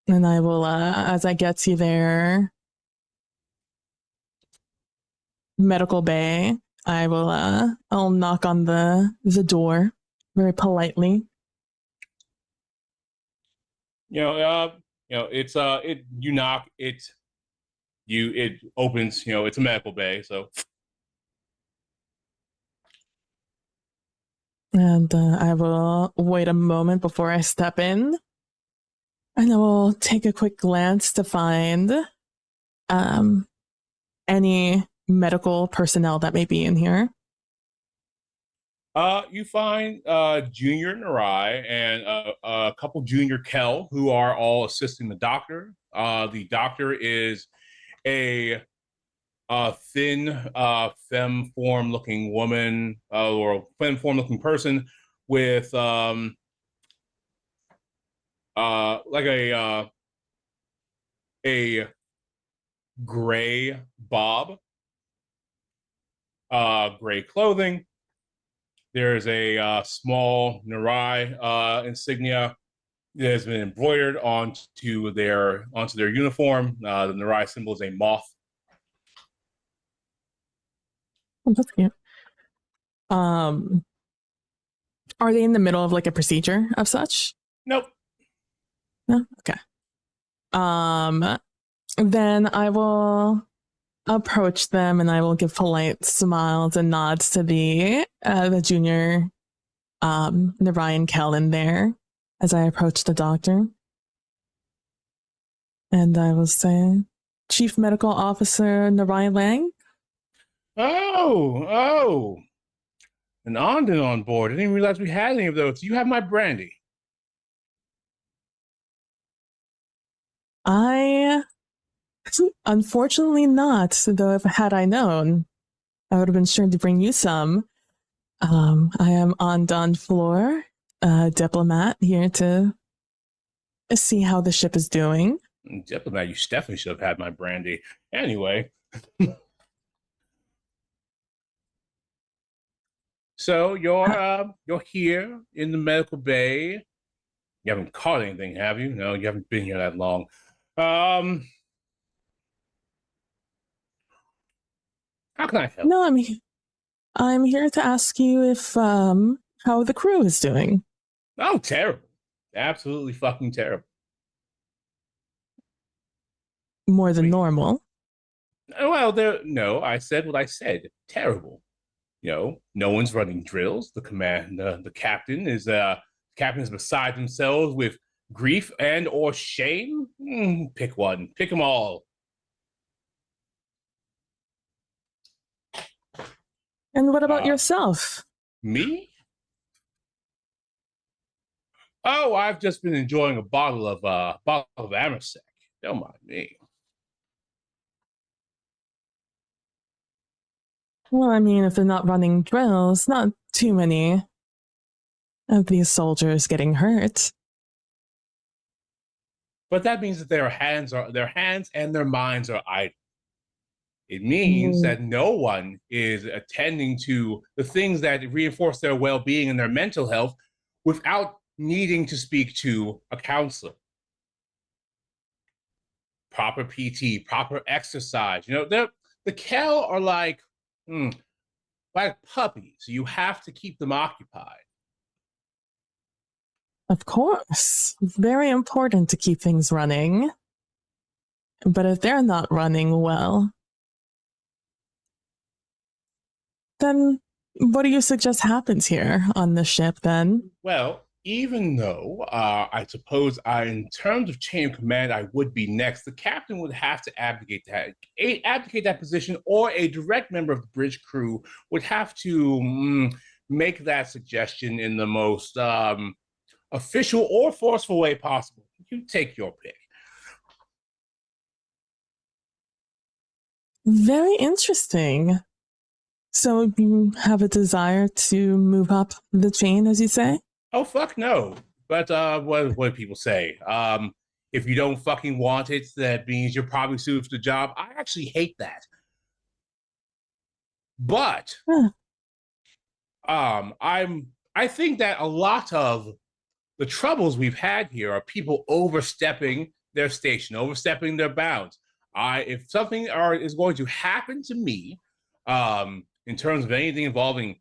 And I will, as I get to their medical bay, I will, I'll knock on the door very politely. It's you knock, it opens, it's a medical bay, so. And I will wait a moment before I step in. And I will take a quick glance to find any medical personnel that may be in here. You find Junior Narai and a couple Junior Kel who are all assisting the doctor. The doctor is a thin, femme form looking woman or femme form looking person with like a gray bob, gray clothing. There's a small Narai insignia that has been embroidered onto their uniform. The Narai symbol is a moth. Oh, that's cute. Are they in the middle of like a procedure of such? Nope. No? Okay. Then I will approach them, and I will give polite smiles and nods to the junior Narayan Kellen there as I approach the doctor. And I will say, Chief Medical Officer Narayan Lang. Oh, an Ondon on board. I didn't realize we had any of those. You have my brandy. Unfortunately not, though if had I known, I would have been sure to bring you some. I am Ondon Floor, diplomat, here to see how the ship is doing. Diplomat, you definitely should have had my brandy. Anyway. So you're here in the medical bay. You haven't caught anything, have you? No, you haven't been here that long. How can I help? No, I'm here to ask you if how the crew is doing. Oh, terrible. Absolutely fucking terrible. More than normal. Well, no, I said what I said. Terrible. No one's running drills. The captain is beside themselves with grief and or shame. Pick one. Pick them all. And what about yourself? Me? Oh, I've just been enjoying a bottle of Amasec. Don't mind me. Well, I mean, if they're not running drills, not too many of these soldiers getting hurt. But that means that their hands and their minds are idle. It means that no one is attending to the things that reinforce their well-being and their mental health without needing to speak to a counselor. Proper PT, proper exercise. The Kel are like puppies. You have to keep them occupied. Of course. Very important to keep things running. But if they're not running well, then what do you suggest happens here on the ship then? Well, even though I suppose in terms of chain of command, I would be next, the captain would have to abdicate that position, or a direct member of the bridge crew would have to make that suggestion in the most official or forceful way possible. You take your pick. Very interesting. So you have a desire to move up the chain, as you say? Oh, fuck no. But what do people say? If you don't fucking want it, that means you're probably suited for the job. I actually hate that. But I think that a lot of the troubles we've had here are people overstepping their station, overstepping their bounds. If something is going to happen to me, in terms of anything involving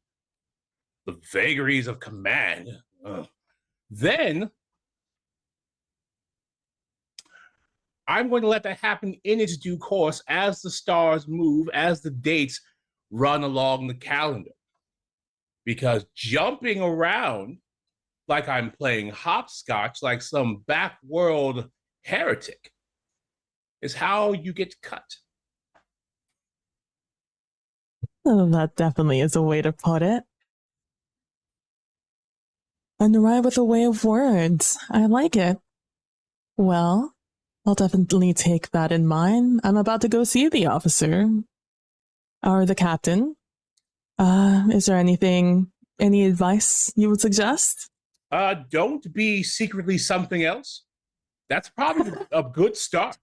the vagaries of command, then I'm going to let that happen in its due course as the stars move, as the dates run along the calendar. Because jumping around like I'm playing hopscotch, like some backworld heretic, is how you get cut. Oh, that definitely is a way to put it. And arrive with a way of words. I like it. Well, I'll definitely take that in mind. I'm about to go see the officer. Or the captain. Is there any advice you would suggest? Don't be secretly something else. That's probably a good start.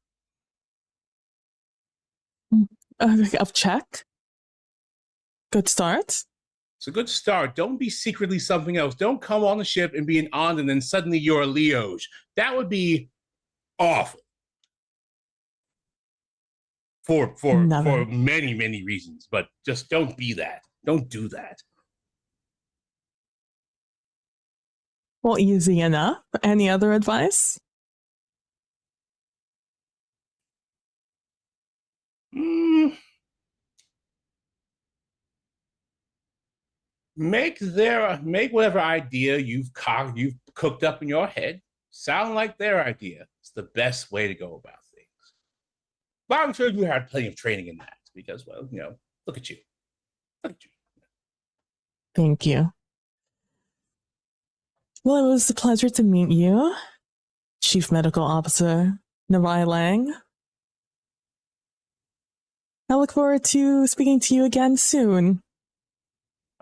Of check? Good start? It's a good start. Don't be secretly something else. Don't come on the ship and be an Ond and then suddenly you're a Leoge. That would be awful. For many, many reasons. But just don't be that. Don't do that. Well, easy enough. Any other advice? make whatever idea you've cooked up in your head sound like their idea. It's the best way to go about things. But I'm sure you had plenty of training in that because, well, look at you. Look at you. Thank you. Well, it was a pleasure to meet you, Chief Medical Officer Narai Lang. I look forward to speaking to you again soon.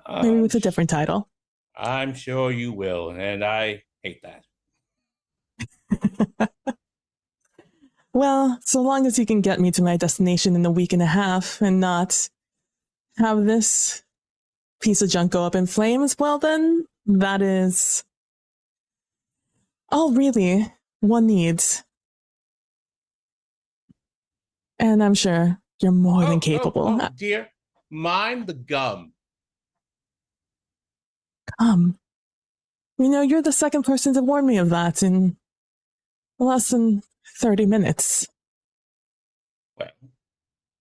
Maybe with a different title. I'm sure you will, and I hate that. Well, so long as you can get me to my destination in a week and a half and not have this piece of junk go up in flames, well then, that is all really one needs. And I'm sure you're more than capable. Oh, dear. Mind the gum. You're the second person to warn me of that in less than 30 minutes. Well,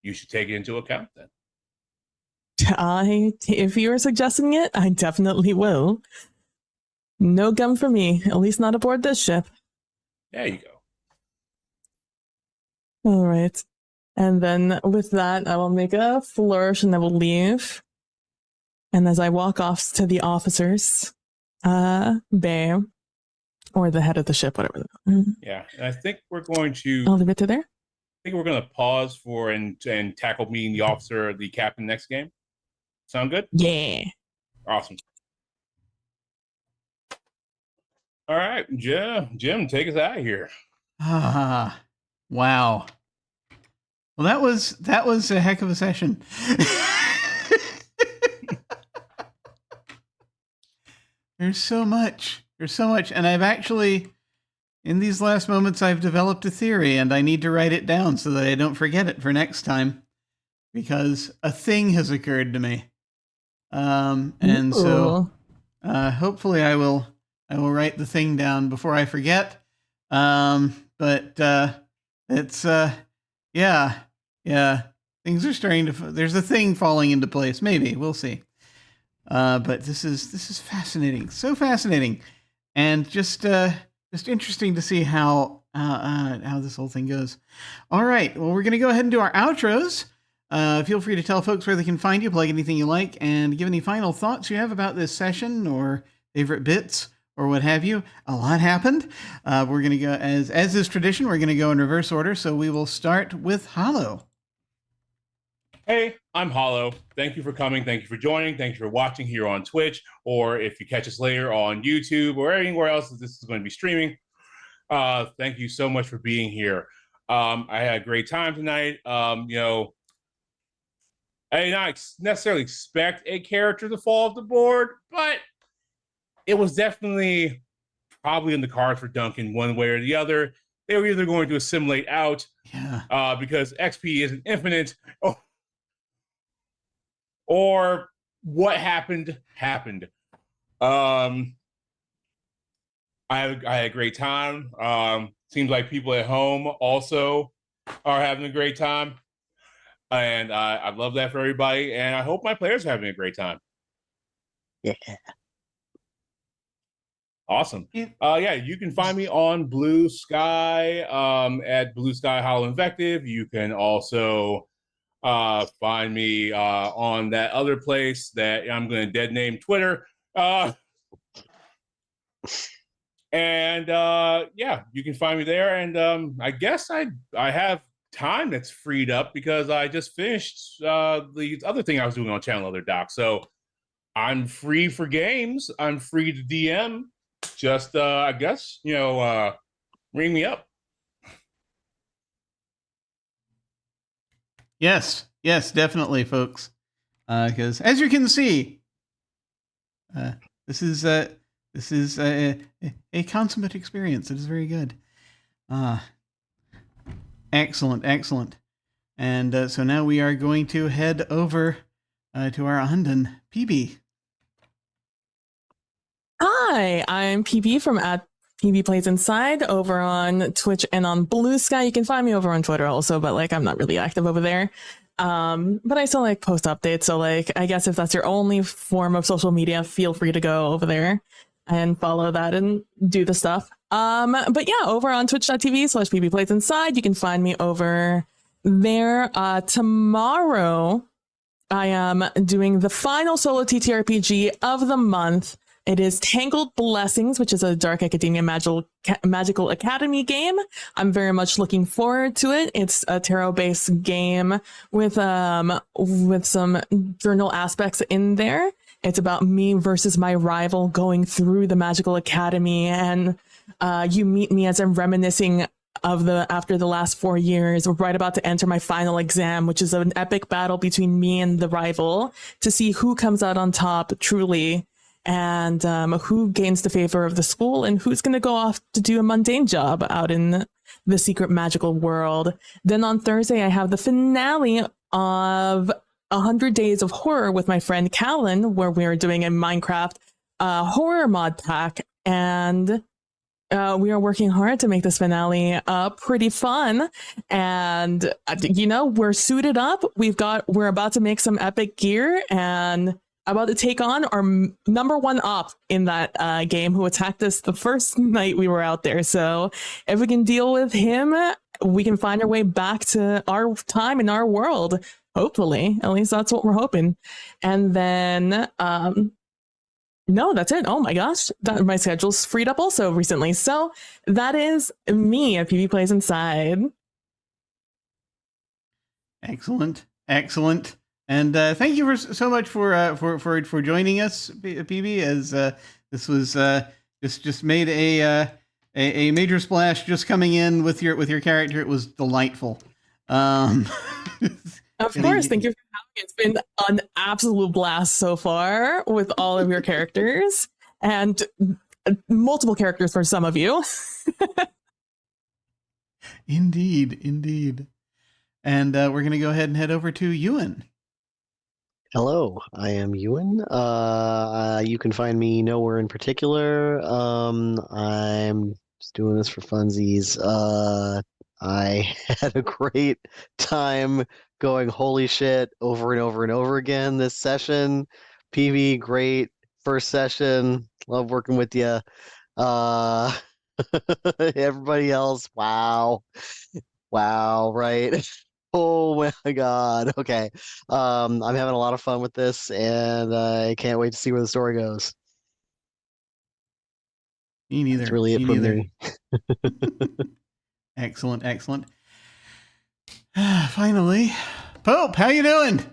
you should take it into account then. If you're suggesting it, I definitely will. No gum for me, at least not aboard this ship. There you go. All right. And then with that, I will make a flourish and I will leave. And as I walk off to the officers, Bay, or the head of the ship, whatever. Yeah, and I think we're going to. I'll leave it to there. I think we're going to pause for and tackle meeting the officer, the captain next game. Sound good? Yeah. Awesome. All right, Jim, take us out of here. Ah, wow. Well, that was a heck of a session. There's so much, and I've actually, in these last moments, I've developed a theory, and I need to write it down so that I don't forget it for next time, because a thing has occurred to me, and so hopefully I will write the thing down before I forget. But it's yeah, things are starting to. There's a thing falling into place. Maybe we'll see. But this is fascinating, so fascinating, and just interesting to see how this whole thing goes. All right, well, we're gonna go ahead and do our outros. Feel free to tell folks where they can find you, plug anything you like, and give any final thoughts you have about this session or favorite bits or what have you. A lot happened. We're gonna go as is tradition. We're gonna go in reverse order. So we will start with Hollow. Hey, I'm Hollow. Thank you for coming. Thank you for joining. Thank you for watching here on Twitch, or if you catch us later on YouTube or anywhere else that this is going to be streaming. Thank you so much for being here. I had a great time tonight. I did not necessarily expect a character to fall off the board, but it was definitely probably in the cards for Duncan one way or the other. They were either going to assimilate out because XP isn't infinite, or what happened. I had a great time. Seems like people at home also are having a great time. And I love that for everybody. And I hope my players are having a great time. Yeah. Awesome. You can find me on Blue Sky at Blue Sky Hollow Invective. You can also find me on that other place that I'm going to dead name Twitter. You can find me there. And I guess I have time that's freed up because I just finished the other thing I was doing on Channel Other Doc. So I'm free for games. I'm free to DM. Just, I guess, ring me up. Yes, definitely, folks. Because as you can see, this is a consummate experience. It is very good. Excellent. And so now we are going to head over to our Undan PB. Hi, I'm PB from @PB Plays Inside over on Twitch and on Blue Sky. You can find me over on Twitter also, but I'm not really active over there. But I still like post updates. So like, I guess if that's your only form of social media, feel free to go over there and follow that and do the stuff. But yeah, over on twitch.tv/PB Plays Inside, you can find me over there. Tomorrow, I am doing the final solo TTRPG of the month. It is Tangled Blessings, which is a Dark Academia Magical Academy game. I'm very much looking forward to it. It's a tarot-based game with some journal aspects in there. It's about me versus my rival going through the Magical Academy, and you meet me as I'm reminiscing of after the last 4 years, right about to enter my final exam, which is an epic battle between me and the rival to see who comes out on top truly, and who gains the favor of the school and who's going to go off to do a mundane job out in the secret magical world. Then on Thursday, I have the finale of 100 Days of Horror with my friend Callan, where we're doing a Minecraft horror mod pack, and we are working hard to make this finale pretty fun. And we're suited up. We're about to make some epic gear and about to take on our number one op in that game, who attacked us the first night we were out there. So if we can deal with him, we can find our way back to our time in our world. Hopefully, at least that's what we're hoping. And then, no, that's it. Oh my gosh, my schedule's freed up also recently. So that is me at PB Plays Inside. Excellent, excellent, and thank you so much for joining us, PB. As this was just made a major splash just coming in with your character. It was delightful. Of course, thank you for having me. It's been an absolute blast so far with all of your characters, and multiple characters for some of you. Indeed. And we're going to go ahead and head over to Ewan. Hello, I am Ewan. You can find me nowhere in particular. I'm just doing this for funsies. I had a great time going holy shit over and over and over again this session. PV, great. First session. Love working with you. Everybody else, wow. Wow, right? Oh my God. Okay. I'm having a lot of fun with this, and I can't wait to see where the story goes. Me neither. That's really it for me. Excellent. Finally, Pope, how you doing?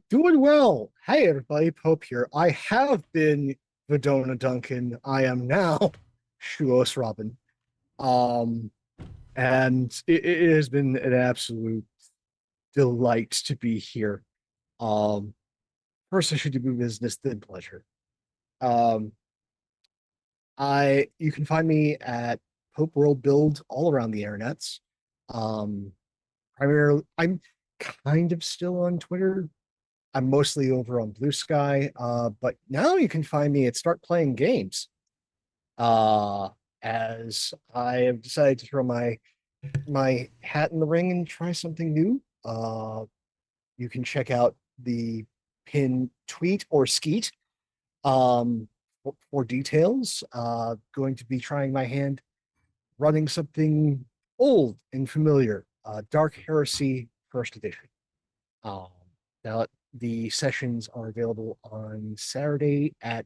Doing well. Hey everybody, Pope here. I have been Vidona Duncan. I am now Shuos Robin. And it has been an absolute delight to be here. First I should do business, then pleasure. You can find me at Pope World Build all around the internets. Primarily, I'm kind of still on Twitter. I'm mostly over on Blue Sky, but now you can find me at Start Playing Games. As I have decided to throw my hat in the ring and try something new. You can check out the pin tweet or skeet for details. Going to be trying my hand running something old and familiar, Dark Heresy First Edition. Now the sessions are available on Saturday at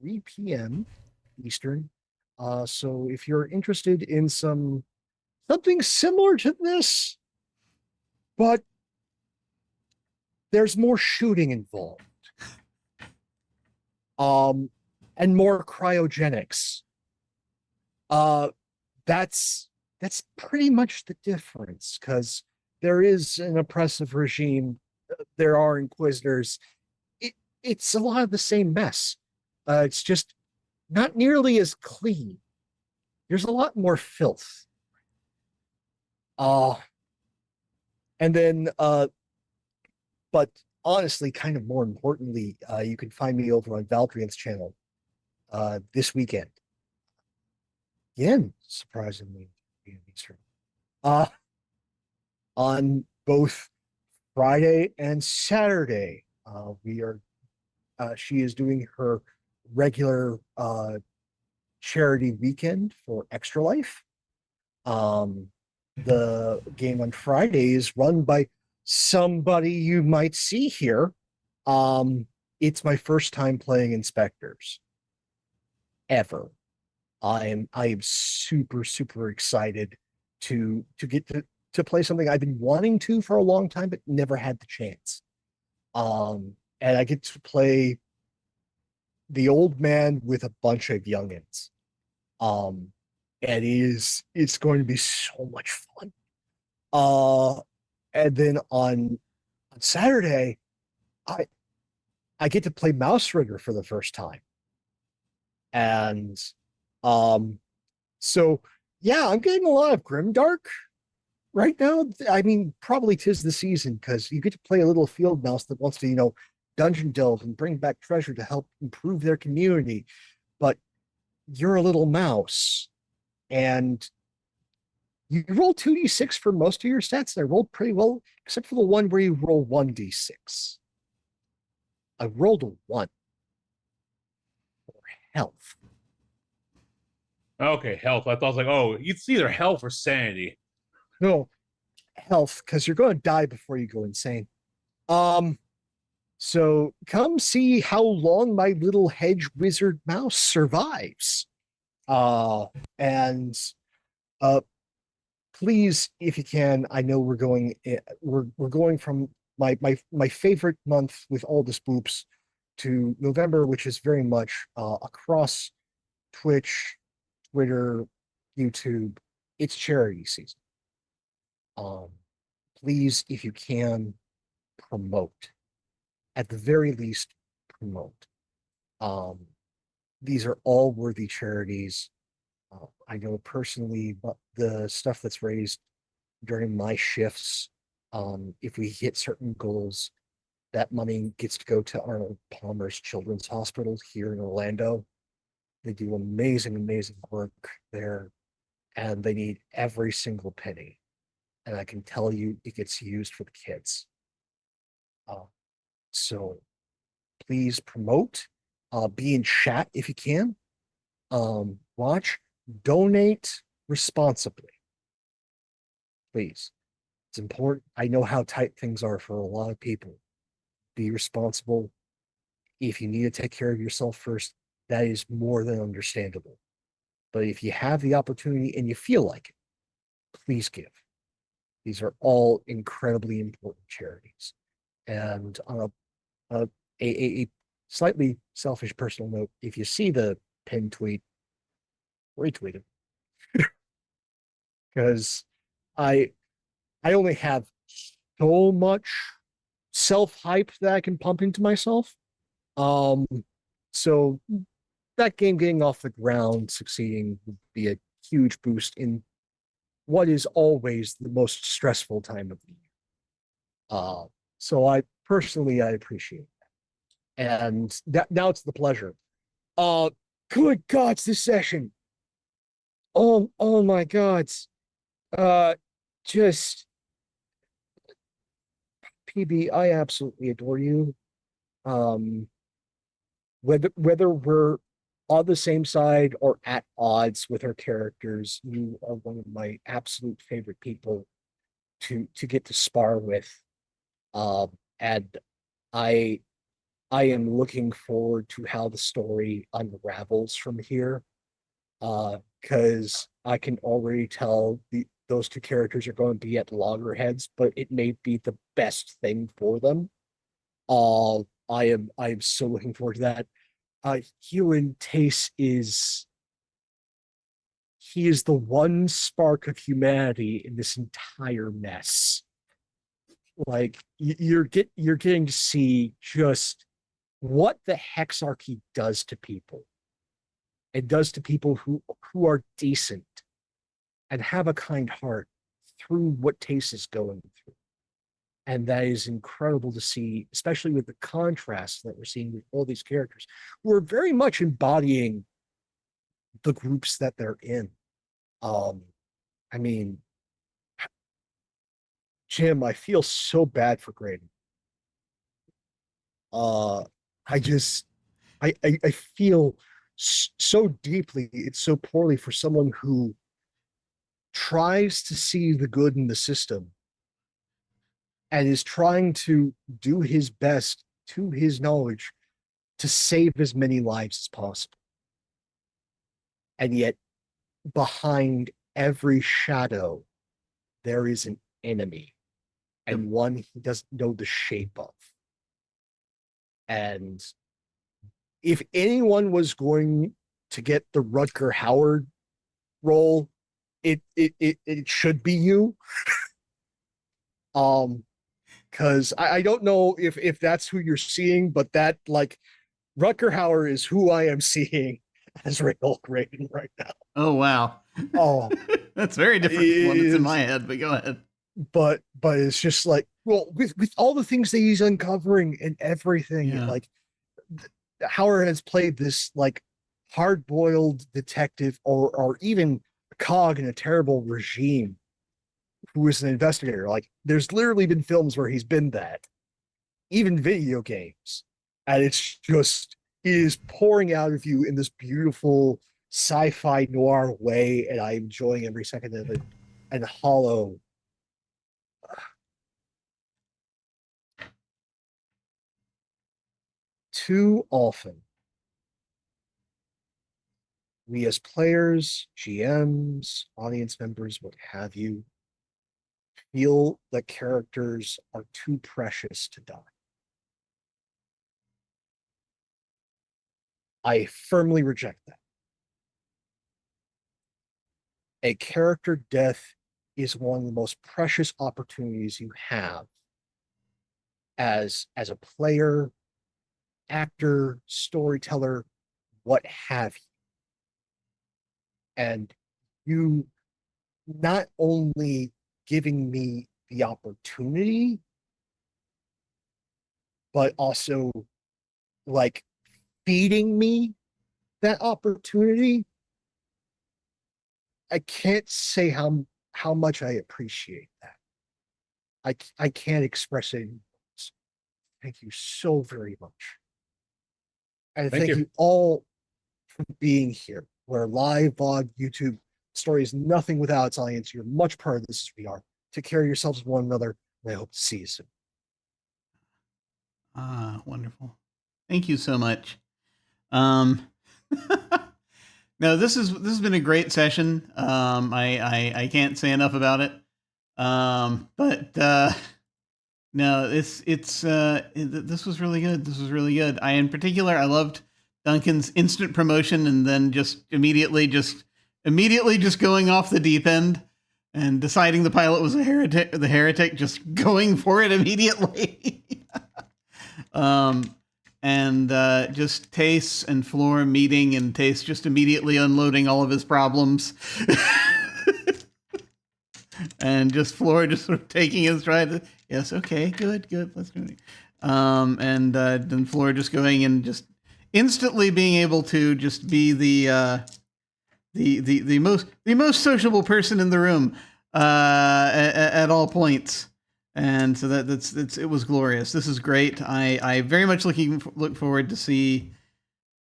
3 p.m. Eastern. So if you're interested in something similar to this, but there's more shooting involved, and more cryogenics, that's pretty much the difference, because there is an oppressive regime, there are inquisitors. It's a lot of the same mess. It's just not nearly as clean. There's a lot more filth. And then, but honestly, kind of more importantly, you can find me over on Valkyrian's channel this weekend. Again, surprisingly, on both Friday and Saturday. She is doing her regular charity weekend for Extra Life. The game on Friday is run by somebody you might see here. It's my first time playing Inspectors ever. I am super super excited to get to play something I've been wanting to for a long time but never had the chance. And I get to play the old man with a bunch of youngins. And it's going to be so much fun. And then on Saturday, I I get to play Mouse Rigger for the first time. And um so yeah, I'm getting a lot of Grimdark right now. I mean, probably 'tis the season because you get to play a little field mouse that wants to, dungeon delve and bring back treasure to help improve their community. But you're a little mouse and you roll 2d6 for most of your stats. And I rolled pretty well, except for the one where you roll 1d6. I rolled a 1 for health. Okay, health. I thought it was like, oh, it's either health or sanity. No, health, because you're going to die before you go insane. So come see how long my little hedge wizard mouse survives. And please, if you can, I know we're going from my favorite month with all the spoops to November, which is very much across Twitch, Twitter, YouTube. It's charity season. Please, if you can, promote. At the very least, promote. These are all worthy charities. I know personally, but the stuff that's raised during my shifts, if we hit certain goals, that money gets to go to Arnold Palmer's Children's Hospital here in Orlando. They do amazing, amazing work there, and they need every single penny. And I can tell you, it gets used for the kids. So please promote, be in chat if you can, watch, donate responsibly. Please. It's important. I know how tight things are for a lot of people. Be responsible. If you need to take care of yourself first, that is more than understandable. But if you have the opportunity and you feel like it, please give. These are all incredibly important charities. And on a slightly selfish personal note, if you see the pinned tweet, retweet it. Because I only have so much self-hype that I can pump into myself. So that game getting off the ground, succeeding, would be a huge boost in what is always the most stressful time of the year. So I appreciate that. And now it's the pleasure. Good gods, this session. Oh my gods. Just PB, I absolutely adore you. Whether we're on the same side or at odds with our characters, you are one of my absolute favorite people to get to spar with. And I am looking forward to how the story unravels from here. Because I can already tell those two characters are going to be at loggerheads, but it may be the best thing for them. I am so looking forward to that. Ewan Tace is the one spark of humanity in this entire mess. Like you're getting to see just what the Hexarchy does to people. It does to people who are decent and have a kind heart through what Tace is going through. And that is incredible to see, especially with the contrast that we're seeing with all these characters who are very much embodying the groups that they're in. I mean, Jim, I feel so bad for Graydon. I just, I feel so deeply, it's so poorly for someone who tries to see the good in the system and is trying to do his best to his knowledge to save as many lives as possible. And yet, behind every shadow, there is an enemy, and one he doesn't know the shape of. And if anyone was going to get the Rutger Hauer role, it should be you. Because I don't know if that's who you're seeing, but that like Rutger Hauer is who I am seeing as Raynold Graydon right now. Oh wow. Oh, That's very different from what it's in my head, but go ahead. But it's just like, well, with all the things that he's uncovering and everything, Yeah. like Hauer has played this like hard-boiled detective or even a cog in a terrible regime who is an investigator. Like there's literally been films where he's been that, even video games. And it's just, it is pouring out of you in this beautiful sci-fi noir way, and I'm enjoying every second of it. And Hollow, too often, we as players, GMs, audience members, what have you, feel that characters are too precious to die. I firmly reject that. A character death is one of the most precious opportunities you have as a player, actor, storyteller, what have you. And you not only giving me the opportunity, but also like feeding me that opportunity. I can't say how much I appreciate that. I can't express it in words. Thank you so very much. And thank you all for being here. We're live, VOD, YouTube. Story is nothing without its audience. You're much part of this as we are. Take care of yourselves with one another, and I hope to see you soon. Ah, wonderful. Thank you so much. No, this has been a great session. I can't say enough about it. But no, this was really good. This was really good. In particular, I loved Duncan's instant promotion and then just immediately going off the deep end and deciding the pilot was the heretic, just going for it immediately. And just Tace and Floor meeting, and Tace just immediately unloading all of his problems. And just Floor just sort of taking his stride. Yes, okay, good, let's do it. And then Floor just going and just instantly being able to just be the most sociable person in the room at all points. And so it was glorious. This is great. I very much look forward to see.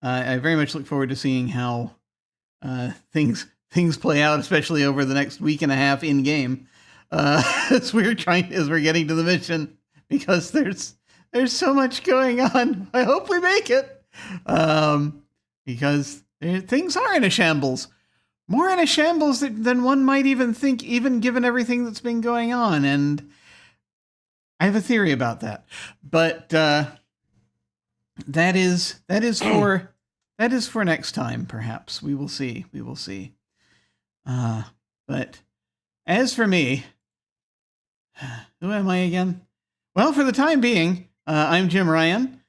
I very much look forward to seeing how things play out, especially over the next week and a half in game, as we're getting to the mission, because there's so much going on. I hope we make it, because things are in a shambles, more in a shambles than one might even think, even given everything that's been going on. And I have a theory about that, but that is for next time. Perhaps we will see. But as for me, who am I again? Well, for the time being, I'm Jim Ryan.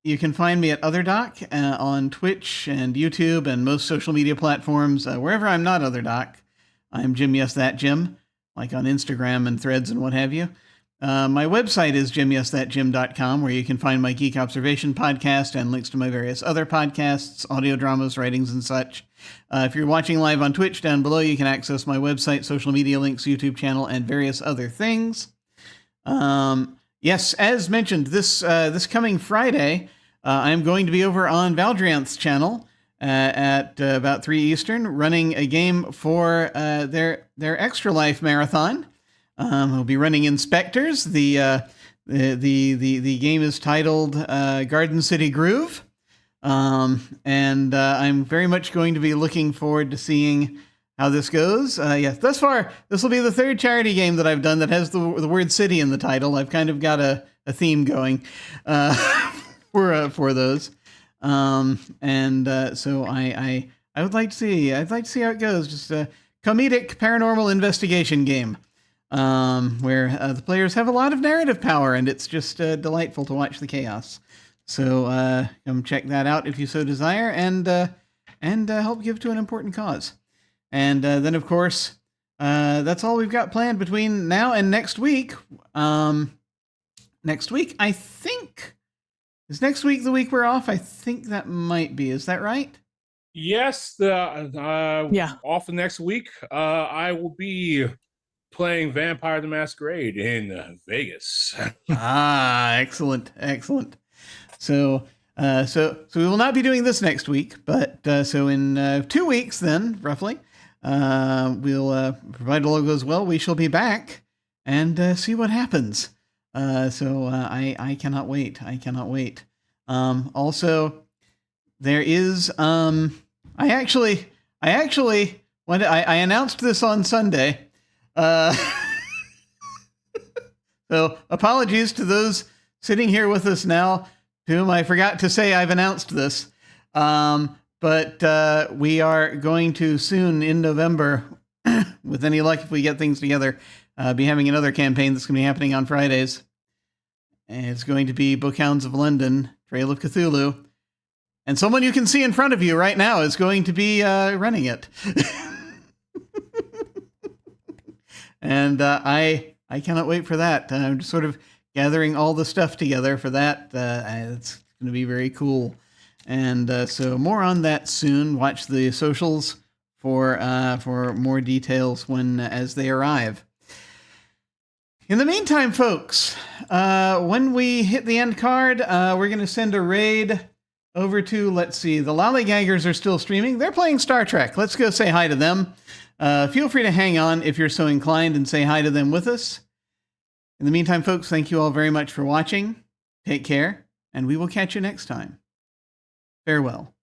You can find me at OtherDoc on Twitch and YouTube and most social media platforms. Wherever I'm not OtherDoc, I'm Jim. Yes, that Jim, like on Instagram and Threads and what have you. My website is jimyesthatjim.com, where you can find my Geek Observation podcast and links to my various other podcasts, audio dramas, writings, and such. If you're watching live on Twitch, down below you can access my website, social media links, YouTube channel, and various other things. Yes, as mentioned, this coming Friday, I'm going to be over on Valdrianth's channel at about 3 Eastern, running a game for their Extra Life Marathon. We'll be running Inspectors. The game is titled Garden City Groove, and I'm very much going to be looking forward to seeing how this goes. Yes, thus far, this will be the third charity game that I've done that has the word city in the title. I've kind of got a theme going for those, so I would like to see how it goes. Just a comedic paranormal investigation game. Where the players have a lot of narrative power, and it's just delightful to watch the chaos. So come check that out if you so desire, and help give to an important cause. And then, of course, that's all we've got planned between now and next week. Next week, I think, is next week the week we're off? I think that might be. Is that right? Yes, off the next week. I will be playing Vampire the Masquerade in Vegas. Excellent. So we will not be doing this next week, but so in 2 weeks then, roughly, we'll, provided all goes well, we shall be back and see what happens. I cannot wait. Also, there is, I announced this on Sunday. So apologies to those sitting here with us now, to whom I forgot to say I've announced this. But we are going to soon in November, with any luck if we get things together, be having another campaign that's going to be happening on Fridays. And it's going to be Bookhounds of London, Trail of Cthulhu. And someone you can see in front of you right now is going to be running it. And I cannot wait for that. I'm just sort of gathering all the stuff together for that. It's going to be very cool. And so more on that soon. Watch the socials for more details as they arrive. In the meantime, folks, when we hit the end card, we're going to send a raid over to, let's see, the Lollygaggers are still streaming. They're playing Star Trek. Let's go say hi to them. Feel free to hang on if you're so inclined and say hi to them with us. In the meantime, folks, thank you all very much for watching. Take care, and we will catch you next time. Farewell.